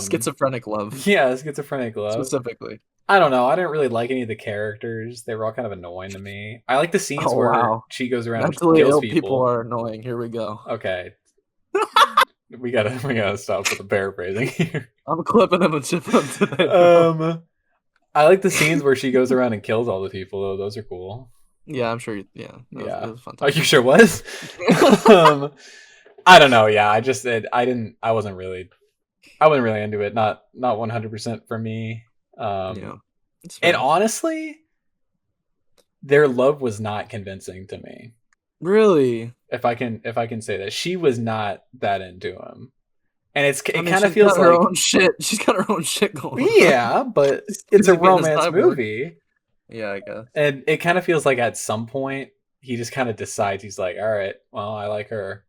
Schizophrenic love. Yeah, schizophrenic love. Specifically. I don't know. I didn't really like any of the characters. They were all kind of annoying to me. I like the scenes Oh, where wow. she goes around Mentally and kills ill people. people are annoying. Here we go. Okay. we gotta stop with the paraphrasing here. I'm clipping them and shipping them today. Bro. I like the scenes where she goes around and kills all the people though. Those are cool. Yeah, I'm sure. Yeah, Yeah. it was a fun Are time. you sure was? I don't know. Yeah, I just I wasn't really into it. Not 100% for me. Yeah, And honestly, their love was not convincing to me. Really? If I can say that, she was not that into him, and I it mean, kind of she's feels got her like own shit. She's got her own shit going on. yeah, but She's it's a busy being a romance cyborg. movie, Yeah, I guess. and it kind of feels like at some point he just kind of decides he's like, all right, well, I like her.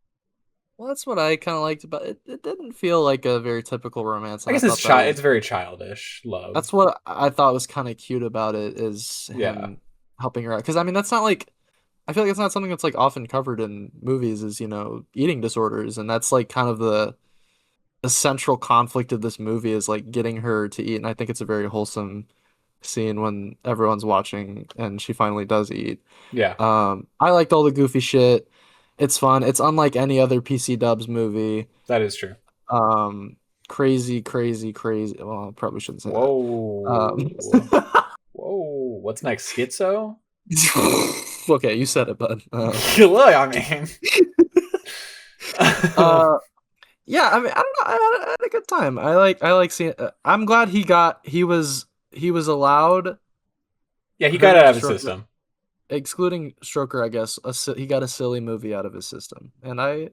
Well, that's what I kind of liked about it. It didn't feel like a very typical romance, I and I guess thought that it's was very childish love. that's what I thought was kind of cute about it is Yeah, him helping her out. Because I mean, that's not like I feel like it's not something that's like often covered in movies. Is eating disorders, and that's like kind of the central conflict of this movie is like getting her to eat. And I think it's a very wholesome scene when everyone's watching and she finally does eat. yeah, I liked all the goofy shit. It's fun. It's unlike any other PC Dubs movie. that is true. Um, crazy, crazy, crazy. Well, I probably shouldn't say that. Whoa, whoa, what's next? Schizo? Okay, you said it, bud. Look, I mean, Uh, yeah. I mean, I don't know. I had a good time. I like seeing. I'm glad he was allowed. yeah, he got Her it out of his Stroker, system. excluding Stroker, I guess. He got a silly movie out of his system, and Okay,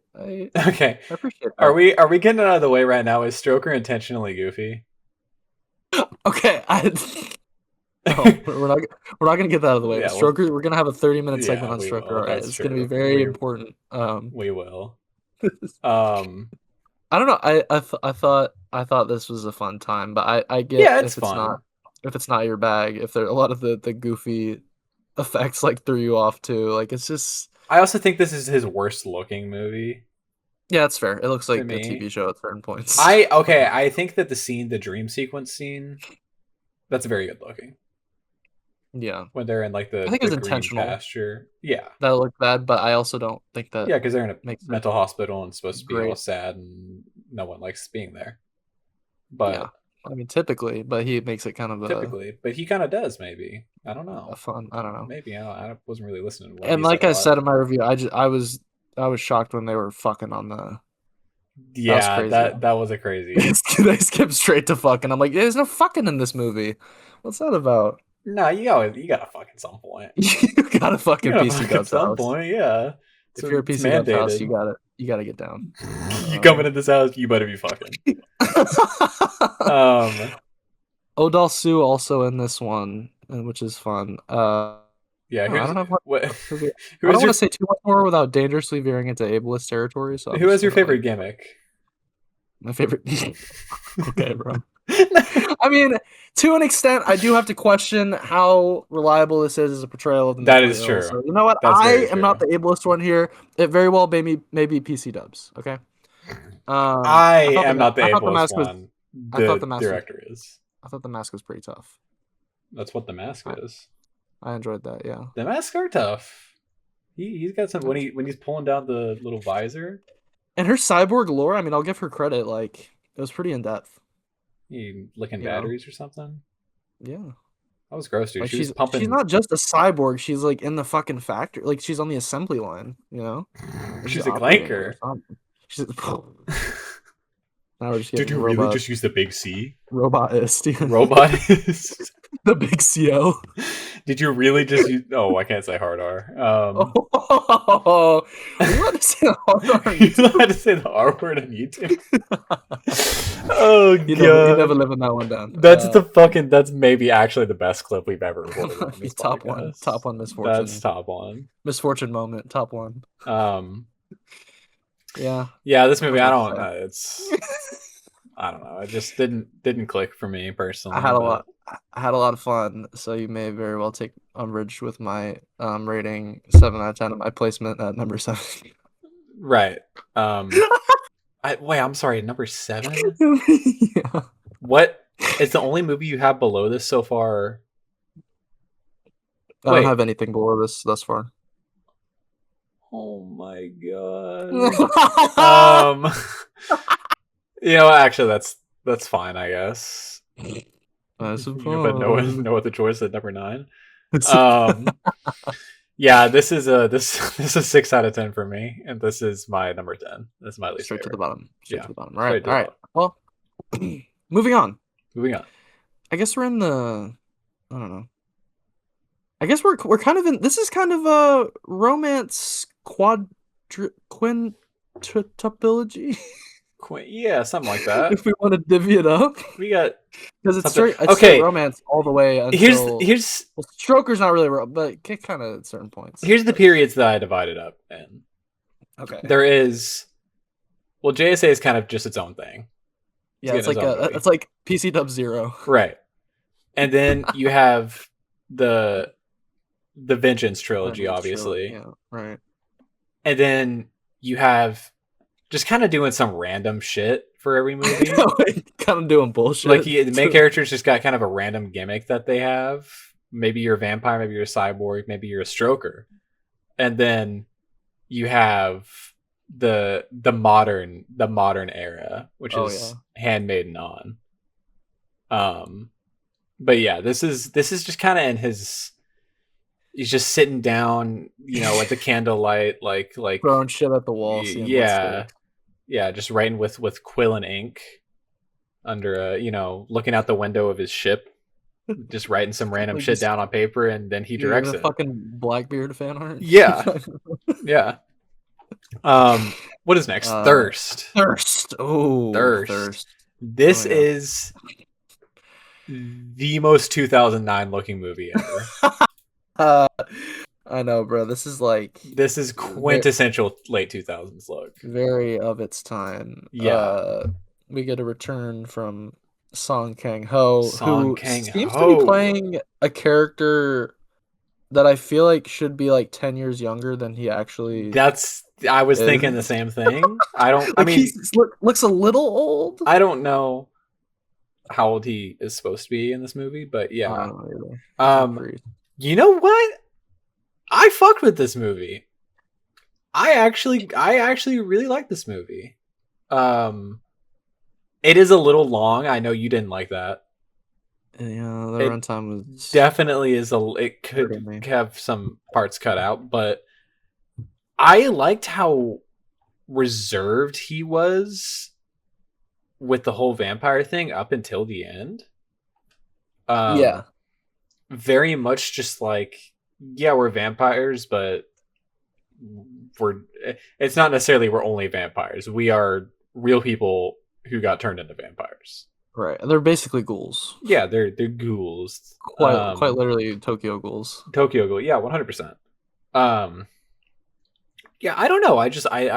I appreciate that. are we getting it out of the way right now? Is Stroker intentionally goofy? Okay, no, we're not gonna get that out of the way. Yeah, Stroker, we're gonna have a 30-minute segment yeah, on we Stroker. will. All right, That's it's gonna be true. very important. We will. I don't know. I thought this was a fun time, but I get Yeah, it's fun. if it's not your bag, if there a lot of the goofy effects like threw you off too. Like it's just I also think this is his worst looking movie yeah, it's fair. It looks to like a me. TV show at certain points. I think that the dream sequence scene, that's very good looking. Yeah, When they're in like I think it the was green intentional pasture. Yeah. that it looked bad, but I also don't think that Yeah, because they're in a makes it mental hospital and supposed to be all great. sad and no one likes being there. Yeah, But I mean typically, but he makes it kind of typically, but he kind of does maybe. I don't a know. fun. I don't know. Maybe I wasn't really listening to what And he said like a I lot. said in my review, I was shocked when they were fucking on the. That was Yeah, crazy. that was a crazy. They skipped straight to fucking. I'm like, there's no fucking in this movie. What's that about? No, you gotta fuck at some point. You got a You fucking gotta PC fuck at Dubs some house. point, yeah. If you're a It's PC Dubs house, mandated. you gotta get down. You come into this house, you better be fucking. Um, Odal Sue also in this one, which is fun. yeah. I don't know What? I Who don't is want your to say too much more without dangerously veering into ableist territory. So I'm who has just your gonna, favorite like, gimmick? my favorite. Okay, bro. I mean, to an extent, I do have to question how reliable this is as a portrayal of the That mentally is ill. true. So you know what? That's I very am not true. the ableist one here. It very well may be PC Dubs. Okay. I am not the I thought the ableist mask was one. I thought The the mask was director is. I thought the mask was pretty tough. That's what the mask I, is. I enjoyed that. Yeah. The masks are tough. He's got some when he's pulling down the little visor. And her cyborg lore, I mean, I'll give her credit. Like it was pretty in depth. He licking You know? batteries or something. Yeah. That was gross, dude. Like She was she's pumping. not just a cyborg. She's like in the fucking factory. Like she's on the assembly line. She's a operating it or clanker. something. She's now we're just Did getting you really just use the big C? robotist. Robotist. The big CO. Did you really just use? Oh, I can't say hard R. Oh, are you allowed to say the hard R? You had to say the R word on YouTube. Oh You god, never living that one down. that's maybe actually the best clip we've ever recorded on this top podcast. one misfortune. That's top one. Misfortune moment, top one. Yeah. Yeah, this movie, What I was I don't. gonna It's I don't know. It just didn't click for me personally. I had a but- lot. I had a lot of fun, so you may very well take umbrage with my rating 7 out of 10 of my placement at number 7. Right. Wait, I'm sorry. Number 7. Yeah. What? It's the only movie you have below this so far. I Wait. don't have anything below this thus far. Oh my god. Actually, that's fine, I guess. I But suppose. no other choice at number 9. Yeah, this is a 6 out of 10 for me, and this is my number 10. This is my least Straight to favorite. the bottom. Straight Yeah, to the bottom. straight All right. to the Well, moving on. Moving on. I guess we're in the. I don't know. I guess we're kind of in. This is kind of a romance quintupology. Yeah, something like that. If we want to divvy it up, We got because it's something. straight, straight romance all the way until Here's well, Stroker's not really but kind of at certain points. here's the periods that I divided up in. Okay. There is, well, JSA is kind of just its own thing. Yeah, it's like PC Dub 0. Right. And then you have the Vengeance trilogy, obviously. Yeah, right. And then you have just kind of doing some random shit for every movie. Kind of doing bullshit. Like the main character's just got kind of a random gimmick that they have. Maybe you're a vampire, maybe you're a cyborg, maybe you're a stroker. And then you have the modern era, which is Handmaiden on. But yeah, this is just kind of in his. He's just sitting down, at the candlelight, like throwing shit at the wall. Yeah, just writing with quill and ink under looking out the window of his ship, just writing some random shit down on paper, and then he directs it. Fucking Blackbeard fan art. Yeah, yeah. What is next? Thirst. Oh, Thirst. This is the most 2009 looking movie ever. I know, bro. This is quintessential late 2000s look. Very of its time. Yeah. We get a return from Song Kang-ho, who seems to be playing a character that I feel like should be like 10 years younger than he actually. I was thinking the same thing. He looks a little old. I don't know how old he is supposed to be in this movie, but yeah. I don't know either. You know what? I fucked with this movie. I actually really like this movie. It is a little long. I know you didn't like that. Yeah, the runtime was definitely is it could have some parts cut out, but I liked how reserved he was with the whole vampire thing up until the end. Yeah. Very much just like, yeah, we're vampires, but it's not necessarily we're only vampires. We are real people who got turned into vampires. Right. They're basically ghouls. Yeah, they're ghouls. Quite literally Tokyo ghouls. Tokyo ghoul. Yeah, 100%. Yeah, I don't know. I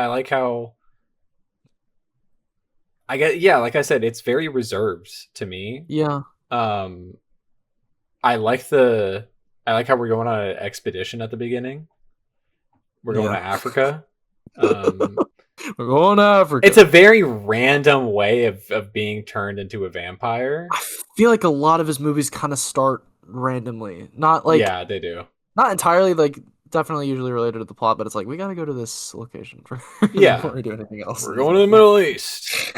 like how like I said, it's very reserved to me. Yeah. I like how we're going on an expedition at the beginning. We're going to Africa. We're going to Africa. It's a very random way of being turned into a vampire. I feel like a lot of his movies kind of start randomly. Not like they do. Not entirely, like definitely usually related to the plot, but it's like we got to go to this location before we do anything else. We're going to the Middle East.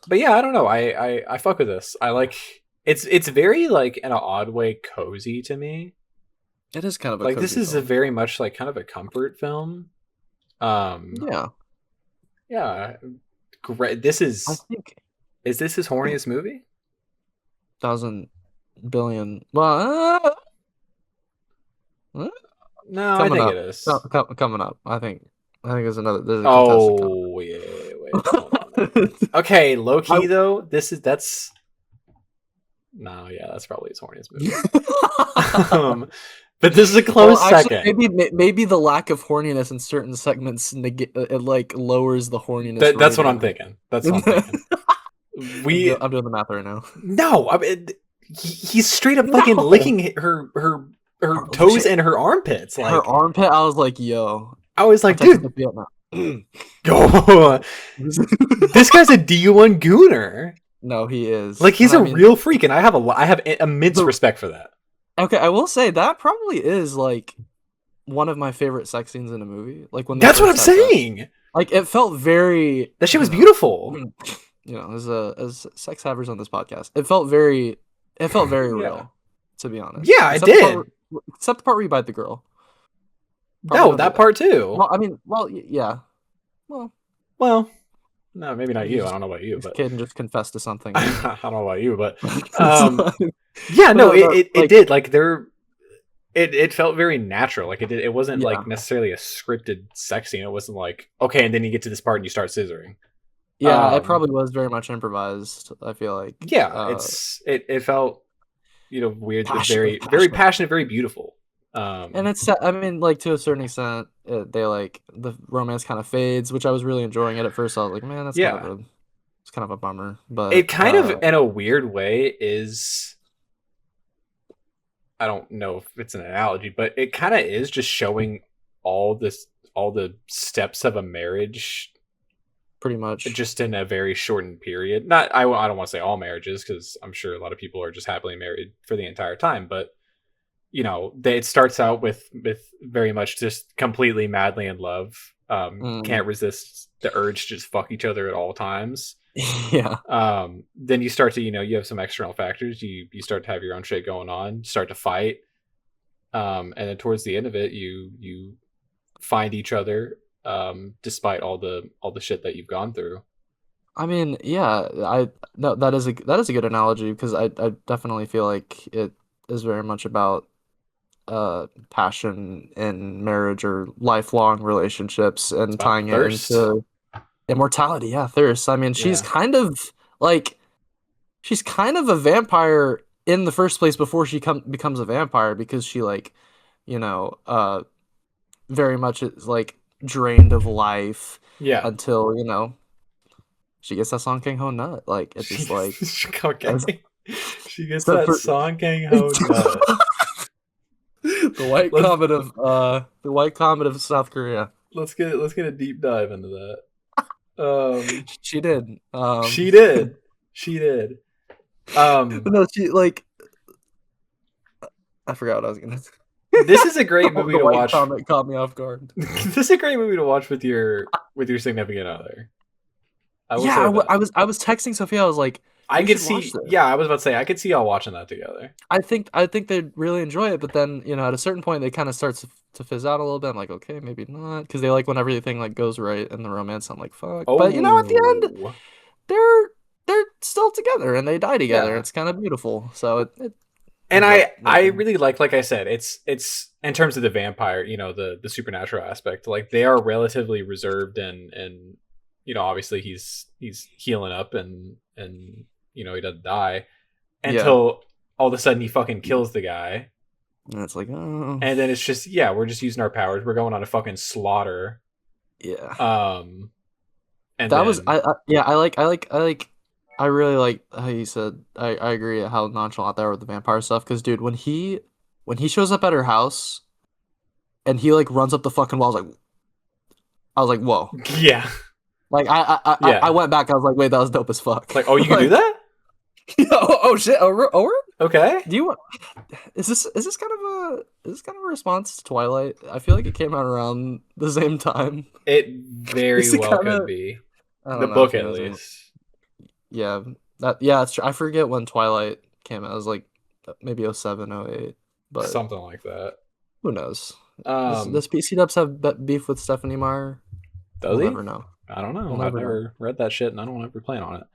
But yeah, I don't know. I fuck with this. I like it's very like in an odd way cozy to me. It is kind of like this is a very much like kind of a comfort film. Yeah. Great. This is. Is this his horniest movie? 1,000 billion. Well, no, I think it is coming up. I think there's another. Wait. Okay, low key though. That's. No, yeah, that's probably his horniest movie. But this is a close second. Maybe the lack of horniness in certain segments it like lowers the horniness. That's what I'm thinking. That's what I'm thinking. I'm doing the math right now. No, I mean, he's straight up fucking licking her toes and her armpits. Like her armpit, I was like, yo. I was like, dude, go. This guy's a D1 gooner. No, he is. Like he's real freak, and I have immense respect for that. Okay, I will say that probably is like one of my favorite sex scenes in a movie. Like when that's what I'm saying. Like it felt very. That shit was beautiful. As sex havers on this podcast, it felt very real. To be honest, yeah, it did. Except the part where you bite the girl. No, that part too. Well, I mean, yeah. Well. No, maybe not you. I don't know about you, but Caden just confessed to something. I don't know about you, but yeah, no, it did. Like it felt very natural. Like it wasn't Yeah. like necessarily a scripted sex scene. It wasn't like, okay, and then you get to this part and you start scissoring. Yeah, it Um, probably was very much improvised. I feel like yeah, it felt, weird, but very very passionate. passionate, very beautiful. And it's, I mean, like to a certain extent, they like the romance kind of fades, which I was really enjoying it at first. I was like, man, Yeah, it's kind of a bummer. it But kind of in a weird way is, I don't know if it's an analogy, but it kind of is just showing all the steps of a marriage pretty much, just in a very shortened period. Not I don't want to say all marriages, because I'm sure a lot of people are just happily married for the entire time, but it starts out with very much just completely madly in love. Can't resist the urge to just fuck each other at all times. yeah. Then you start to, you have some external factors. You start to have your own shit going on, start to fight. And then towards the end of it, you find each other, despite all the shit that you've gone through. I mean, yeah, I no, that is a good analogy because I definitely feel like it is very much about passion in marriage or lifelong relationships It's and about tying it thirst. into immortality. Yeah, thirst. I mean, Yeah. she's kind of a vampire in the first place before she becomes a vampire because she like, you know, very much is like drained of life Yeah. until, she gets that song King Ho Nut. Like it's just like Okay. as, She gets so that for song Kang Ho Nut. Let's the white comet of South Korea. let's get a deep dive into that. She did. She did. She did. But no, she like I forgot what I was gonna say. This is a great movie The to white watch. comet caught me off guard. This is a great movie to watch with your significant other. I will Yeah, say that. I was texting Sophia. I was like, I we could should watch see. this. Yeah, I was about to say I could see y'all watching that together. I think they'd really enjoy it, but then at a certain point they kind of start to fizz out a little bit. I'm like, okay, maybe not, because they like when everything like goes right in the romance. I'm like, fuck. But at the end, Oh, they're still together and they die together. yeah. It's kind of beautiful. So it And ends up I working. really like I said, it's in terms of the vampire, the supernatural aspect. Like they are relatively reserved, and obviously he's healing up, and he doesn't die Yeah, until all of a sudden he fucking kills the guy. and it's like, oh And then it's just, yeah, we're just using our powers. We're going on a fucking slaughter. yeah. Um, and That was then yeah, I really like how you said I agree at how nonchalant they are with the vampire stuff because dude when he shows up at her house and he like runs up the fucking wall I was like whoa, yeah, like I yeah. went back, I was like wait, that was dope as fuck. Like, oh, you can do that? Oh shit, over. Okay. Do you want is this kind of a response to Twilight? I feel like it came out around the same time. It very Is it well kinda, could be. I The don't know book if you at guys least. Yeah, it's true. I forget when Twilight came out. It was like maybe 07, 08, but Something like that. who knows? Um, Does PC Dubs have beef with Stephanie Meyer? does We'll he? never know. I don't know. We'll I've never know. never read that shit, and I don't ever plan on it.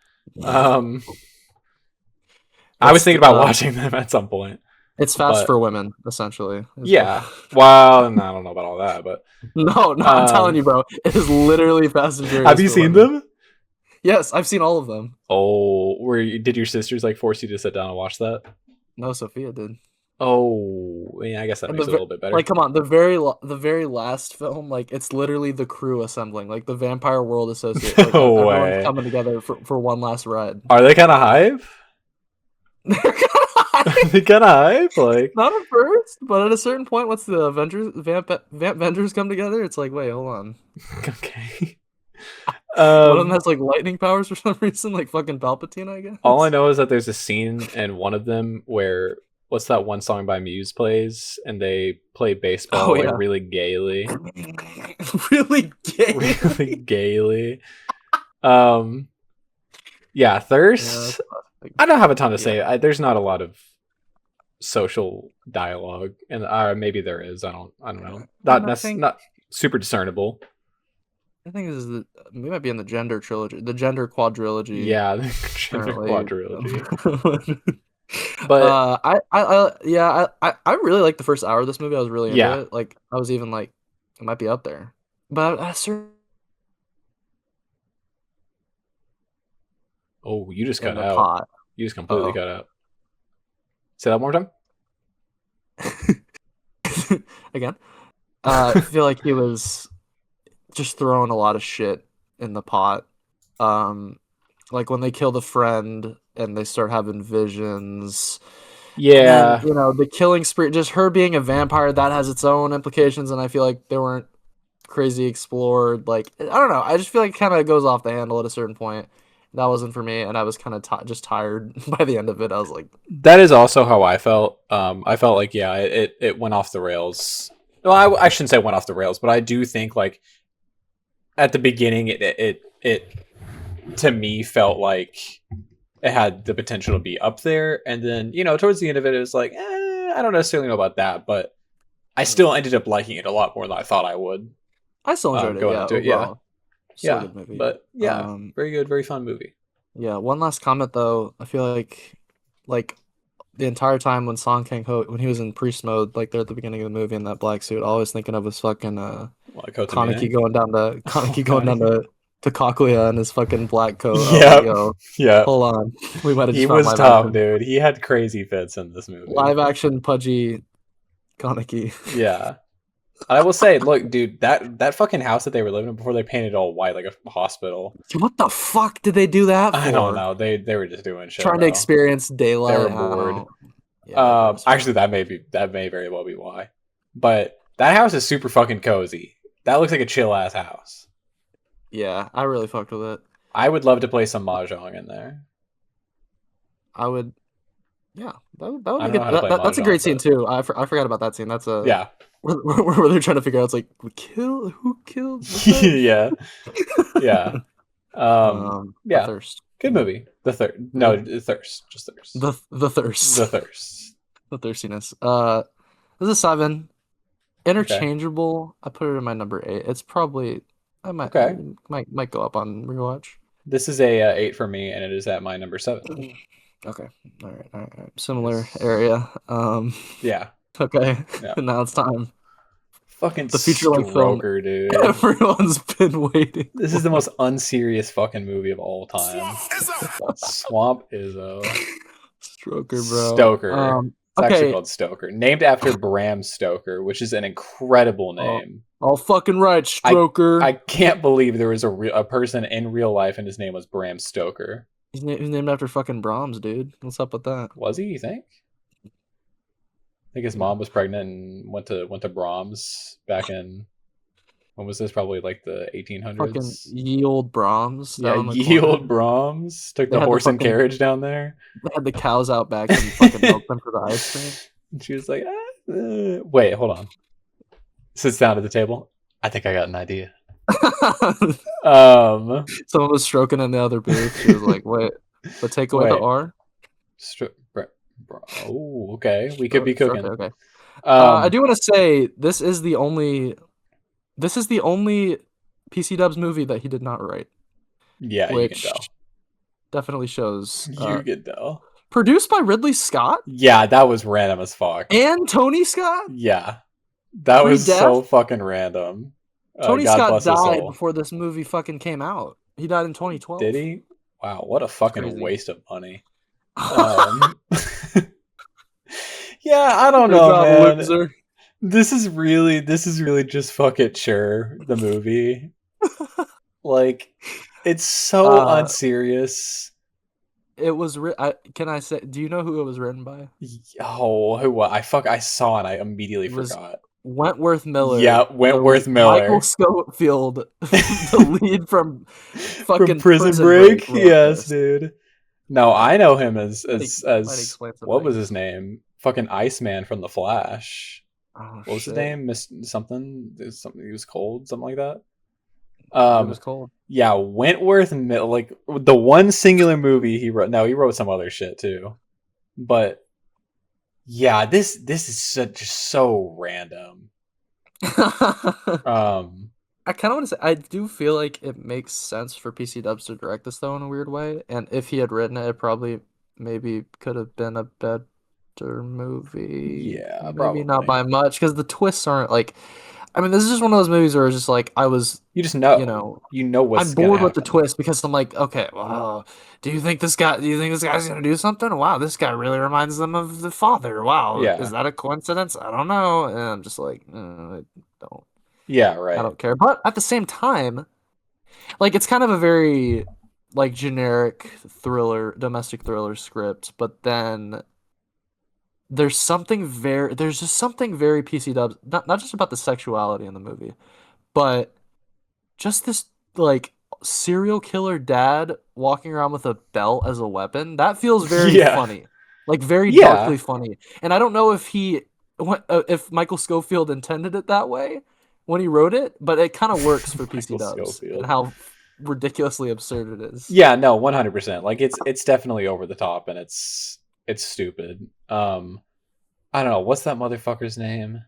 I was It's thinking about watching them at some point, it's Fast but for Women, essentially. yeah. Well, I don't know about all that, but No, I'm telling you, bro. It is literally Fast and Furious have you for seen women. them? Yes, I've seen all of them. Oh, did your sisters like force you to sit down and watch that? No, Sophia did. Oh, yeah, I guess that And makes it a little bit better. like, come on, the very last film, like, it's literally the crew assembling, like the Vampire World Associate. Like, No everyone's way. coming together for one last ride. Are they kind of hype? They're kind Are they kind of hype? Like, not at first, but at a certain point, once the Vamp Vendors come together, it's like, wait, hold on. okay. One of them has like lightning powers for some reason, like fucking Palpatine, I guess. All I know is that there's a scene in one of them where, what's that one song by Muse plays, and they play baseball like really gaily. Really gay. Really gaily. Yeah, Thirst. I don't have a ton to say. There's not a lot of social dialogue, and maybe there is. I don't know. Not super discernible. I think this is we might be in the gender quadrilogy. Yeah, the gender quadrilogy. But I really like the first hour of this movie. I was really into yeah. it. Like, I was even like, it might be up there. But at a certain Oh, you just in cut the out. pot. You just completely Oh. cut out. Say that one more time. Again. I feel like he was just throwing a lot of shit in the pot. Um, like when they kill the friend and they start having visions. And then, Yeah, the killing spree, just her being a vampire, that has its own implications, and I feel like they weren't crazy explored. Like, I don't know. I just feel like it kind of goes off the handle at a certain point. That wasn't for me, and I was kind of just tired by the end of it. I was like, that is also how I felt. I felt like yeah, it went off the rails. No, I shouldn't say went off the rails, but I do think like at the beginning it to me felt like it had the potential to be up there, and then towards the end of it, it was like I don't necessarily know about that, but I still ended up liking it a lot more than I thought I would. I still enjoyed it. Going Yeah, into it, yeah, overall, still a yeah, good movie. but yeah, very good, very fun movie. Yeah. One last comment though. I feel like the entire time when Song Kang Ho, when he was in priest mode, like there at the beginning of the movie in that black suit, all I was thinking of was fucking Like Kaneki Kotamine. going down to Kaneki going down Kaneki. to Kaguya in his fucking black coat. I was like, Yep, yo, yep. hold on, we might have He just found was tough, live dude. He had crazy fits in this movie. action pudgy Kaneki. Yeah. I will say, look, dude, that fucking house that they were living in before they painted it all white like a hospital. What the fuck did they do that I don't for? know. They were just doing shit, Trying to bro. experience They daylight. were I don't bored. know. Yeah, Actually, that may very well be why. But that house is super fucking cozy. That looks like a chill ass house. yeah, I really fucked with it. I would love to play some mahjong in there. I would, yeah, that would I be don't know good. how to play That's a great mahjong, scene but too. I forgot about that scene. That's a yeah, where they're trying to figure out. It's like who killed the fish? yeah, yeah. The Yeah, thirst. good movie. The third, no, The thirst, just thirst. the thirst. The thirst. The thirstiness. This is a 7. Okay, Interchangeable. I put it in my number 8. It's probably I might okay. might go up on rewatch. This is a 8 for me, and it is at my number 7. Okay. All right. Similar Yes. area. Yeah, Okay. yeah. And now it's time. Fucking The feature-length film Stroker, dude. everyone's been waiting This is for. the most unserious fucking movie of all time. Swamp Izzo. Stroker, bro. Stoker. It's actually Okay. called Stoker. Named after Bram Stoker, which is an incredible Oh, name. all fucking right, I Stroker. I can't believe there was a person in real life and his name was Bram Stoker. He's named after fucking Brahms, dude. What's up with that? Was he, you think? I think his Yeah. mom was pregnant and went to Brahms back in when was this? Probably like the Fucking 1800s. ye old Brahms Yeah, down in the ye corner. old Brahms took They the had the horse and fucking carriage down there. they had the cows out back and fucking milked them for the ice cream. And she was like, wait, hold on. Sits down at the table. I think I got an idea. Um, Someone was stroking in the other booth. She was like, "Wait, but take away the wait. R." Oh, okay. We could be cooking. Okay. I Um, do want to say this is the only PC Dubs movie that he did not write, yeah, you can which tell. definitely shows. You can tell. Produced by Ridley Scott Yeah, that was random as fuck. and Tony Scott. Yeah, that was Pre-death? so fucking random. Tony God Scott bless his died soul. before this movie fucking came out. He died in 2012. Did he? Wow, what a fucking crazy. waste of money. Yeah, I don't know, man. Loser. This is really just fuck it, sure. The movie, like, it's so unserious. It was. Can I say? Do you know who it was written by? Oh, who? What? I saw and I immediately forgot. Wentworth Miller. Yeah, Wentworth Miller. Michael Scofield, the lead from fucking From Prison Break. Yes, dude. No, I know him as what was his name? Fucking Iceman from The Flash. Oh, what was his name? Something. He was cold. Something like that. It was cold. Yeah, Wentworth Miller. Like the one singular movie he wrote. No, he wrote some other shit too. But yeah, this is just so random. I kind of want to say I do feel like it makes sense for PC Dubs to direct this though in a weird way, and if he had written it, it probably maybe could have been a better movie. Yeah, Maybe not probably. by much because the twists aren't like. I mean, this is just one of those movies where it's just like I was, You just you know. know, You know I'm what's gonna bored with the happen. twist because I'm like, okay, well, do you think this guy's gonna do something? Wow, this guy really reminds them of the father. Wow, is Yeah. that a coincidence? I don't know. And I'm just like, don't, Yeah, I right. don't care. But at the same time, like it's kind of a very like generic thriller, domestic thriller script, but then there's just something very PC dubs, not just about the sexuality in the movie, but just this like serial killer dad walking around with a belt as a weapon. That feels very Yeah. funny, like very darkly Yeah. funny. And I don't know if Michael Schofield intended it that way when he wrote it, but it kind of works for PC Michael dubs and Schofield. how ridiculously absurd it is. Yeah, no, 100%. Like it's definitely over the top and it's stupid. I don't know, what's that motherfucker's name?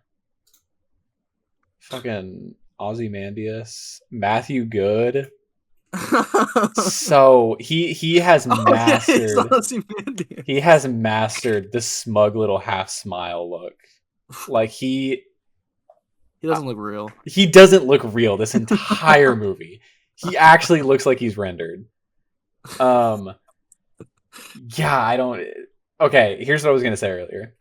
Fucking Ozymandias, Matthew Good. So he has Oh yeah, it's mastered he Ozymandias. has mastered the smug little half smile look. Like He doesn't look real. he doesn't look real this entire movie. He actually looks like he's rendered. Um yeah, I don't okay, here's what I was gonna say earlier.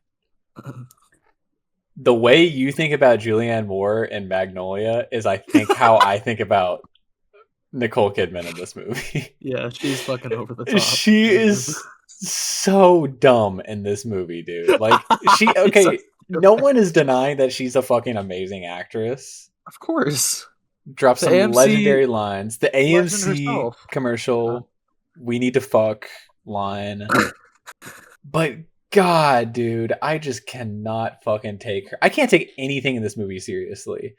The way you think about Julianne Moore in Magnolia is I think how I think about Nicole Kidman in this movie. Yeah, she's fucking over the top. She is so dumb in this movie, dude. Like she He's so okay, no stupid. one is denying that she's a fucking amazing actress. Of course. Drop The some AMC legendary lines. The legend AMC herself. Uh, commercial, "We need to fuck" line. But God, dude, I just cannot fucking take her. I can't take anything in this movie seriously.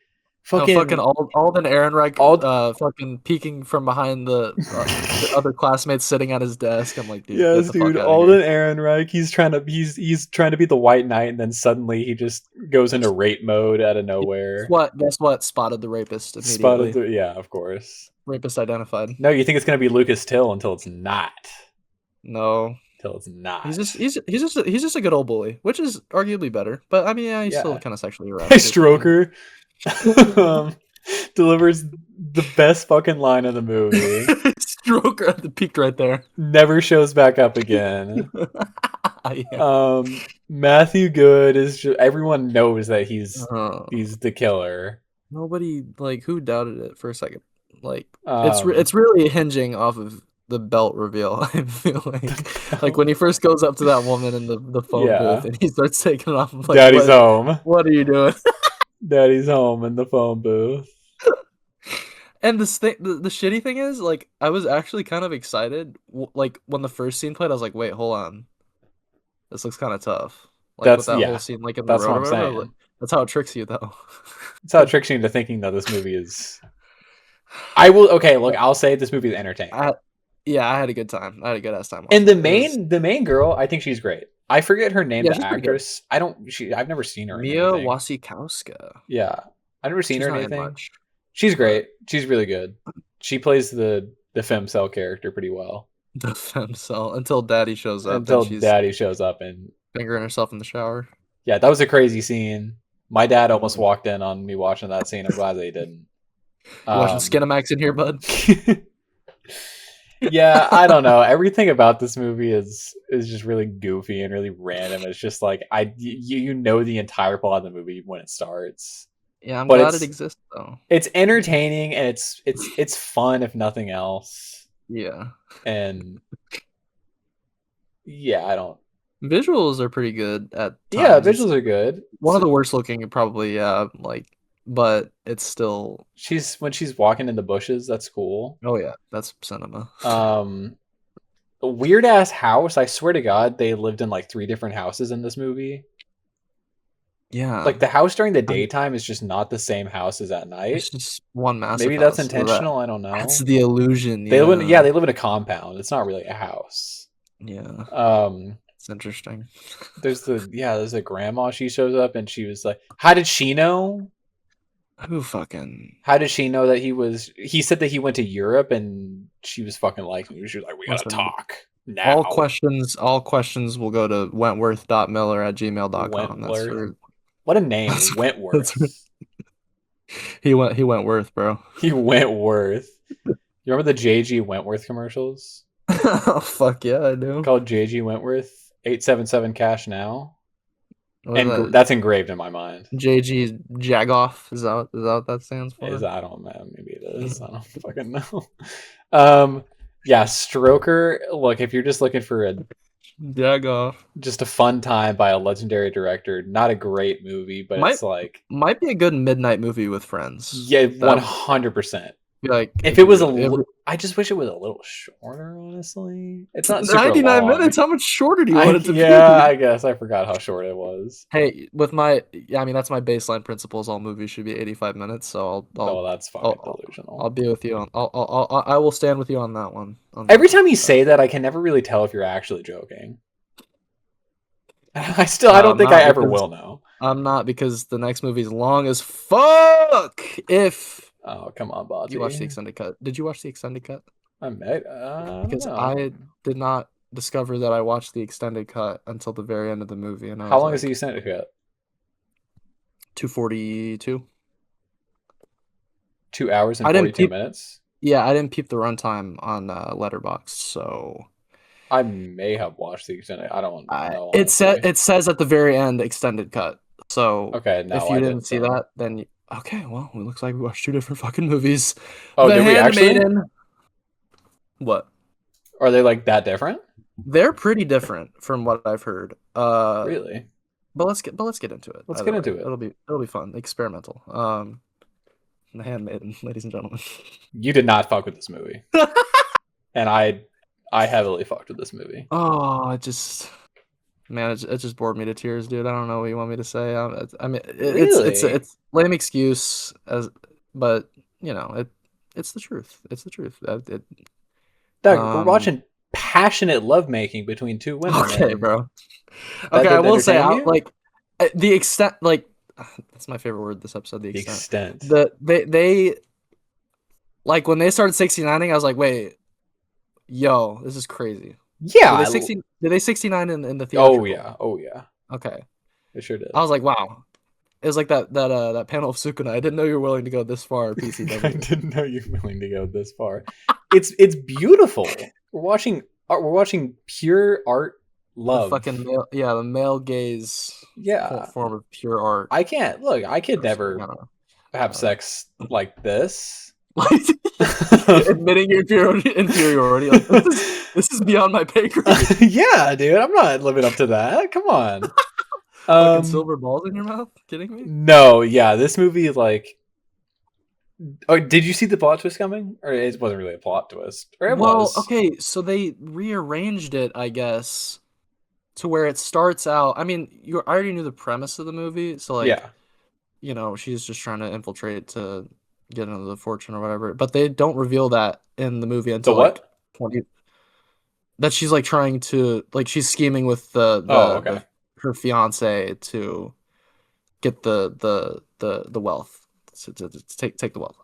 no, fucking Fucking Alden Ehrenreich, all fucking peeking from behind the other classmates sitting at his desk. I'm like, dude, get yes, the fuck dude. out of here. Alden Ehrenreich. He's trying to be the White Knight, and then suddenly he just goes into rape mode out of Guess nowhere. what? Guess what? Spotted the rapist Spotted immediately. the yeah, of course. Rapist identified. No, you think it's gonna be Lucas Till until it's not. No, Till it's he's not. just he's just a good old bully, which is arguably better. But I mean, yeah, he's still Yeah, kind of sexually my harassed. stroker um, delivers the best fucking line of the movie. Stroker at the peak right there. Never shows back up again. Yeah. Matthew Good is just everyone knows that Uh, he's the killer. Nobody like who doubted it for a second. Like Um, it's really hinging off of the belt reveal. I feel like when he first goes up to that woman in the phone booth yeah, and he starts taking it off. I'm like, Daddy's home. what are you doing? Daddy's home in the phone booth. And the shitty thing is, like, I was actually kind of excited. Like when the first scene played, I was like, wait, hold on, this looks kind of tough. Like with That's that whole yeah. scene, like in the That's road what or I'm whatever. I was like, saying. that's how it tricks you, though. It's how it tricks you into thinking that this movie is. I will. Okay, look. I'll say this movie is entertaining. I, yeah, I had a good time. I had a good ass time And watching it. It was the main girl, I think she's great. I forget her name, yeah, the she's pretty good. actress. I don't. I've never seen her in Mia anything. Wasikowska. Yeah, I've never seen her She's in not in anything. much, She's but great. She's really good. She plays the femcel character pretty well the femcell until Daddy shows up and until she's Daddy shows up and fingering herself in the shower. yeah, that was a crazy scene. My dad almost walked in on me watching that scene. I'm glad they didn't. You watching Um, Skinamax in here, bud? yeah, I don't know. Everything about this movie is just really goofy and really random. It's just like you know the entire plot of the movie when it starts, Yeah, I'm but glad it exists though. it's entertaining and it's fun if nothing else. Yeah. And yeah, I don't. Visuals are pretty good at Yeah, times. It's visuals are good. one of the worst looking probably, yeah, like but it's still She's when she's walking in the bushes. That's cool. oh yeah, that's cinema. Um, a weird ass house. I swear to God, they lived in like 3 different houses in this movie. Yeah. Like the house during the I'm, daytime is just not the same house as at night. it's just one massive Maybe that's house. So intentional. I don't that's know. the illusion, They live in yeah, yeah. they live in a compound. It's not really a house. Yeah. Um, It's interesting. there's a grandma. She shows up and she was like, "How did she know? Who fucking How did she know that he was?" He said that he went to Europe and she was fucking like, she was like, "We must gotta have talk." now. All questions will go to wentworth.miller@gmail.com. That's Wentworth. for What a name, that's, Wentworth. that's he went worth, bro. He Wentworth. You remember the JG Wentworth commercials? Oh fuck yeah, I do. Called JG Wentworth 877 cash now. What is And that? that's engraved in my mind. JG Jagoff, is that what that stands for? I don't know. Maybe it is. I don't fucking know. Yeah, Stroker. Look, if you're just looking for Jagoff. just a fun time by a legendary director, not a great movie, but it's like Might be a good midnight movie with friends. yeah, 100%. Like If it was I just wish it was a little shorter. Honestly, it's not super 99 long. minutes. How much shorter do you want it to be? Yeah, I guess I forgot how short it was. Hey, that's my baseline principles. All movies should be 85 minutes. So That's fucking delusional. I'll be with you on. I will stand with you on that one. Every time you say that, I can never really tell if you're actually joking. I don't think I ever will know. I'm not, because the next movie is long as fuck. Oh, come on, Bob. You watched the extended cut? Did you watch the extended cut? I might. Because I did not discover that I watched the extended cut until the very end of the movie. And how long is the extended cut? 2:42. 2 hours and 42 minutes. Yeah, I didn't peep the runtime on Letterboxd, so I may have watched the extended. I don't know. It says at the very end extended cut. So okay, no, if you didn't see that, then okay, well, it looks like we watched two different fucking movies. Oh, did we actually? What? Are they like that different? They're pretty different from what I've heard. Really? But let's get into it. Let's get into it. It'll be fun, experimental. The Handmaiden, ladies and gentlemen. You did not fuck with this movie, and I heavily fucked with this movie. Oh, it just bored me to tears, dude. I don't know what you want me to say. I mean, it's lame excuse, but you know, it's the truth. It's the truth. Doug, we're watching passionate lovemaking between two women. Okay, bro. Okay, I will say, the extent, that's my favorite word this episode. The extent. They like when they started 69ing, I was like, wait, yo, this is crazy. Yeah. Did they 69 in the theater? Oh yeah. Okay. They sure did. I was like, wow. It was like that panel of Sukuna. I didn't know you were willing to go this far, PCW. I didn't know you were willing to go this far. It's beautiful. We're watching pure art love. The male gaze. Yeah. Form of pure art. I could never have sex like this. Admitting your inferiority. Like, this is beyond my pay grade. Yeah, dude. I'm not living up to that. Come on. Fucking silver balls in your mouth? Kidding me? No, yeah. This movie, oh, did you see the plot twist coming? Or it wasn't really a plot twist? Or it was. Okay, so they rearranged it, I guess, to where it starts out. I mean, I already knew the premise of the movie, so yeah, you know, she's just trying to infiltrate to get into the fortune or whatever. But they don't reveal that in the movie until what? 20. That she's trying to she's scheming with her fiance to get the wealth, to take the wealth.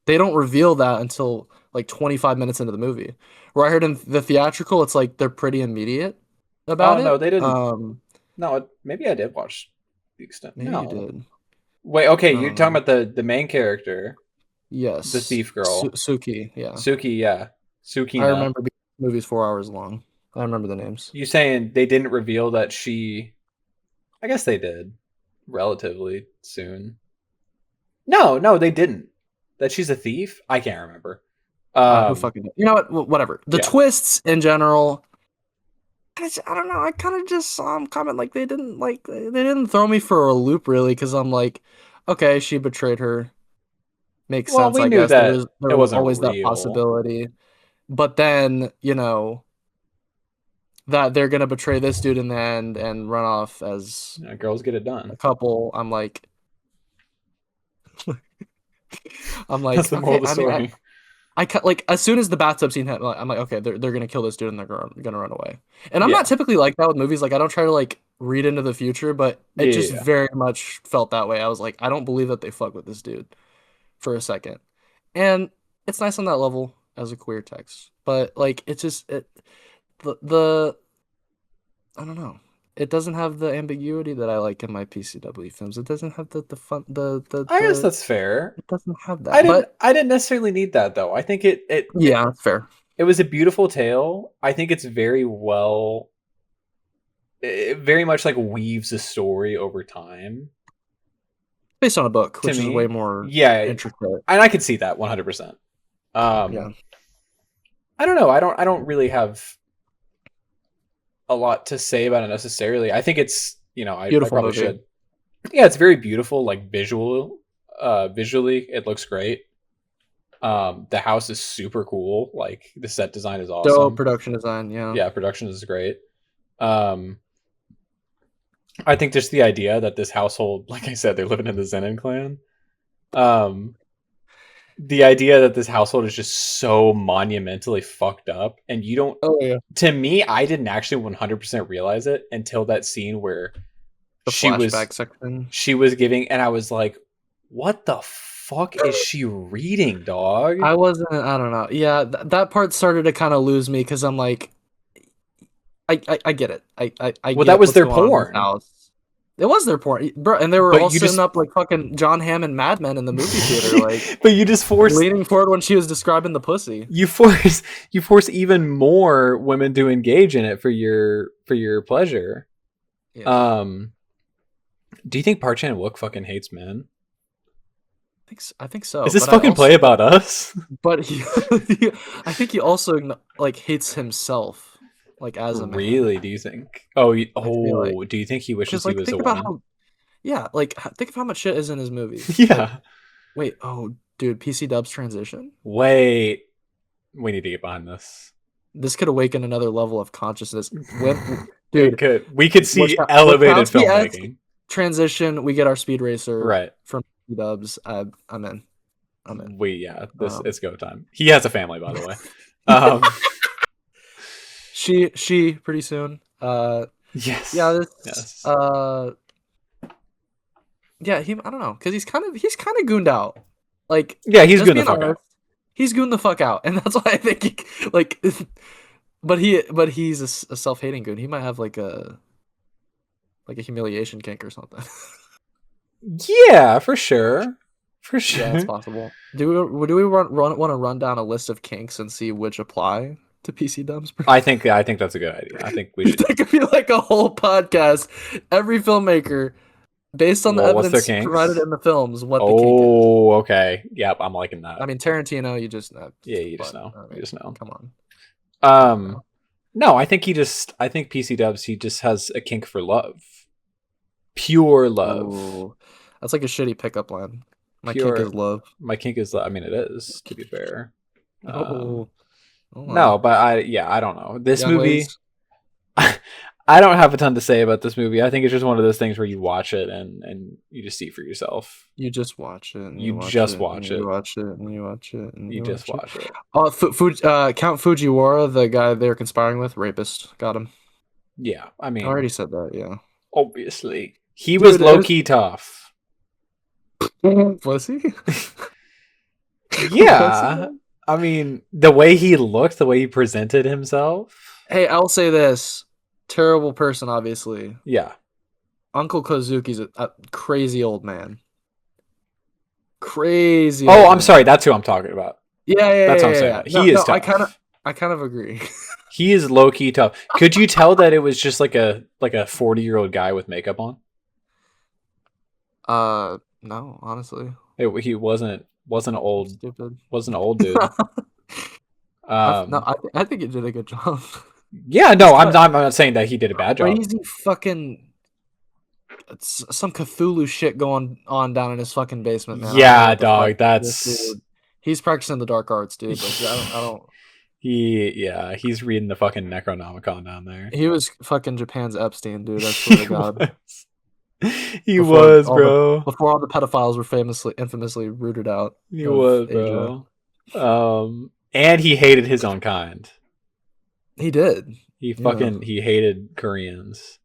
They don't reveal that until 25 minutes into the movie. Where I heard in the theatrical, it's they're pretty immediate about it. No, they didn't. No, maybe I did watch the extent. Maybe you did. Wait, okay, you're talking about the main character. Yes. The thief girl. Suki, yeah. Suki, yeah. Suki. I remember the movie's 4 hours long. I remember the names. You saying they didn't reveal that she... I guess they did. Relatively soon. No, they didn't. That she's a thief? I can't remember. Who fucking... You know what? Whatever. The twists in general... I don't know. I kind of just saw him comment they didn't throw me for a loop really, because I'm like, okay, she betrayed her. Makes sense. We I knew guess that there was always that possibility, but then that they're gonna betray this dude in the end and run off as girls get it done. A couple. I'm like, that's the moral of the story. I as soon as the bathtub scene happened, I'm like, okay, they're gonna kill this dude and they're gonna run away. And I'm not typically like that with movies. I don't try to read into the future, but it just very much felt that way. I was like, I don't believe that they fuck with this dude for a second, and it's nice on that level. as a queer text, but like it's just the I don't know. It doesn't have the ambiguity that I like in my PCW films. It doesn't have the fun I guess that's fair. it doesn't have that. But I didn't necessarily need that though. I think yeah, that's fair. it was a beautiful tale. I think it's very well, it very much like weaves a story over time. Based on a book, To which is way me, more yeah, intricate. and I can see that 100%. Yeah. I don't know. I don't really have a lot to say about it necessarily. I think it's, I Beautiful probably movie. should. Yeah, it's very beautiful, like visually, it looks great. The house is super cool. Like the set design is Dope awesome. production design, yeah. Yeah, production is great. I think just the idea that this household, like I said, they're living in the Zenin clan. The idea that this household is just so monumentally fucked up, and you don't. Oh yeah. To me, I didn't actually 100% realize it until that scene where The she flashback section. was giving, and I was like, "What the fuck is she reading, dog?" I don't know. Yeah, that part started to kind of lose me because I'm like, I get it. I Well, get that was what's their going on in this porn. house. It was their porn, bro, and they were But all you sitting just- up like fucking John Hamm and Mad Men in the movie theater, like But you just force leaning forward when she was describing the pussy. you force even more women to engage in it for your pleasure. Yeah. Do you think Park Chan Wook fucking hates men? I think so. Is this but I fucking also- play about us? But I think he also like hates himself, like as a man. Really? Do you think? Oh, feel do you think he wishes Because like he was think a about woman? how, yeah, like think of how much shit is in his movie. Yeah. Wait, oh, dude, PC Dub's transition. Wait. We need to get behind this. This could awaken another level of consciousness. When, Dude, dude, we could see Wachowski elevated adds- filmmaking. transition. We get our Speed Racer Right. from PC Dubs. I'm in. I'm in. It's go time. He has a family, by the way. Um, She pretty soon. yes. Yeah. Yes. Yeah. I don't know, because he's kind of gooned out. Like, Yeah, he's just good the being fuck out. honest, he's gooned the fuck out, and that's why I think he, like, but he's a self-hating goon. He might have like a humiliation kink or something. Yeah, for sure. For sure. Yeah, it's possible. Do we want to run down a list of kinks and see which apply to PC Dubs? I think that's a good idea. I think we should. That could be like a whole podcast. Every filmmaker, based on the Well, what's their evidence kinks? provided in the films, what the kink is. Oh, okay. Yep, I'm liking that. I mean, Tarantino, you just Yeah, you just but, know. I mean, You just know. Come on. No, I think PC Dubs, he just has a kink for love. Pure love. Ooh, that's like a shitty pickup line. My Pure- kink is love. My kink is, I mean, it is, to be fair. Oh, No, but I don't know. This Young movie, ladies. I don't have a ton to say about this movie. I think it's just one of those things where you watch it and you just see for yourself. You just watch it. And You watch just it, watch and it. You watch it. And you watch it. And You just watch it. Oh, Count Fujiwara, the guy they were conspiring with, rapist, got him. Yeah, I I mean, already said that. Yeah. obviously. He Dude, was there's- low key tough. Was he? Yeah. I mean, the way he looked, the way he presented himself. Hey, I'll say this: terrible person, obviously. Yeah. Uncle Kozuki's a crazy old man. Crazy. Oh, old I'm man. sorry. That's who I'm talking about. Yeah. That's what I'm yeah. saying. He is I tough. kind of agree. He is low key tough. Could you tell that it was just like a 40-year-old guy with makeup on? No, honestly, He wasn't old. stupid. Wasn't an old dude. No, I think he did a good job. Yeah, no, I'm not saying that he did a bad job. Crazy fucking some Cthulhu shit going on down in his fucking basement, man. Yeah, I don't know what the dog, fuck that's- this dude- he's practicing the dark arts, dude. Like, I don't. He's reading the fucking Necronomicon down there. He was fucking Japan's Epstein, dude. I swear to God. He Before was, all the- bro. Before all the pedophiles were infamously rooted out. He of was, Asia. bro. And he hated his own kind. He did. He Yeah. he hated Koreans.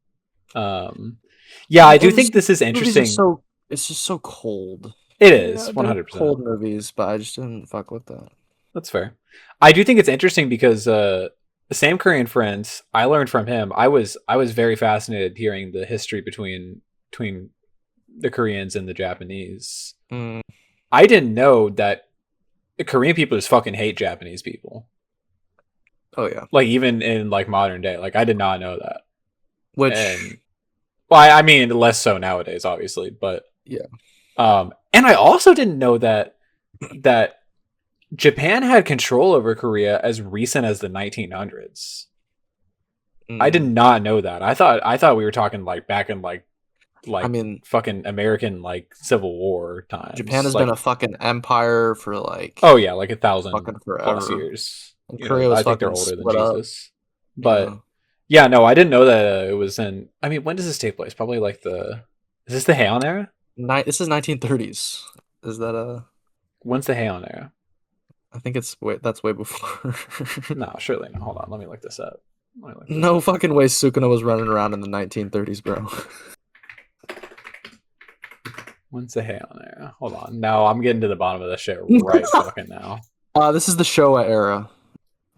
Yeah, I do It think was- this is Movies are interesting. it's just so cold. It is Yeah, 100%. they're cold movies, but I just didn't fuck with that. That's fair. I do think it's interesting because the same Korean friends I learned from him. I was very fascinated hearing the history between the Koreans and the Japanese. Mm, I didn't know that Korean people just fucking hate Japanese people. oh yeah. Like even in like modern day, like I did not know that. Which And well, I mean less so nowadays, obviously, but yeah. and I also didn't know that Japan had control over Korea as recent as the 1900s. I did Mm, not know that. I thought we were talking like back in I like mean, fucking American like Civil War Japan times. has been Like a fucking empire for like oh yeah, like 1,000 fucking plus forever. years. And You know, Korea was I think they're fucking older than split up. Jesus. Yeah. But yeah, no, I didn't know that it was in. I mean, when does this take place? Probably like the. Is this the Heian era? This is 1930s. Is that a? When's the Heian era? I think it's way that's way before. No, surely not. Hold on, let me look this up. No fucking way Sukuna was running around in the 1930s, bro. When's the Heian era? Hold on. No, I'm getting to the bottom of this shit right fucking now. This is the Showa era.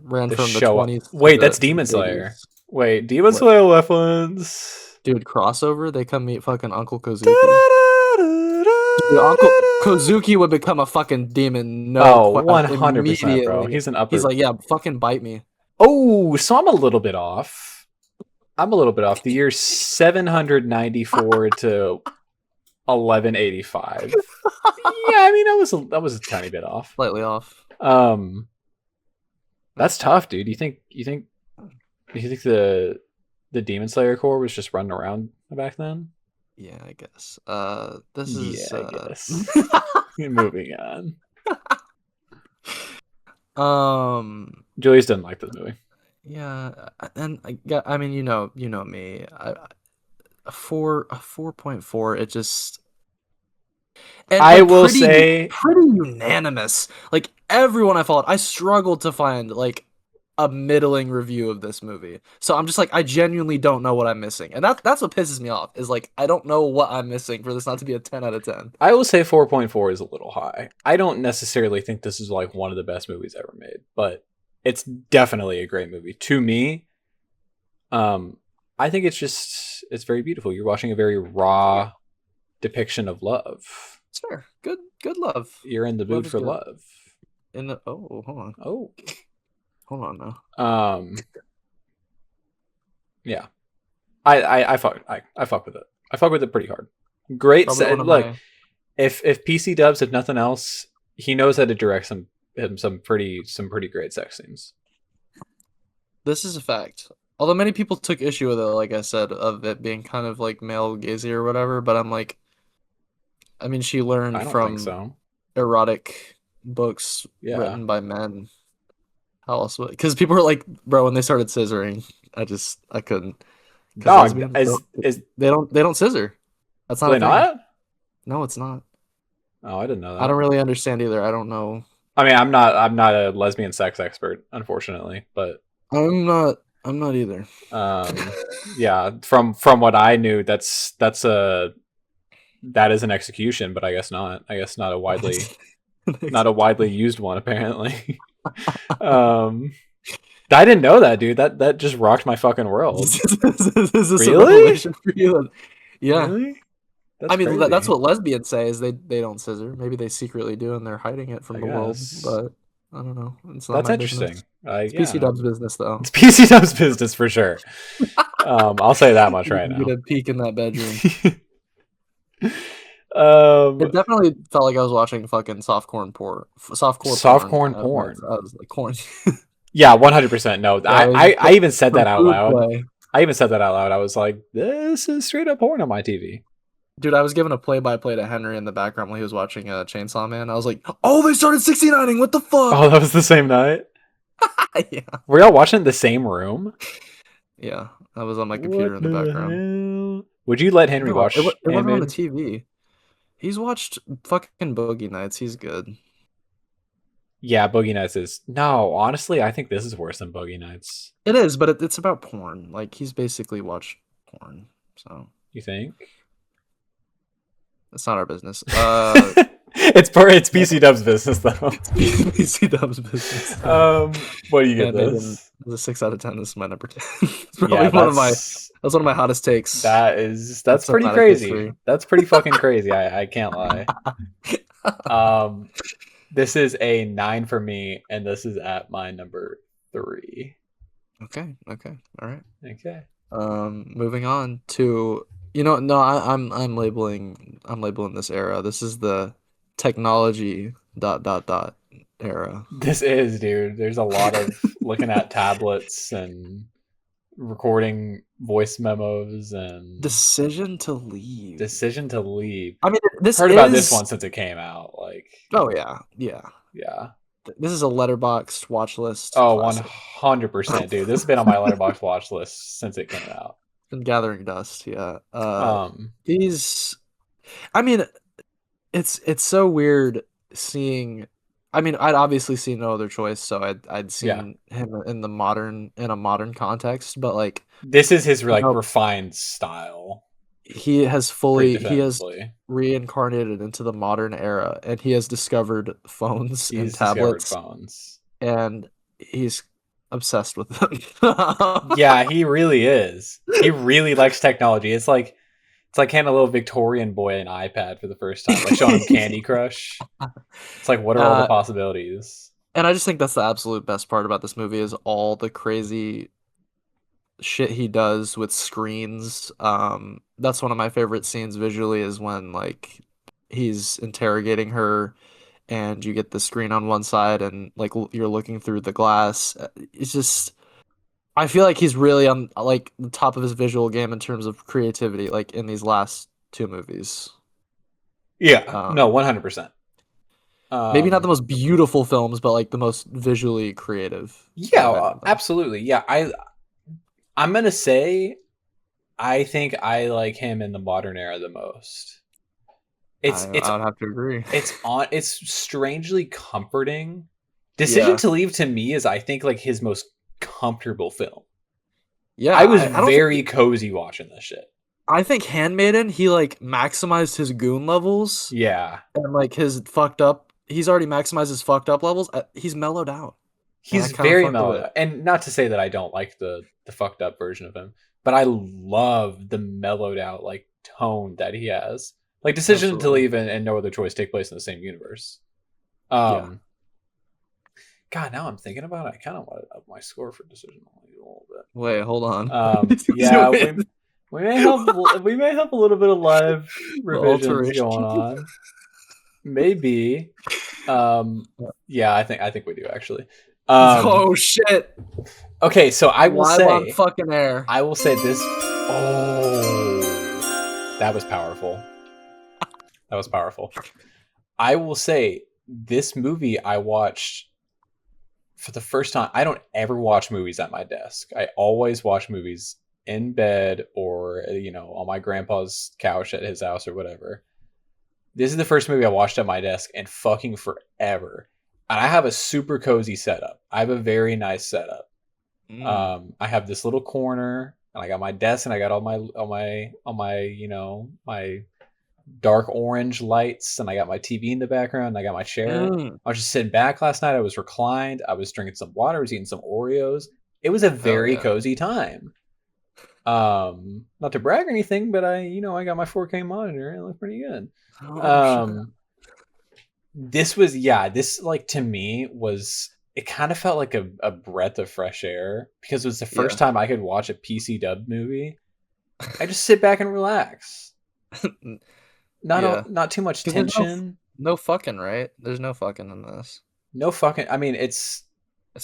Ran The from the show. 20s Wait, that's to Demon the Slayer. 80s. Wait, Demon What? Slayer weapons. Dude, crossover, they come meet fucking Uncle Kozuki. Dude, Uncle Kozuki would become a fucking demon Oh, 100%, bro. immediately. He's an He's upper. like, yeah, fucking bite me. Oh, so I'm a little bit off. I'm a little bit off. The year 794 to 1185. Yeah, I mean that was a tiny bit off. Slightly off. That's tough, dude. You think the Demon Slayer Corps was just running around back then? Yeah, I guess. This is Yeah, I guess. Moving on. Julius didn't like this movie. Yeah, and I mean, you know me. A 4.4. It just. And I like will say pretty unanimous. Like everyone I followed, I struggled to find like a middling review of this movie. So I'm just like, I genuinely don't know what I'm missing, and that's what pisses me off. Is like I don't know what I'm missing for this not to be a 10 out of 10. I will say 4.4 is a little high. I don't necessarily think this is like one of the best movies ever made, but it's definitely a great movie to me. I think it's very beautiful. You're watching a very raw depiction of love. It's fair. Good love. You're in the Love mood is for good. love. Hold on. Oh. Hold on now. Yeah. I fuck with it. I fuck with it pretty hard. Great Probably set. one of Like my- if PC Dubs, if nothing else, he knows how to direct some pretty great sex scenes. This is a fact. Although many people took issue with it, like I said, of it being kind of like male gazy or whatever, but I'm like, I mean, she learned I don't from think so. erotic books Yeah. written by men. How else would? Because people were like, bro, when they started scissoring, I couldn't. 'Cause Dog, lesbians they don't scissor. That's not they a thing. not? No, it's not. Oh, I didn't know that. I don't really understand either. I don't know. I mean, I'm not a lesbian sex expert, unfortunately, but I'm not either. yeah, from what I knew, that is an execution, but I guess not. I guess not a widely used one, apparently. I didn't know that, dude. That just rocked my fucking world. Is this a Really? revelation for you? Yeah. Really? I mean, crazy. that's what lesbians say is they don't scissor. Maybe they secretly do and they're hiding it from I the world. guess. But I don't know. It's not That's my interesting. business. It's It's PC Dub's business, though. It's PC Dub's business for sure. I'll say that much right now. Get a peek in that bedroom. It definitely felt like I was watching fucking softcore porn. I was like corn. Yeah, 100%. No, Yeah, I even said that out Food loud. play. I even said that out loud. I was like, this is straight up porn on my TV. Dude, I was giving a play-by-play to Henry in the background while he was watching Chainsaw Man. I was like, oh, they started 69ing. What the fuck? Oh, that was the same night? Yeah. Were y'all watching in the same room? Yeah, I was on my computer in the background. Hell? Would you let Henry No, watch it wasn't on the animated? TV. He's watched fucking Boogie Nights. He's good. Yeah, Boogie Nights is... No, honestly, I think this is worse than Boogie Nights. It is, but it's about porn. Like, he's basically watched porn. So, You think? it's not our business. It's PC Dub's business though. PC Dub's business. What do you get Yeah, this? the 6 out of 10. This is my number 10. It's probably Yeah, that's one of my hottest takes. that's pretty cinematic crazy. history. That's pretty fucking crazy. I can't lie. This is a 9 for me, and this is at my number 3. Okay, all right. Okay. Moving on to no, I'm labeling this era. This is the technology ... era. This is, dude. There's a lot of looking at tablets and recording voice memos and Decision to Leave. I mean, this heard about this one since it came out. Like, oh yeah. This is a Letterboxd watch list. Oh, 100%, dude. This has been on my Letterboxd watch list since it came out. Been gathering dust, yeah. I mean, it's so weird seeing. I mean, I'd obviously seen No Other Choice, so I'd seen him in a modern context, but like this is his refined style. He has reincarnated into the modern era, and he has discovered phones and tablets, and he's obsessed with them. Yeah, he really is. He really likes technology. It's like handing a little Victorian boy an iPad for the first time, like showing him Candy Crush. It's like, what are all the possibilities? And I just think that's the absolute best part about this movie is all the crazy shit he does with screens. That's one of my favorite scenes visually is when like he's interrogating her and you get the screen on one side and like you're looking through the glass. It's just, I feel like he's really on like the top of his visual game in terms of creativity, like in these last 2 movies. Yeah, no, 100%. Maybe not the most beautiful films, but like the most visually creative. Yeah, absolutely. Yeah, I'm gonna say, I think I like him in the modern era the most. I would have to agree. It's strangely comforting. Decision to Leave to me is, I think, like his most comfortable film. Yeah, I was very cozy watching this shit. I think Handmaiden, he like maximized his goon levels. Yeah, and like his fucked up. He's already maximized his fucked up levels. He's mellowed out. He's very mellowed. And not to say that I don't like the fucked up version of him, but I love the mellowed out like tone that he has. Like Decision to Leave and No Other Choice take place in the same universe. God, now I'm thinking about it. I kind of want to up my score for Decision to Leave a little bit. Wait, hold on. Yeah, we may have a little bit of live revisions going on. Maybe. Yeah, I think we do actually. Oh shit. Okay, so I will say on fucking air. I will say this. Oh, that was powerful. That was powerful. I will say this movie I watched for the first time. I don't ever watch movies at my desk. I always watch movies in bed or on my grandpa's couch at his house or whatever. This is the first movie I watched at my desk in fucking forever. And I have a super cozy setup. I have a very nice setup. I have this little corner, and I got my desk, and I got all my my dark orange lights, and I got my TV in the background, and I got my chair. I was just sitting back last night. I was reclined. I was drinking some water. I was eating some Oreos. It was a very cozy time. Not to brag or anything, but I got my 4K monitor. It looked pretty good. This was like to me was, it kind of felt like a breath of fresh air because it was the first time I could watch a PC dub movie. I just sit back and relax. Not too much tension. No fucking, right? There's no fucking in this. No fucking. I mean, it's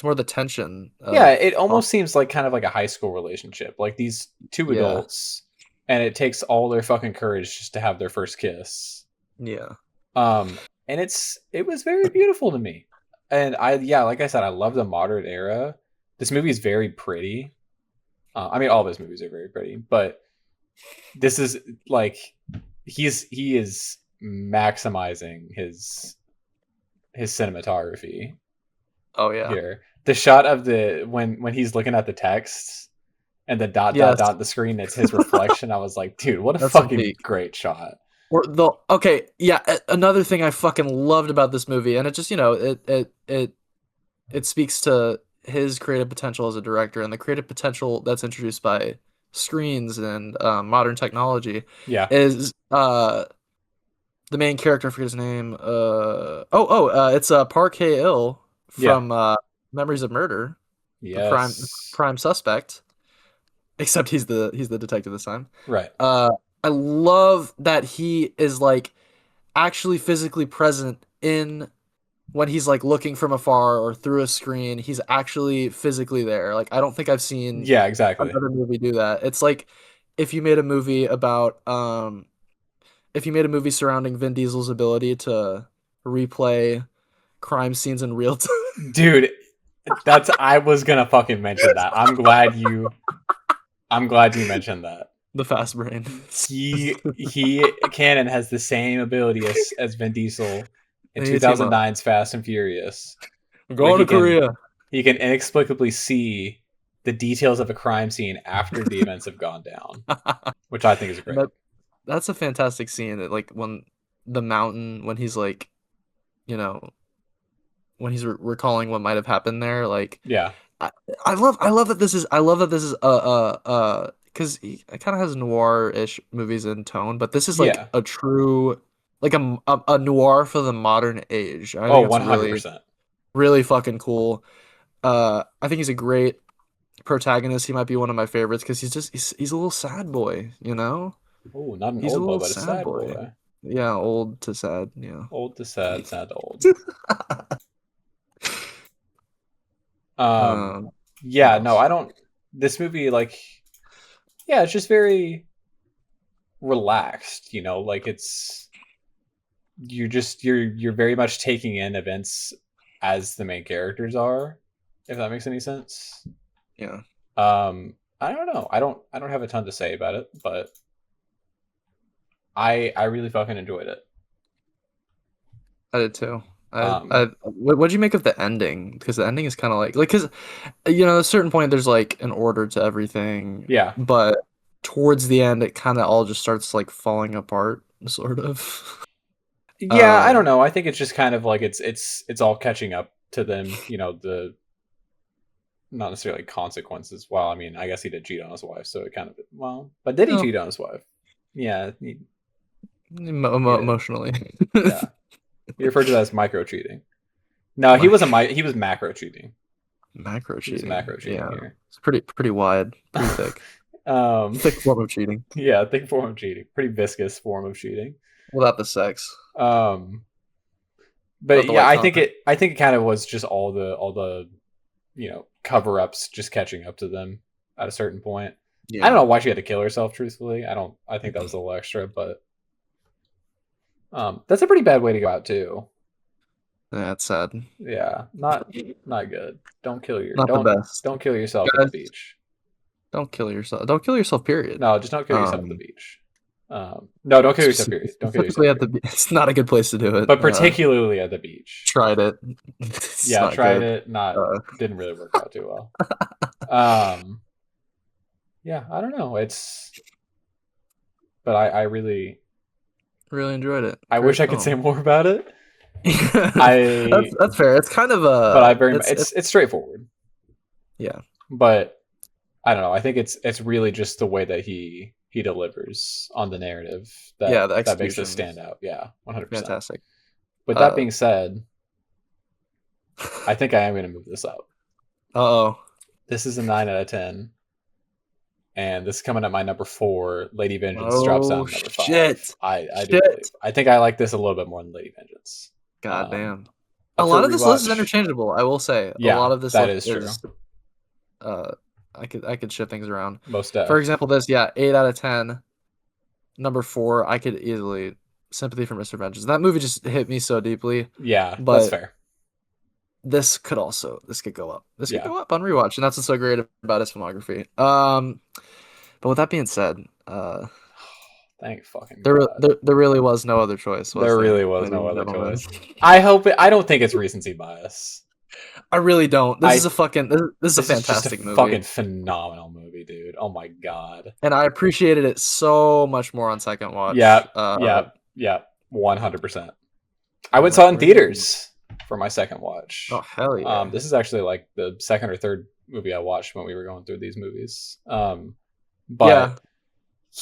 more the tension. It almost seems like kind of like a high school relationship. Like these 2 adults, and it takes all their fucking courage just to have their first kiss. Yeah. And it was very beautiful to me. And like I said, I love the modern era. This movie is very pretty. I mean, all of his movies are very pretty, but this is like he is maximizing his cinematography. Oh yeah. Here, the shot of when he's looking at the text and the dot the screen, it's his reflection. I was like, dude, what a fucking great shot. Or the okay, yeah. Another thing I fucking loved about this movie, and it just it speaks to his creative potential as a director and the creative potential that's introduced by screens and modern technology Yeah, is the main character, I forget his name. It's Park Hae-il yeah, from Memories of Murder, the yes, prime suspect. Except he's the detective this time. right. Uh, I love that he is like actually physically present in when he's like looking from afar or through a screen. He's actually physically there. Like I don't think I've seen Yeah, exactly. another movie do that. It's like if you made a movie about if you made a movie surrounding Vin Diesel's ability to replay crime scenes in real time. Dude, that's I was gonna fucking mention that. I'm glad you mentioned that. The fast brain. He Canon has the same ability as Vin Diesel in They need to team up. 2009's Fast and Furious, I'm where going to Korea. he can inexplicably see the details of a crime scene after the events have gone down, which I think is great. That's a fantastic scene. Like when the mountain, when he's like, you know, when he's recalling what might have happened there. Like Yeah, I, I love that this is because it kind of has noir-ish movies in tone, but this is like yeah. a true like a noir for the modern age. I Oh, think it's 100%. really fucking cool. I think he's a great protagonist. He might be one of my favorites because he's a little sad boy, you know? Oh, not an He's a old boy, little but a sad sad boy. boy. Yeah, old to sad, yeah. Old to sad, sad to old. Um, What yeah, no, else? I don't. This movie, like, yeah, it's just very relaxed. Like you're very much taking in events as the main characters are, if that makes any sense. Yeah, I don't know. I don't have a ton to say about it, but I really fucking enjoyed it. I did too. Um, What'd you make of the ending? Because the ending is kind of like, because at a certain point there's like an order to everything, yeah, but towards the end it kind of all just starts like falling apart, sort of. yeah. I don't Um, know. I think it's just kind of like it's all catching up to them. The not necessarily consequences. Well, I mean, I guess he did cheat on his wife, so it kind of but did he no, cheat on his wife? Yeah, he did. emotionally. Yeah, he referred to that as micro cheating. No, he My wasn't. He was macro cheating. macro He was cheating. macro cheating Yeah, here. it's pretty wide, pretty thick, um, thick form of cheating yeah, thick form of cheating, pretty viscous form of cheating. without the sex, Um, without but the yeah, white I think content. it kind of was just all the cover ups just catching up to them at a certain point. I don't Yeah, know why she had to kill herself. Truthfully, I don't. I think that was a little extra, but that's a pretty bad way to go out too. that's sad. Yeah, not good. Don't kill your Not the best. don't kill yourself at the Guys, beach. don't kill yourself. Don't kill yourself, period. No, just don't kill yourself at the Um, beach. No, don't kill yourself. Period. Don't kill yourself. Specifically at the Period. it's not a good place to do it. But particularly at the beach. Tried it. It's Yeah, not tried good. it. Not Uh, didn't really work out too well. Um, yeah, I don't know. But I really really enjoyed it. I Great wish I could say film. more about it. That's I that's fair. It's kind of but I very it's it's straightforward. yeah. But I don't know. I think it's really just the way that he delivers on the narrative Yeah, the that makes this execution stand out. Yeah, 100%. fantastic. With that Uh being said, I think I am going to move this up. oh. This is a 9 out of 10, and this is coming at my number 4. Lady Vengeance drops Oh down to number 5. shit. I do believe. Shit. I think I like this a little bit more than Lady Vengeance. God Um, damn. A up for lot a of this list is rewatch. interchangeable, I will say. A Yeah, lot of this that list is true. is I could shift things around. Most For def. example, this, yeah, 8 out of 10. Number 4, I could easily Sympathy for Mr. Vengeance. That movie just hit me so deeply, Yeah, that's but fair. this could go up. This could Yeah. go up on rewatch, and that's what's so great about his filmography. But with that being said, Thank fucking there God. there really was no other choice, was There there, really was ladies no and other gentlemen? choice. I don't think it's recency bias. I really don't. This I is a fucking this is a this is just a fantastic movie, fucking phenomenal movie, dude. Oh my god. and I appreciated it so much more on second watch. Yeah, yeah, yeah. 100%. I went and saw it in Where did theaters for my second watch. oh hell yeah, This is actually like the second or third movie I watched when we were going through these movies. yeah, But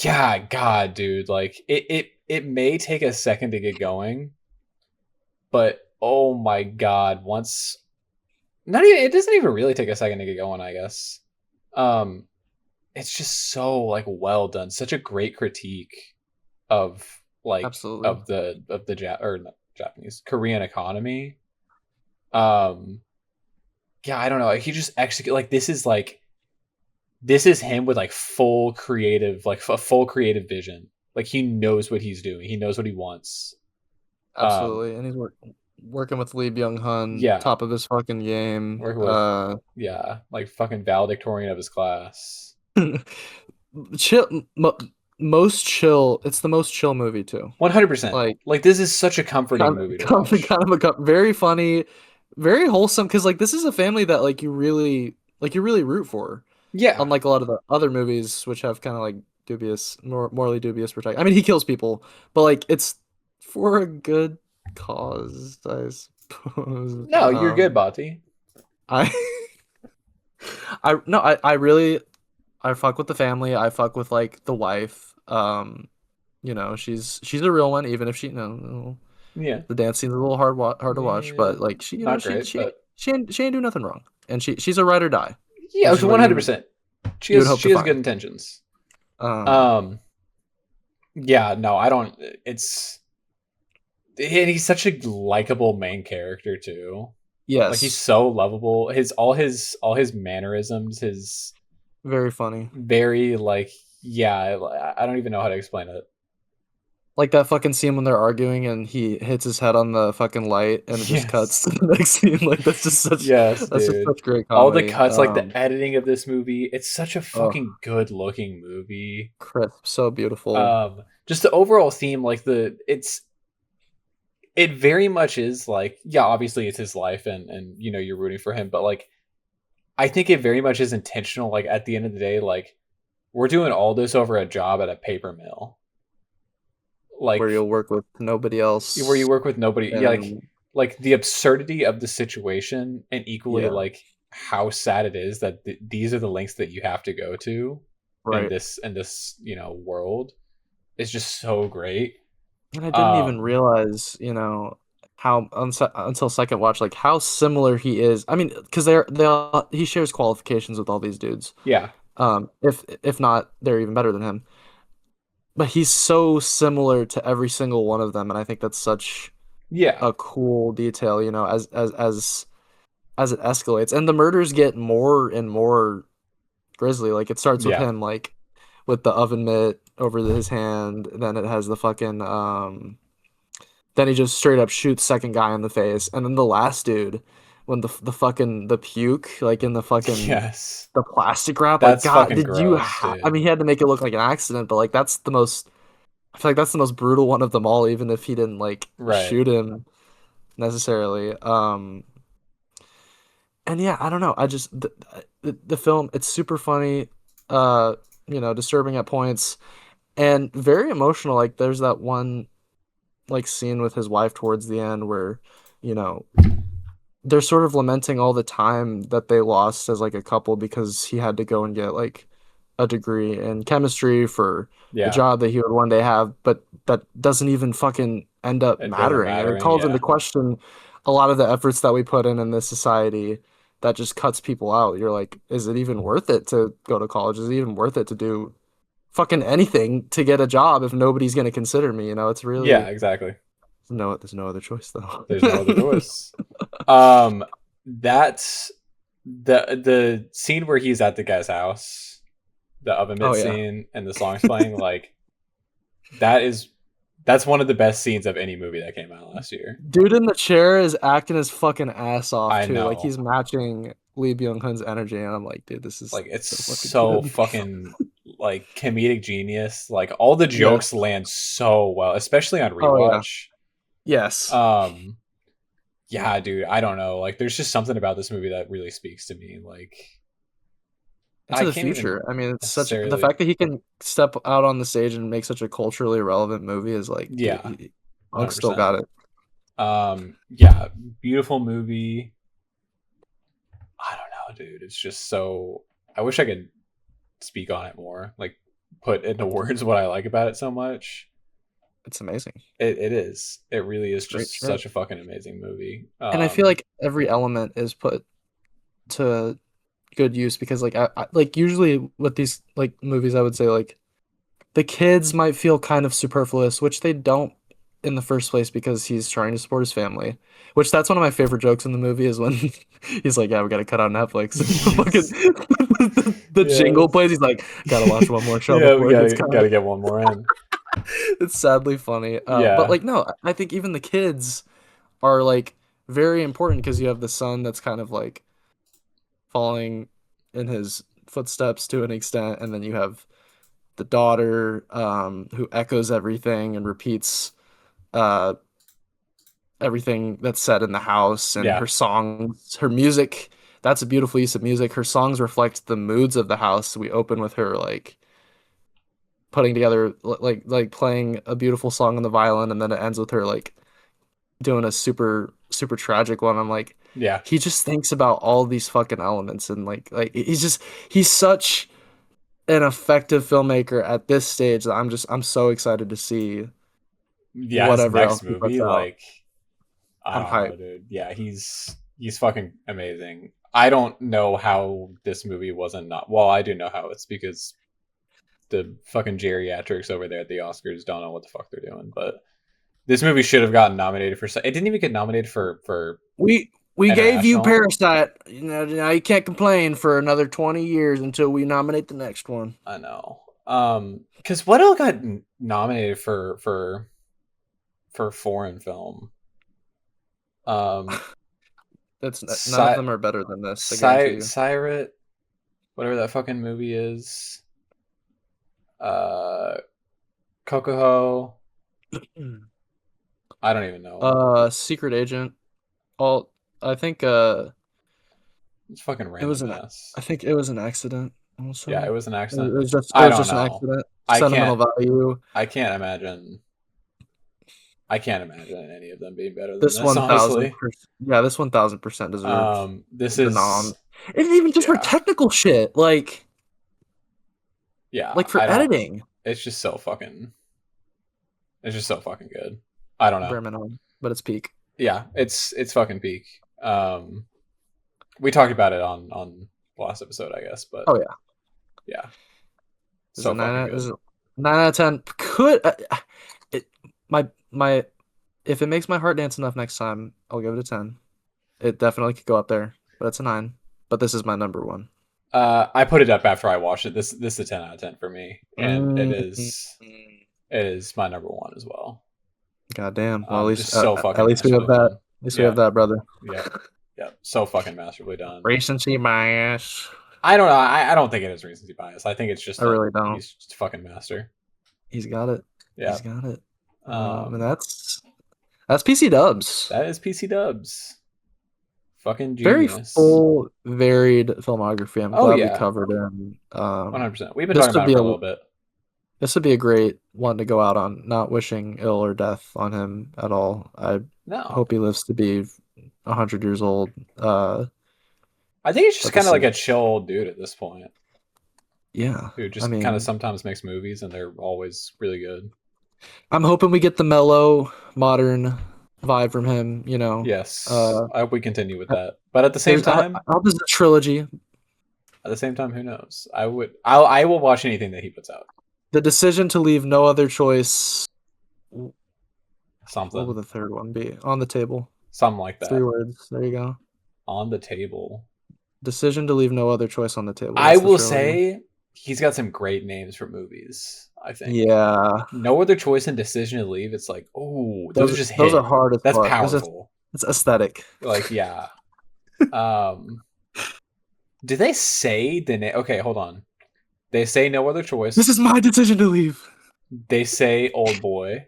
yeah, God, dude, like it may take a second to get going, but oh my God, once not even it doesn't even really take a second to get going, I guess. Um, it's just so like well done, such a great critique of like absolutely, of the or not Japanese Korean economy. Um, yeah, I don't know. He just execute like this is him with like a full creative vision. Like he knows what he's doing. He knows what he wants. Um, absolutely, and he's working with Lee Byung Hun, yeah, top of his fucking game. working with yeah, like fucking valedictorian of his class. Chill, most chill. It's the most chill movie too. 100%. Like Like this is such a comforting movie to watch. very funny, very wholesome. Because like this is a family that you really root for. Yeah, Unlike a lot of the other movies, which have kind of like dubious, more morally dubious protect. I mean, he kills people, but like it's for a good cause, I suppose. no, you're good, Bati. I I no, I really I fuck with the family. I fuck with like the wife. You know, she's a real one, even if she no Yeah, the dance scene's a little hard to watch, but like she you know not great, but she ain't do nothing wrong, and she's a ride or die, yeah, which is what 100%. you would hope She to has good find. intentions. Um, Um, yeah, no, I don't. It's and he's such a likable main character too. Like he's yes, so lovable. All his mannerisms, his very funny. very like yeah. I don't even know how to explain it. Like that fucking scene when they're arguing and he hits his head on the fucking light and it just Yes, cuts to the next scene. Like yes, that's just dude. such great All the comedy. cuts, like the editing of this movie, it's such a Oh, fucking good looking movie. crisp, so beautiful. Just the overall theme, like it very much is like yeah, obviously it's his life and you know you're rooting for him, but like I think it very much is intentional. Like at the end of the day, like we're doing all this over a job at a paper mill, Where like you'll work with nobody where you else work with nobody. Yeah, and like the absurdity of the situation, and equally yeah, like how sad it is that these are the lengths that you have to go to right. in this you know world is just so great. And I didn't even Um, realize, you know, how until second watch, like how similar he is. I mean, because he shares qualifications with all these dudes. yeah, If not, they're even better than him. But he's so similar to every single one of them, and I think that's such yeah, a cool detail, you know, as it escalates. And the murders get more and more grisly. Like it starts with yeah, him like with the oven mitt over his hand, then it has the fucking then he just straight up shoots second guy in the face, and then the last dude, when the fucking the puke like in the fucking yes. the plastic wrap, like That's God, fucking did you? gross, I dude. mean, he had to make it look like an accident, but like that's the most. I feel like that's the most brutal one of them all, even if he didn't like Right. shoot him necessarily. And yeah, I don't know. I just the film, it's super funny, uh, you know, disturbing at points and very emotional. Like there's that one like scene with his wife towards the end where, you know, they're sort of lamenting all the time that they lost as like a couple because he had to go and get like a degree in chemistry for the Yeah. job that he would one day have, but that doesn't even fucking end up It doesn't mattering. And it mattering. calls into Yeah. question a lot of the efforts that we put in this society that just cuts people out. You're like, is it even worth it to go to college? Is it even worth it to do fucking anything to get a job if nobody's going to consider me? You know, it's Yeah, really exactly. no, there's no other choice though. There's no other choice. Um that's the scene where he's at the guy's house, the oven Oh mitt yeah. scene and the song's playing, like that is that's one of the best scenes of any movie that came out last year. Dude in the chair is acting his fucking ass off I too. Like know. he's matching Lee Byung-hun's energy, and I'm like, dude, this is Like it's so fucking so good. fucking like comedic genius. Like all the jokes Yes. land so well, especially on Oh yeah. rewatch. Yes. Um yeah, dude, I don't know. Like, there's just something about this movie that really speaks to me. Like, Into I the can't even future. I mean, it's such the necessarily. fact that he can step out on the stage and make such a culturally relevant movie is like, dude, Yeah, Monk still 100%. got it. Yeah, beautiful movie. I don't know, dude. It's just so. I wish I could speak on it more. Like, put into words what I like about it so much. It's amazing. It is. It really is It's great just shit. such a fucking amazing movie. And I feel like every element is put to good use because like usually with these like movies I would say like the kids might feel kind of superfluous, which they don't in the first place because he's trying to support his family. Which that's one of my favorite jokes in the movie is when he's like, "Yeah, we gotta cut out Netflix." Fucking Yes. the jingle Yes. plays. He's like, "Gotta watch one more show Yeah, we before it gets gotta cut." get one more in. It's sadly funny. But Yeah. like, no, I think even the kids are like very important because you have the son that's kind of like following in his footsteps to an extent, and then you have the daughter who echoes everything and repeats uh, everything that's said in the house, and Yeah. her songs, her music. That's a beautiful use of music. Her songs reflect the moods of the house. We open with her like putting together like playing a beautiful song on the violin, and then it ends with her like doing a super tragic one. I'm like, Yeah. he just thinks about all these fucking elements and like he's such an effective filmmaker at this stage that I'm so excited to see Yeah, his whatever else next he puts movie, out. like, I I'm don't know, hyped. dude. Yeah, he's fucking amazing. I don't know how this movie wasn't not. Well, I do know how. It's because the fucking geriatrics over there at the Oscars don't know what the fuck they're doing. But this movie should have gotten nominated for. It didn't even get nominated for We gave you international. Parasite. You know, now you can't complain for another 20 years until we nominate the next one. I know. Because what else got nominated for foreign film? Um, That's none of Cy them are better than this, I guarantee you. Siret, whatever that fucking movie is. Uh, Kokoho. I don't even know. Secret Agent. All I think It's fucking it was random an ass. I think it was an accident Yeah, also. it was an It accident. it I was don't just an know. accident. I Sentimental can't. value. I can't imagine. I can't imagine any of them being better than This this. Honestly. 1000%, yeah, this 1000% deserves This the nom. is. And even just for Yeah. technical shit, Yeah. like for I don't. editing, It's just so fucking. It's just so fucking good. I don't know. bare minimum, but it's peak. Yeah, it's fucking peak. Um, we talked about it on last episode, I guess, but Oh yeah, yeah, this is a so fucking this is good. a 9 out of 10. Could it my if it makes my heart dance enough next time, I'll give it a 10. It definitely could go up there, but it's a 9. But this is my number one. I put it up after I watched it. This is a 10 out of 10 for me, and Mm. it is my number one as well. God damn. Well, Just so at fucking least we have masterfully that. done. At least we have Yeah, that, brother. yeah, yeah. So fucking masterfully done. Recency bias. I don't know. I don't think it is recency bias. I think it's just I that really don't. he's just a fucking master. He's got it. Yeah. He's got it. And Um, that's PC Dubs. that is PC Dubs. Fucking Very genius. full, varied filmography. I'm Oh glad we yeah, covered him. 100%. We've been This talking would about it be for a a little bit. this would be a great one to go out on. Not wishing ill or death on him at all. I No, hope he lives to be 100 years old. I think he's just But kind this of like is a chill dude at this point, yeah. who I just kind of mean, sometimes makes movies and they're always really good. I'm hoping we get the mellow, modern vibe from him. You know, Yes, uh, I hope we continue with that. But I hope this is a trilogy. at the same time, who knows? I will watch anything that he puts out. The decision to leave no other choice. What will Something, the third one be? On the table. something like 3 words. There you go. on the table. Decision to leave no other choice on the table. I That's the will trilogy. say he's got some great names for movies. I think Yeah, No Other Choice and Decision to Leave. It's like, oh, those are just those are hit. hard as That's fuck. powerful. It's aesthetic. Like, yeah. Um, do they say the name? Okay, hold on. They say No Other Choice. This is my decision to leave. They say Old Boy.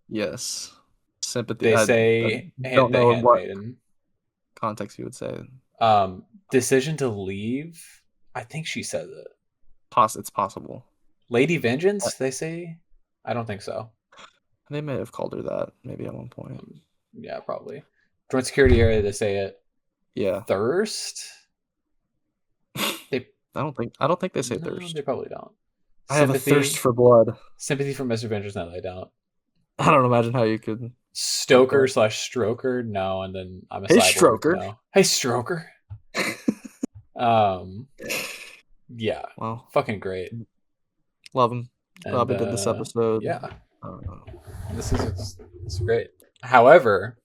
Yes. Sympathy. They I say don't The know what. Handmaiden. context you would say? Decision to leave. I think she says it. It's possible. Lady Vengeance, they say? I don't think so. They may have called her that maybe at one point. Yeah, probably. Joint security area, they say it. Yeah. Thirst? I don't think they say No, thirst. they probably don't. I have a thirst for blood. Sympathy for Mr. Vengeance, no, they don't. I don't imagine how you could. Stoker / Stroker, no, and then I'm a Hey, cyborg. Stroker. No. Hey, Stroker. Yeah. Wow. Fucking great. Love him. Glad we did this episode. Yeah. This is great. However,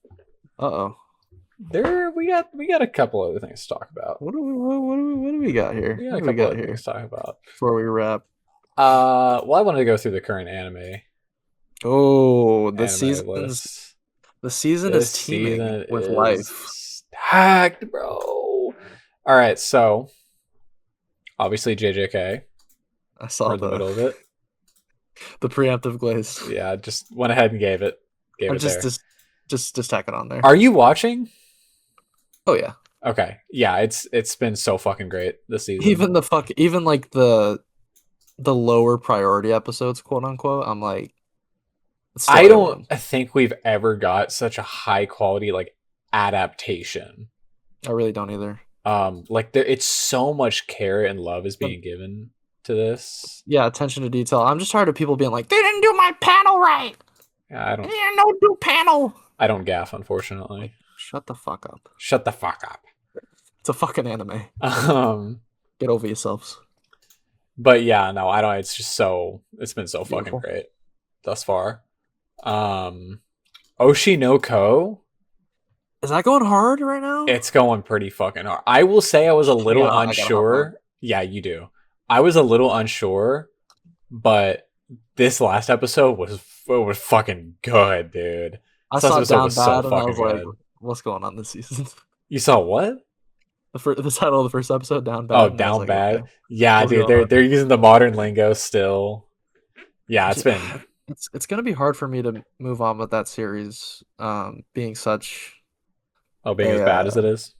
we got a couple other things to talk about. What do we got here? We got a couple other things to talk about before we wrap. Well, I wanted to go through the current anime. Oh, the season is teeming with life. Stacked, bro. All right, so obviously JJK. I saw the middle of it. The preemptive glaze. Yeah, just went ahead and gave it just tack it on there. Are you watching? Oh yeah. Okay. Yeah, it's been so fucking great this season. Even like the lower priority episodes, quote unquote. I'm like, I don't think we've ever got such a high quality like adaptation. I really don't either. It's so much care and love is being given to this. Yeah, attention to detail. I'm just tired of people being like, they didn't do my panel right. Yeah, they didn't do panel. I don't gaff, unfortunately. Shut the fuck up. Shut the fuck up. It's a fucking anime. Get over yourselves. But yeah, no, I don't. It's been so fucking great thus far. Oshi no Ko. Is that going hard right now? It's going pretty fucking hard. I will say I was a little unsure. Yeah, you do. I was a little unsure, but this last episode was fucking good, dude. I saw Down Bad and I was like, what's going on this season? You saw what? The title of the first episode, Down Bad. Oh, Down Bad. Okay. Yeah, dude, they're using the modern lingo still. Yeah, it's been... It's going to be hard for me to move on with that series being such... Oh, being as bad as it is?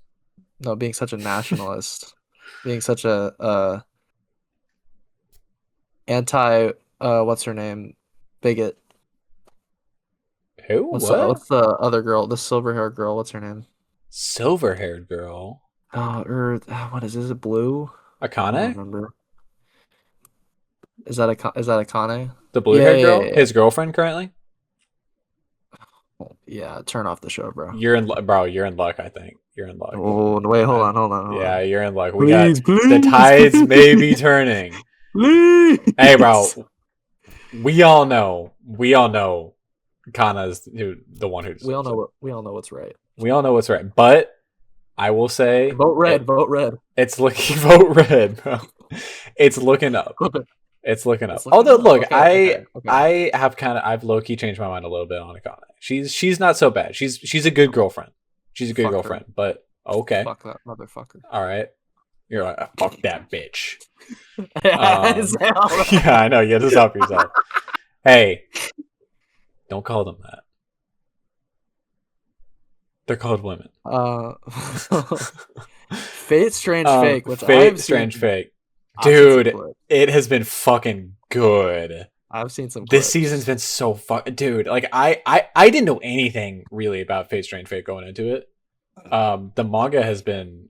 No, being such a nationalist. Being such a anti... what's her name? Bigot. Who? What's the other girl? The silver-haired girl. What's her name? Silver-haired girl? What is it? Blue? Akane? I don't remember. Is that Akane? The blue-haired girl? Yeah. His girlfriend currently? Yeah, turn off the show, bro. You're in luck, I think. You're in luck. Oh, wait, hold on. Yeah, you're in luck. Please. The tides may be turning. Please. Hey, bro. We all know Kana's the one who we all know what's right. We all know what's right. But I will say vote red. It's looking vote red, bro. It's looking up. It's looking up. Although look, okay. I've low key changed my mind a little bit on Akane. She's not so bad. She's a good girlfriend. She's a good girlfriend. But okay. Fuck that motherfucker. All right. You're like, fuck that bitch. Yeah, I know. You have to stop yourself. Hey, don't call them that. They're called women. Fate Strange Fake. Which Fate Strange Fake. Dude, it has been fucking good. I've seen some. This season's been so fucking... Dude, like, I didn't know anything really about Fate Strange Fake going into it. The manga has been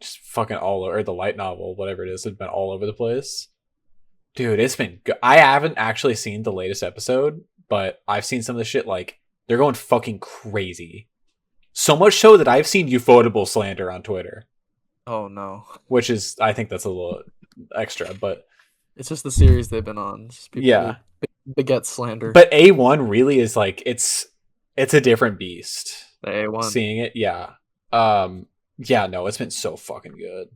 just fucking all over, or the light novel, whatever it is, has been all over the place. Dude, it's been good. I haven't actually seen the latest episode, but I've seen some of the shit, like, they're going fucking crazy. So much so that I've seen ufotable slander on Twitter. Oh, no. Which is, I think that's a little extra, but... It's just the series they've been on. Yeah. Beget slander. But A1 really is, like, it's a different beast. The A1. Seeing it, yeah. Yeah, no, it's been so fucking good.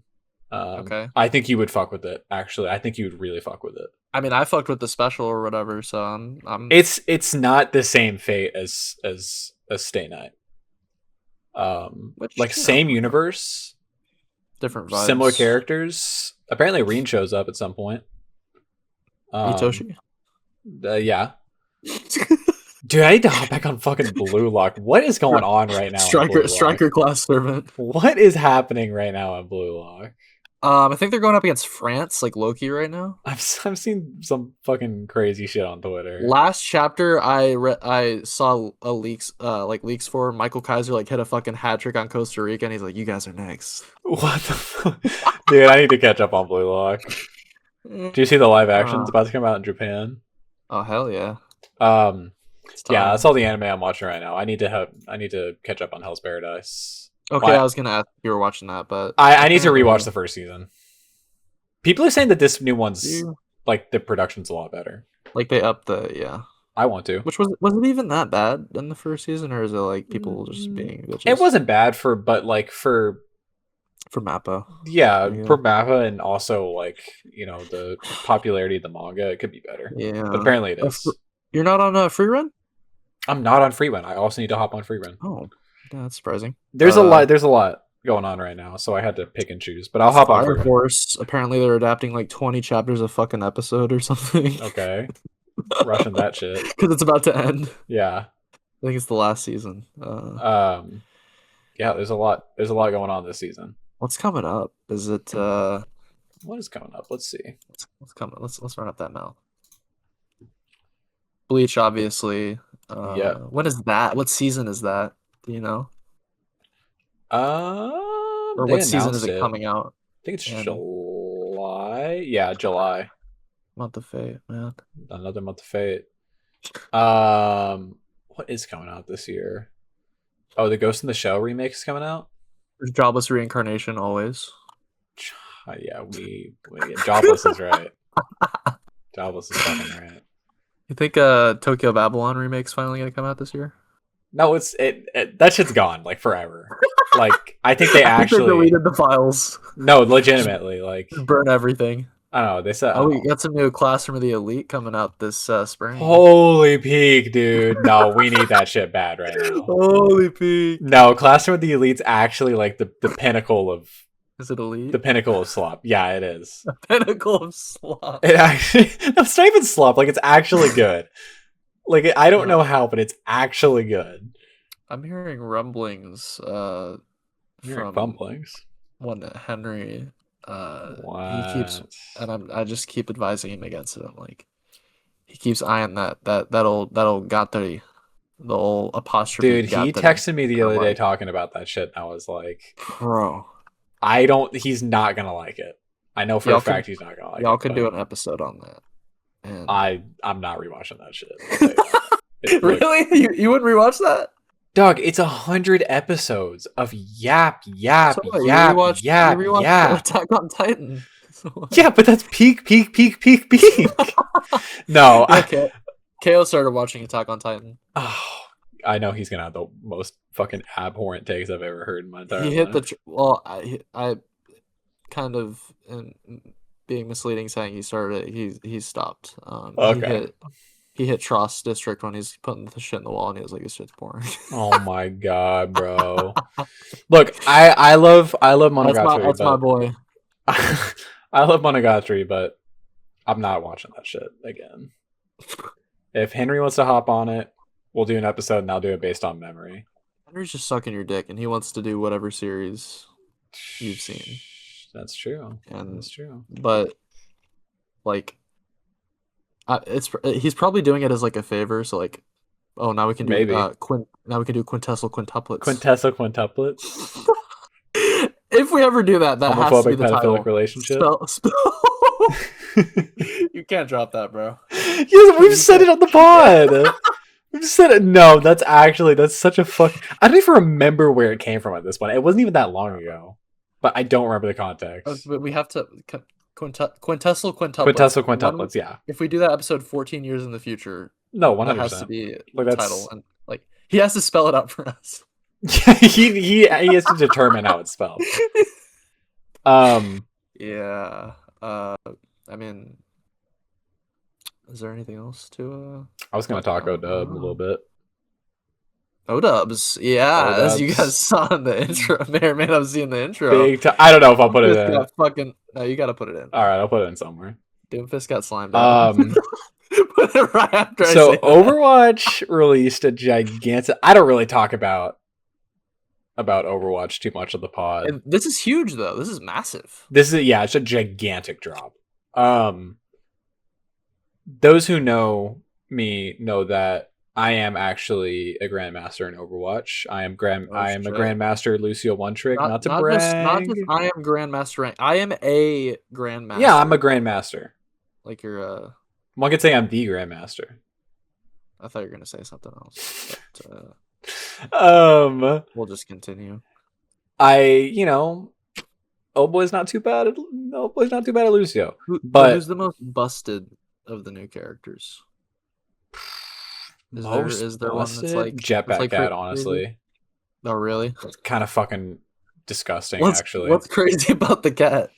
Okay. I think you would fuck with it, actually. I think you would really fuck with it. I mean, I fucked with the special or whatever, so I'm... It's not the same fate as Stay Night. Same universe, different vibes, similar characters. Apparently, Rin shows up at some point. Itoshi? Yeah. Dude, I need to hop back on fucking Blue Lock. What is going on right now? On Blue Lock? Striker class servant. What is happening right now on Blue Lock? I think they're going up against France, like Loki right now. I've seen some fucking crazy shit on Twitter. Last chapter, I saw a leaks for Michael Kaiser like hit a fucking hat trick on Costa Rica, and he's like, "You guys are next." What the fuck? Dude, I need to catch up on Blue Lock. Do you see the live action? It's about to come out in Japan. Oh hell yeah. Yeah, that's all the anime I'm watching right now. I need to catch up on Hell's Paradise. Okay, Well, I was gonna ask if you were watching that, but I need to rewatch the first season. People are saying that this new one's like the production's a lot better. Like they upped the I want to. Which was it even that bad in the first season, or is it like people just being bitches? It wasn't bad for Mappa. Yeah, for Mappa, and also like the popularity of the manga, it could be better. Yeah, but apparently it is. You're not on Free Run? I'm not on Free Run. I also need to hop on Free Run. Oh, yeah, that's surprising. There's a lot going on right now, so I had to pick and choose. But I'll hop on Fire Force. Apparently, they're adapting like 20 chapters a fucking episode or something. Okay, rushing that shit because it's about to end. Yeah, I think it's the last season. Yeah, there's a lot going on this season. What's coming up? Is it what is coming up? Let's see. What's coming? Let's run up that mouth. Bleach, obviously. Yeah. When is that? What season is that? Do you know? Or what season is it coming out? I think it's July. Yeah, July. Month of Fate, man. Another Month of Fate. What is coming out this year? Oh, the Ghost in the Shell remake is coming out. There's Jobless Reincarnation always. Yeah, Jobless is right. Jobless is fucking right. You think Tokyo Babylon remake's finally gonna come out this year? No, that shit's gone like forever. Like I think they actually deleted the files. No, legitimately, like burn everything. I don't know. They said, we got some new Classroom of the Elite coming out this spring. Holy peak, dude! No, we need that shit bad right now. Holy peak! No, Classroom of the Elite's actually like the pinnacle of. Is it elite? The pinnacle of slop. Yeah, it is. The pinnacle of slop. It actually. No, it's not even slop. Like it's actually good. Like I don't know how, but it's actually good. I'm hearing rumblings. From bumblings. One Henry. What? He keeps, and I just keep advising him against it. I'm like, he keeps eyeing that old Gatari, the old apostrophe. Dude, he texted me the other day talking about that shit. And I was like, bro. He's not gonna like it. I know for a fact he's not gonna like it. Y'all could do an episode on that. And I'm not rewatching that shit. Like, really? You wouldn't rewatch that? Dog, it's 100 episodes of yap. You rewatch Attack on Titan. Yeah, but that's peak. No. Okay. KO started watching Attack on Titan. Oh, I know he's gonna have the most fucking abhorrent takes I've ever heard in my entire life. He hit I kind of being misleading saying he started it. He stopped. Okay. He hit Tross District when he's putting the shit in the wall, and he was like, "This shit's boring." Oh my god, bro! Look, I love Monogatari. That's my boy. I love Monogatari, but I'm not watching that shit again. If Henry wants to hop on it, we'll do an episode, and I'll do it based on memory. Henry's just sucking your dick, and he wants to do whatever series you've seen. That's true. That's true. But like. He's probably doing it as like a favor, so like, oh, now we can do now we can do quintessel quintuplets. Quintessel quintuplets. If we ever do that, has to be the title. Relationship. You can't drop that, bro. Yeah, we've said it on the pod. We've said it. No, that's such a fuck. I don't even remember where it came from at this point. It wasn't even that long ago, but I don't remember the context. But we have to. Quintessel quintuplets. Quintessel quintuplets, yeah. If we do that episode 14 years in the future, no, 100%. That has to be the title, and like he has to spell it out for us. Yeah, he has to determine how it's spelled. Yeah. I mean, is there anything else to? I was gonna talk O-Dub a little bit. O-Dubs, yeah, as you guys saw in the intro, may or may not have seen the intro. I don't know if I'll put it in. No, you gotta put it in. All right, I'll put it in somewhere. Doomfist got slimed. But right after I So say that. Overwatch released a gigantic. I don't really talk about Overwatch too much on the pod. And this is huge, though. This is massive. This is it's a gigantic drop. Those who know me know that I am actually a grandmaster in Overwatch. I am a grandmaster Lucio One Trick. Not to brag. Not just I am grandmaster rank. I am a grandmaster. Yeah, I'm a grandmaster. Like you're one could say I'm the grandmaster. I thought you were gonna say something else. But, we'll just continue. Old boy's not too bad at Lucio. Who's the most busted of the new characters? Is there one that's like Jetpack Cat? Honestly. Oh really? It's kind of fucking disgusting. Actually, what's crazy about the cat?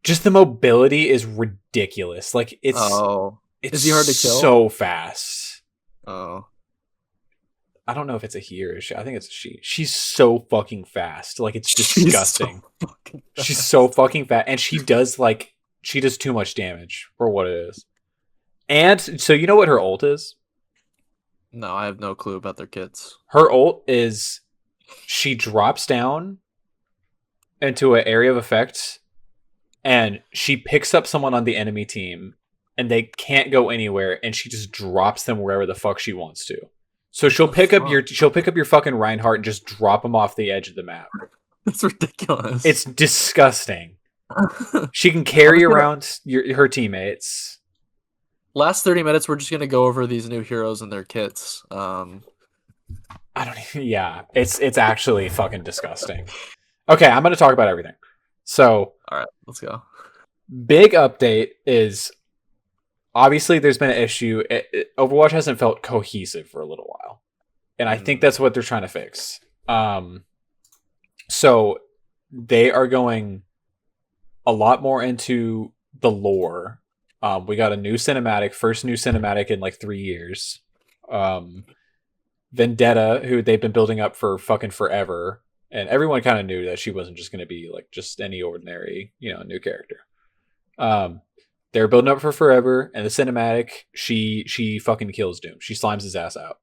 Just the mobility is ridiculous. Like it's is he hard to kill? So fast. Oh. I don't know if it's a he or a she. I think it's a she. She's so fucking fast. Like it's disgusting. She's so fucking fast. And she does too much damage for what it is. And so you know what her ult is? No, I have no clue about their kits. Her ult is she drops down into an area of effect and she picks up someone on the enemy team and they can't go anywhere and she just drops them wherever the fuck she wants to. So she'll pick up your fucking Reinhardt and just drop him off the edge of the map. That's ridiculous. It's disgusting. She can carry around her teammates. Last 30 minutes, we're just gonna go over these new heroes and their kits. It's actually fucking disgusting. Okay, I'm gonna talk about everything. So, all right, let's go. Big update is obviously there's been an issue. Overwatch hasn't felt cohesive for a little while, and I think that's what they're trying to fix. So they are going a lot more into the lore. We got a new cinematic, first new cinematic in like 3 years. Vendetta, who they've been building up for fucking forever, and everyone kind of knew that she wasn't just going to be like just any ordinary, new character. They're building up for forever, and the cinematic, she fucking kills Doom. She slimes his ass out.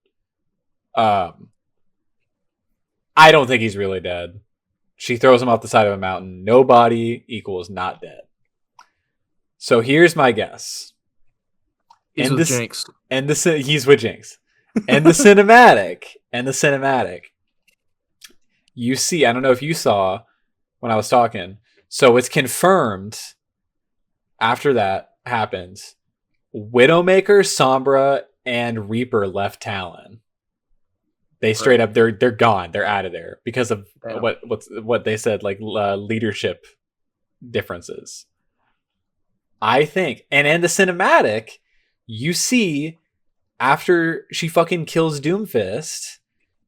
I don't think he's really dead. She throws him off the side of a mountain. No body equals not dead. So here's my guess. He's with Jinx. He's with Jinx. And the cinematic. You see, I don't know if you saw when I was talking. So it's confirmed after that happens. Widowmaker, Sombra, and Reaper left Talon. They straight up they're gone. They're out of there because of what they said, like leadership differences. I think, and in the cinematic, you see after she fucking kills Doomfist,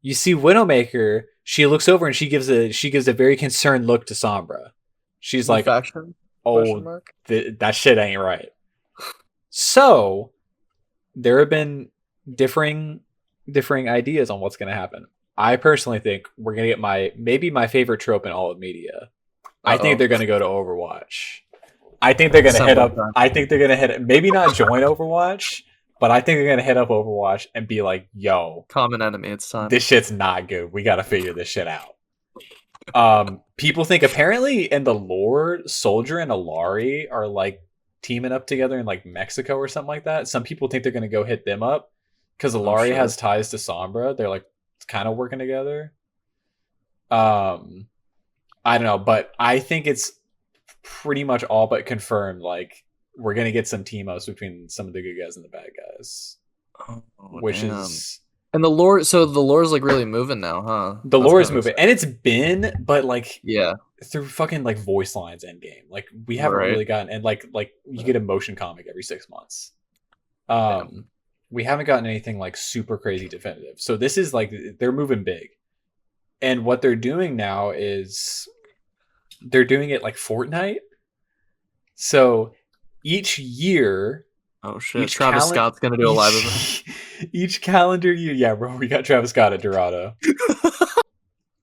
you see Widowmaker. She looks over and she gives a very concerned look to Sombra. She's like, faction? "Oh, that shit ain't right." So there have been differing ideas on what's going to happen. I personally think we're going to get maybe my favorite trope in all of media. I think they're going to go to Overwatch. I think they're going to hit up. I think they're going to hit. Maybe not join Overwatch, but I think they're going to hit up Overwatch and be like, "Yo, common enemy. It's time. This shit's not good. We got to figure this shit out." People think apparently in the lore, Soldier and Alari are like teaming up together in like Mexico or something like that. Some people think they're going to go hit them up because Alari has ties to Sombra. They're like kind of working together. I don't know, but I think it's pretty much all but confirmed. Like we're gonna get some team ups between some of the good guys and the bad guys, and the lore. So the lore is like really moving now, huh? The lore is moving, and it's been, but like through fucking like voice lines end game. Like we haven't really gotten, and like you get a motion comic every 6 months. We haven't gotten anything like super crazy definitive. So this is like they're moving big, and what they're doing now is they're doing it like Fortnite. So each year, Travis Scott's gonna do a live event. Each calendar year, yeah, bro, we got Travis Scott at Dorado.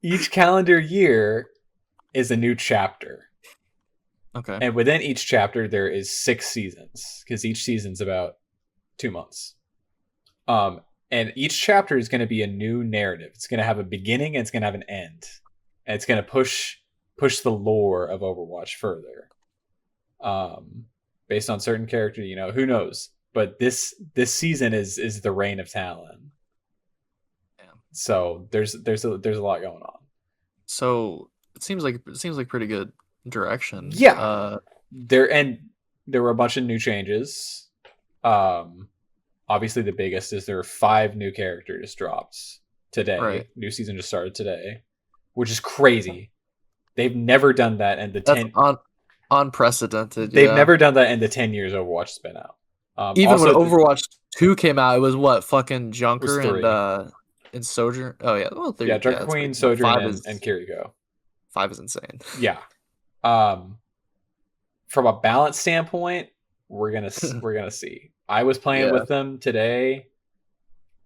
Each calendar year is a new chapter. Okay, and within each chapter there is 6 seasons because each season's about 2 months. And each chapter is going to be a new narrative. It's going to have a beginning and it's going to have an end, and it's going to push the lore of Overwatch further. Based on certain character, who knows? But this season is the reign of Talon. Yeah. So there's a lot going on. So it seems like pretty good direction. Yeah. There were a bunch of new changes. Obviously the biggest is there are 5 new characters dropped today. Right. New season just started today, which is crazy. They've never done that in the That's 10 unprecedented. They've never done that in the 10 years Overwatch has been out. Even when Overwatch 2 came out, it was what, fucking Junker and Sojourn. Oh yeah, well, Junker Queen, Sojourn, and Kiriko. 5 is insane. Yeah. From a balance standpoint, we're gonna see. I was playing with them today.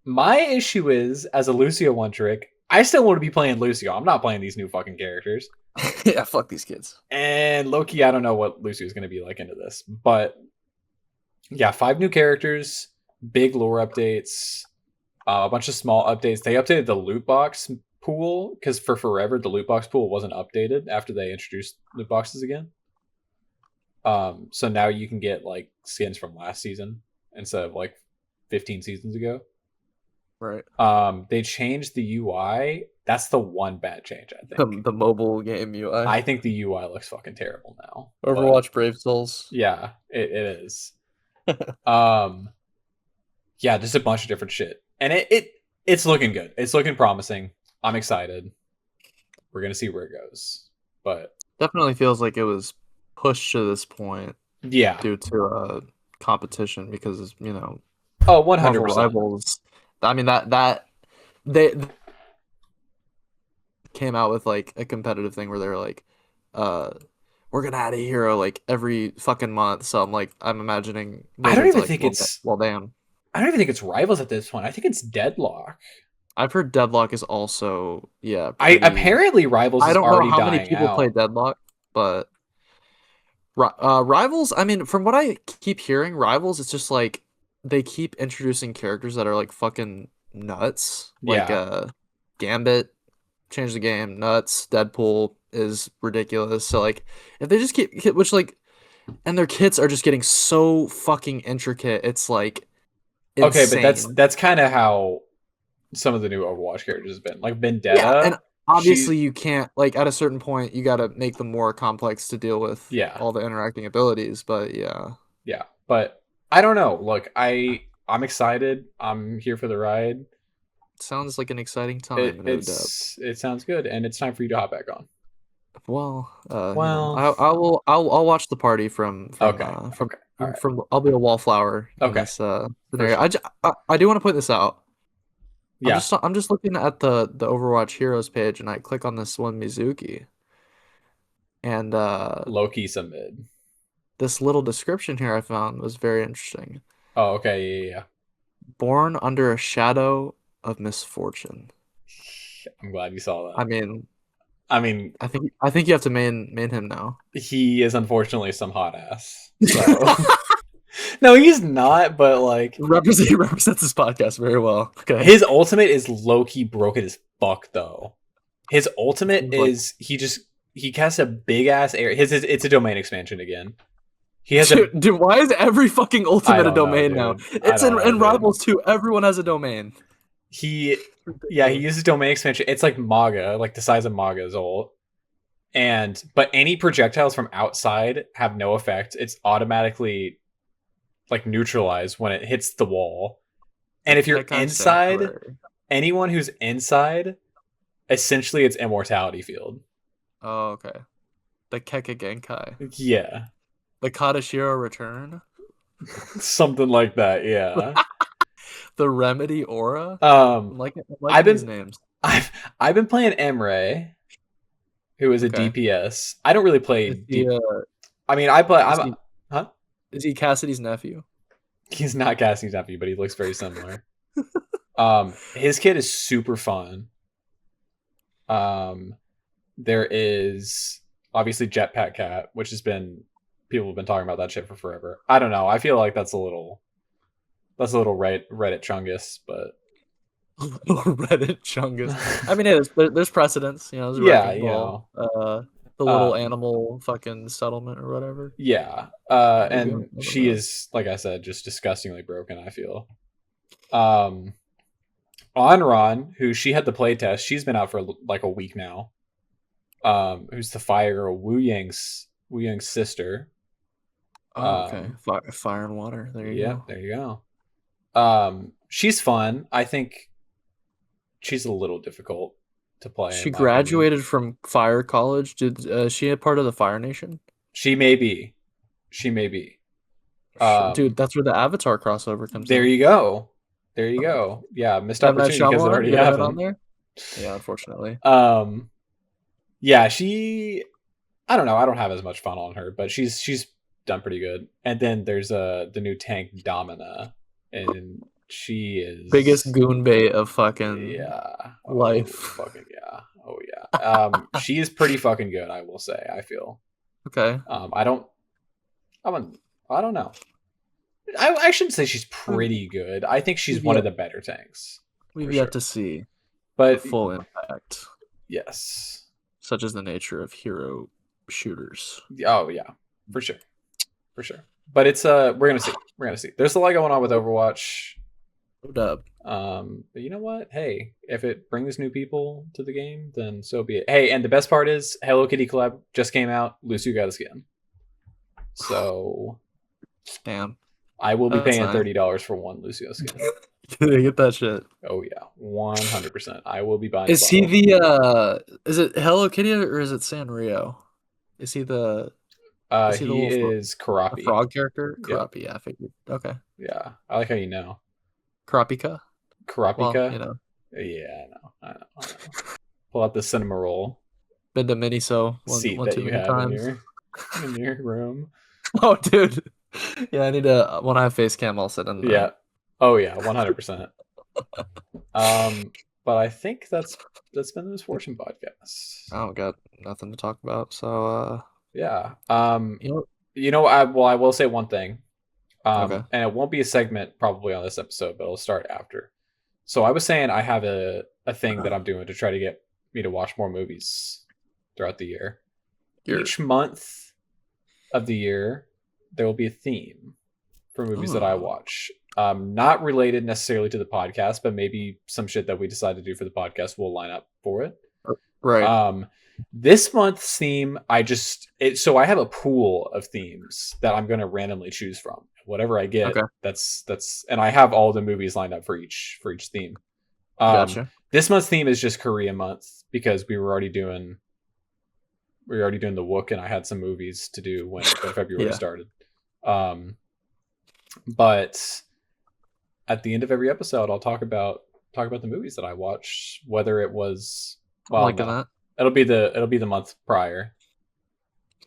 My issue is, as a Lucio one trick, I still want to be playing Lucio. I'm not playing these new fucking characters. Yeah, fuck these kids. And Loki, I don't know what Lucio is going to be like into this, but yeah, 5 new characters, big lore updates, a bunch of small updates. They updated the loot box pool because for forever the loot box pool wasn't updated after they introduced loot boxes again. So now you can get like skins from last season instead of like 15 seasons ago. Right. They changed the UI. That's the one bad change, I think. The mobile game UI. I think the UI looks fucking terrible now. Overwatch Brave Souls. Yeah, it is. Yeah, just a bunch of different shit. And it's looking good. It's looking promising. I'm excited. We're gonna see where it goes. But definitely feels like it was pushed to this point. Yeah. Due to competition because, 100%. Rivals. I mean that they came out with like a competitive thing where they're like, we're gonna add a hero like every fucking month. So I'm imagining. I don't even think it's damn. I don't even think it's Rivals at this point. I think it's Deadlock. I've heard Deadlock is also apparently Rivals. I don't know how many people play Deadlock, but Rivals. I mean, from what I keep hearing, Rivals, it's just like they keep introducing characters that are like fucking nuts. Like Gambit, change the game, nuts. Deadpool is ridiculous. So like, if they just keep and their kits are just getting so fucking intricate, it's like insane. Okay, but that's kind of how some of the new Overwatch characters have been. Like Vendetta. Yeah, and obviously you can't, like, at a certain point you got to make them more complex to deal with all the interacting abilities, but yeah, but I don't know. Look, I'm excited. I'm here for the ride. Sounds like an exciting time. It sounds good, and it's time for you to hop back on. Well, I'll watch the party from I'll be a wallflower. Okay. Scenario. I do want to point this out. Yeah. I'm just looking at the Overwatch Heroes page, and I click on this one Mizuki, and Loki submit. This little description here I found was very interesting. Oh, okay, yeah. Born under a shadow of misfortune. I'm glad you saw that. I mean, I think you have to main him now. He is unfortunately some hot ass. So. No, he's not, but like he represents this podcast very well. Okay. His ultimate is low-key broken as fuck though. His ultimate is he casts a big ass area. It's a domain expansion again. He has dude, why is every fucking ultimate a domain now? It's in Rivals too. Everyone has a domain. He uses domain expansion. It's like Maga, like the size of Maga's ult. But any projectiles from outside have no effect. It's automatically like neutralized when it hits the wall. And if you're inside, anyone who's inside, essentially it's immortality field. Oh, okay. The Keka Genkai. Yeah. The Kadashiro Return? Something like that, yeah. The Remedy Aura? I've been names. I've been playing Emre, who is a DPS. I don't really play huh? Is he Cassidy's nephew? He's not Cassidy's nephew, but he looks very similar. His kid is super fun. There is obviously Jetpack Cat, which people have been talking about that shit for forever. I don't know. I feel like that's a little That's a little Reddit chungus, but Reddit Chungus. I mean, there's precedence. You know, there's a yeah, wrecking ball. The little um, animal fucking settlement or whatever. yeah. Maybe And she is, like I said, just disgustingly broken. I feel. Um, Onron, who she had the playtest, she's been out for like a week now. Who's the fire girl? Wu Yang's sister. Oh, okay. Um, Fire and water. There you yeah, go. there you go. She's fun. I think she's a little difficult to play She in my opinion. graduated from Fire College. Did she a part of the Fire Nation? She may be. She may be. Dude, Um, that's where the Avatar crossover comes there in. you go. There you go. Yeah, missed M. Night opportunity because it Shyamalan, already get him in on happened. there. Yeah, unfortunately. Um, yeah, she. I don't know. I don't have as much fun on her, but she's done pretty good. And then there's the new tank Domina, and she Biggest is goon bait of fucking yeah. Oh, life. fucking yeah. Oh yeah. She is pretty fucking good. I will say. I feel. Okay. I don't. I don't know. I shouldn't say she's pretty good. I think she's We've one yet, of the better tanks we've for yet sure. to see the But full impact, yes. such as the nature of hero shooters. Oh yeah, for sure, for sure. But it's we're gonna see. We're gonna see. There's a lot going on with Overwatch. No dub. But you know what? Hey, if it brings new people to the game, then so be it. Hey, and the best part is Hello Kitty collab just came out. Lucio got a skin. So Damn. I will be That's paying nice. $30 for one Lucio skin. Get that shit. Oh yeah, 100%. I will be buying. Is he the is it Hello Kitty or is it Sanrio? Is he the He little is the Karapi. frog character? Yep. Karapi, yeah, I figured. Okay. Yeah, I like how you know. Karapika? Karapika. Well, you know. Yeah, I know. Pull out the cinema roll Been to Miniso seat one that too you many have times. in your room. Oh, dude. Yeah, I need to. When I have face cam, I'll sit in there. Yeah. Oh yeah, 100%. But I think that's been the Misfortune podcast. I don't got nothing to talk about. So, Yeah. you know, I will say one thing. okay. And it won't be a segment probably on this episode, but it'll start after. So I was saying I have a thing that I'm doing to try to get me to watch more movies throughout the year. Each month of the year, there will be a theme for movies that I watch. Not related necessarily to the podcast, but maybe some shit that we decide to do for the podcast will line up for it. Right. This month's theme, so I have a pool of themes that I'm going to randomly choose from. Whatever I get, Okay. that's, and I have all the movies lined up for each theme. Gotcha. This month's theme is just Korea month because we were already doing the Wook, and I had some movies to do when February Yeah. started. But at the end of every episode, I'll talk about the movies that I watched, whether it was That. It'll be the month prior.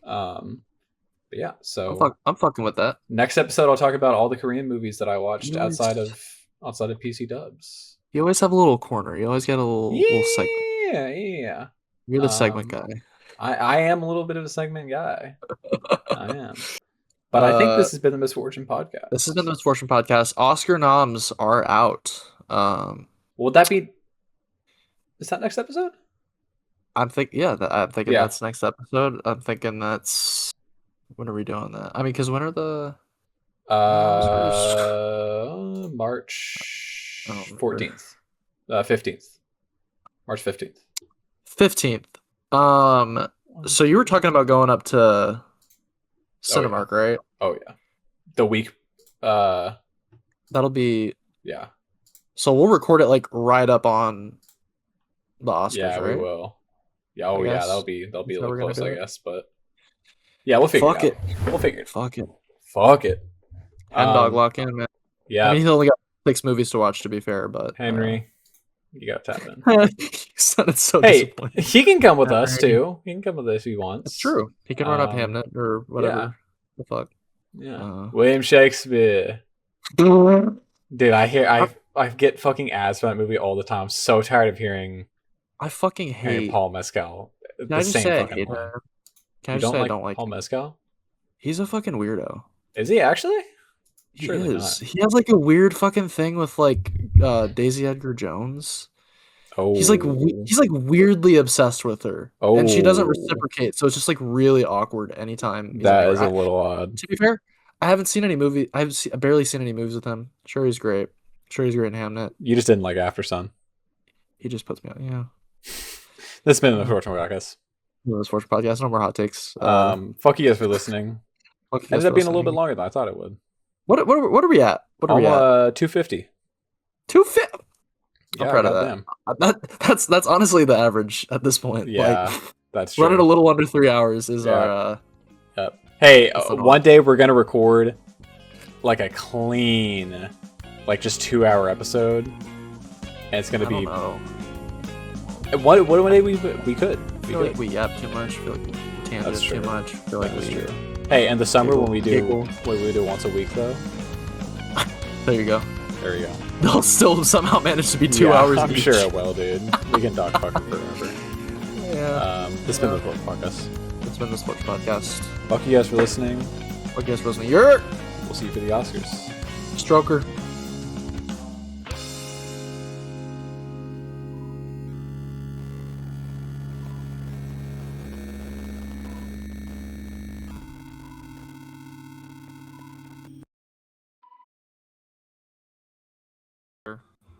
But yeah, so I'm fucking with that. next episode I'll talk about all the Korean movies that I watched You always- outside of PC dubs. You always have a little corner. You always get a little segment. Yeah. You're the segment guy. I am a little bit of a segment guy. I am. But I think this has been the Misfortune podcast. This has been the Misfortune podcast. Oscar noms are out. Would that be? Is that next episode? I'm thinking Yeah. that's next episode. I'm thinking that's when are we doing that? I mean, because when are the March I don't remember. 14th, 15th, March 15th. 15th. So you were talking about going up to Cinemark, right? Oh yeah, the week. That'll be. Yeah. So we'll record it like right up on the Oscars, Yeah, right? we will. Yeah. Oh I yeah, guess. that'll be a That's how little we're gonna close, do I it. guess. But yeah, we'll figure Fuck it out. We'll figure it. Fuck it. Fuck it. And dog lock in, man. Yeah. I mean, he's only got 6 movies to watch, to be fair, but Henry, you got to tap in. you sounded so Hey, disappointed. he can come with us Henry. too. He can come with us if he wants. It's true. He can run up Um, Hamnet or whatever. yeah. The fuck. Yeah. William Shakespeare. Dude, I get fucking ads for that movie all the time. I'm so tired of hearing I fucking hate. Paul Mescal. Can I just say I hate him? Can I You just say I like don't like Paul him? Mescal? He's a fucking weirdo. Is he actually? He Surely is. not. He has like a weird fucking thing with like Daisy Edgar Jones. Oh, He's like weirdly obsessed with her, and she doesn't oh, reciprocate. So it's just like really awkward anytime he's that anywhere. is a little odd. To be fair, I haven't seen any movie. I've barely seen any movies with him. Sure, he's great. Sure, he's great in Hamnet. You just didn't like After Sun. He just puts me out. Yeah. This has been the Fortune Podcast. No, this Fortune podcast. No more hot takes. Fuck you guys for listening. Fuck you guys Ended up for being a little bit listening. longer than I thought it would. What are we at? What are we at? 250. 250. I'm Yeah, proud of goddamn. That's honestly the average at this point. Yeah, Like, that's true. running a little under 3 hours is Yeah. our. Yep. Hey, That's the one day we're gonna record like a clean, like just 2 hour episode, and it's gonna I don't be know. what one day we could. I feel like we yap too much. I feel like we tangent That's too true. much. I feel like That's we. true. Hey, in the summer Giggle, when we giggle. do once a week though. There you go. There you go. They'll still somehow manage to be 2 Yeah, hours. I'm each. sure it will, dude. We can talk fucking forever. Yeah. This has been the Fortune Podcast. It's been the Sports Podcast. Fuck you guys for listening. Fuck you guys for listening. You're We'll see you for the Oscars. Stroker.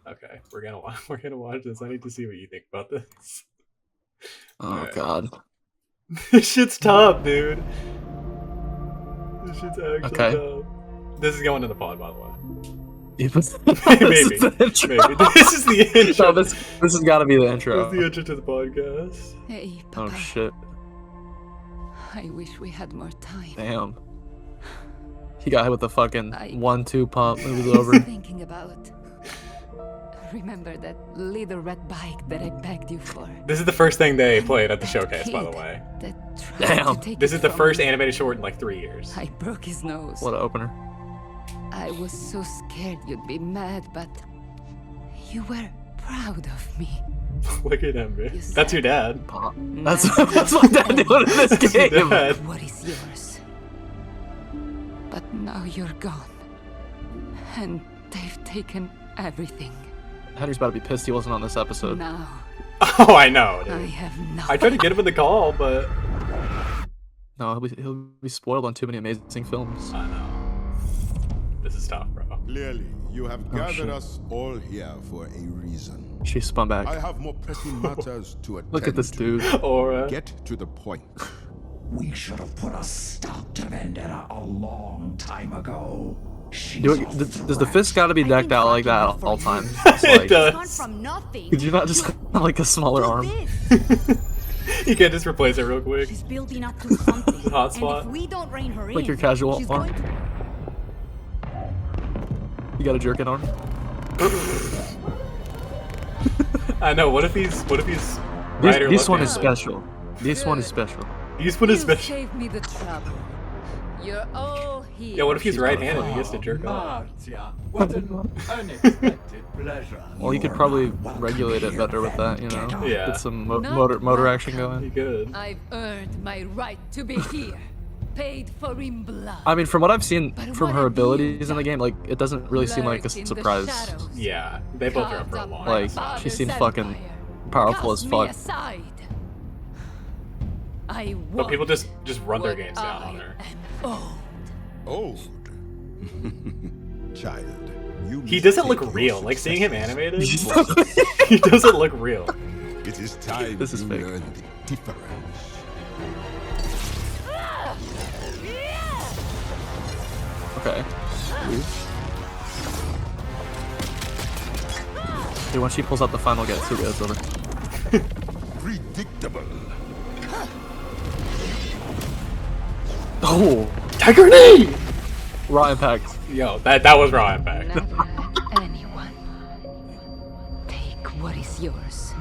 Okay, we're gonna watch this. I need to see what you think about this. Oh Alright. God. This shit's tough, dude. This shit's actually Okay. tough. This is going to the pod, by the way. Maybe. Maybe. Maybe. This is the intro. No, this has got to be the intro. This is the intro to the podcast. Hey, Oh Papa. shit! I wish we had more time. Damn. He got hit with the fucking I- 1-2 pump. It was I was over. thinking about. Remember that little red bike that I begged you for? This is the first thing they played at the showcase, by the Kid way. That tried Damn. To take This it is the from first me. animated short in like 3 years. I broke his nose. What an opener. I was so scared you'd be mad, but you were proud of me. Look at him, man. You That's your dad. Pop. Now- That's my dad doing in this That's your game. dad. What is yours? But now you're gone. And they've taken everything. Henry's about to be pissed he wasn't on this episode. Now Oh, I know, dude. I have nothing. I tried to get him in the call, but No, he'll be spoiled on too many amazing films. I know. This is tough, bro. Clearly, you have Oh, gathered shit. us all here for a reason. She spun back. I have more pressing matters to attend Look at this to. dude. Or Get to the point. We should have put a stop to Vendetta a long time ago. She's Does the fist got to be decked out like that at all times? It's it like, does. Gone from nothing. could you not just have like a smaller to arm? this. You can't just replace it real quick. She's building up to something. Hot and spot. if we don't rein her Like in, your casual she's arm? going to You got a jerkin arm? I know. What if he's right or This one is left-handed? special. This one is special. He's put his You special. saved me the trouble. You're all here. Yeah, what if he's She's right-handed? not He gets to jerk off. Martia, what an unexpected pleasure. Well, you could probably regulate it better with that, you know? Yeah. Get some Not motor action He going. could. I've earned my right to be here. Paid for in blood. I mean, from what I've seen But from what her have you abilities in the done? game, like, it doesn't really seem like a Lurked in the surprise. shadows. Yeah, they built her up for a Carved long my Like, time. she father's seemed fucking empire. powerful Cast as me fuck. aside. I But people want just run their what games down I on her. am owed. Old. Child, you He doesn't look mistake your real. Like seeing him success. animated, he doesn't look real. It is time This is you fake. learn the difference. Okay. Dude, when she pulls out the final Getsuga, it's over. Predictable. Oh! Tiger knee. Raw impact. Yo, that was raw impact. Never let anyone take what is yours.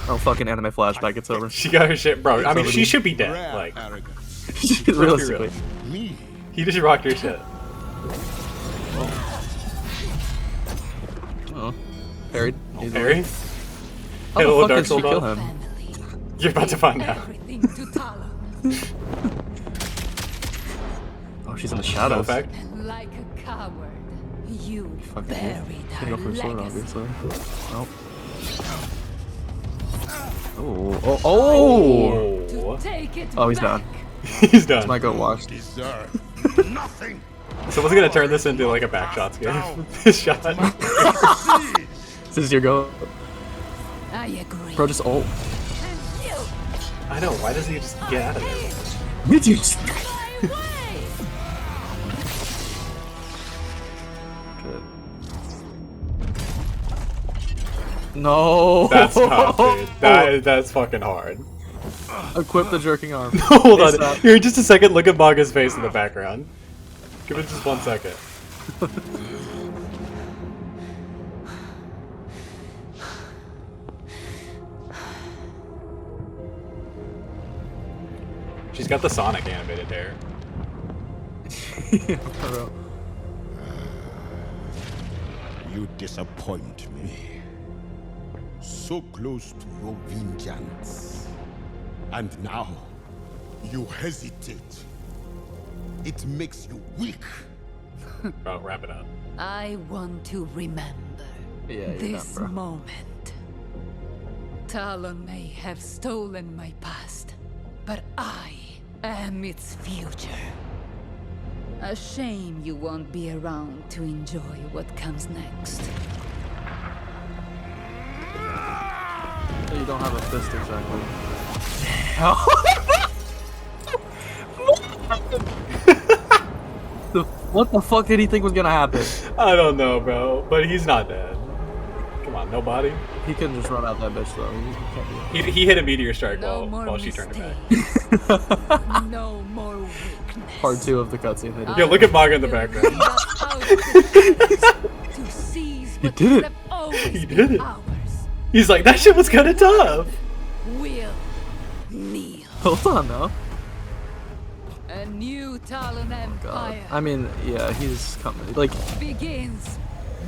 Oh, fucking anime flashback, it's over. She got her shit, bro. I mean, over she to- should be dead. Rare Like, arrogance. Realistically. Me. he just rocked your shit. Oh. Parried. Easily. Harry, How hit a the little fuck Dark did Soul she kill ball. him? Family. You're about to find out. Everything to Talon. Oh, she's in the No shadows. effect. like a coward. You Fucking buried can't her go for a sword, legacy. obviously. Nope. Oh. To take it Oh, he's back. done. He's done. This might go washed. Deserve nothing. So was gonna turn this into like a back shots game. This shot. This is your go. I agree. Bro, just ult. And you, I know. Why doesn't he just get out of there? Did you just... my way. Good. No. That's tough, dude. That's fucking hard. Equip the jerking arm. Hold Face on. that. Here, just a second. Look at Baga's face in the background. Give it just 1 second. She's got the Sonic animated hair. For real. You disappoint me. So close to your vengeance. And now, you hesitate. It makes you weak. Bro, wrap it up. I want to remember Yeah, you're this done, bro. moment. Talon may have stolen my past, but I am its future. A shame you won't be around to enjoy what comes next. You don't have a fist exactly. What the fuck did he think was gonna happen? I don't know, bro. But he's not dead. Come on, nobody. He couldn't just run out that bitch though. He can't do He hit a meteor strike No more while she turned it back. mistakes. that. No more weakness. Part 2 of the cutscene. They did. Yeah, look at Baga in the background. To seize He what did it. have always He been did it. ours. He's like, that shit was kind of tough. Will kneel. Hold on now. A new Talon God. Empire I mean, yeah, he's coming. Like, begins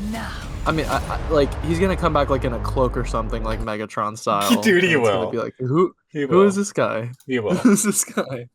now. I mean, like he's gonna come back like in a cloak or something, like Megatron style. Dude, he and it's will. gonna be like, who He who will. is this guy? He will. Who is this guy?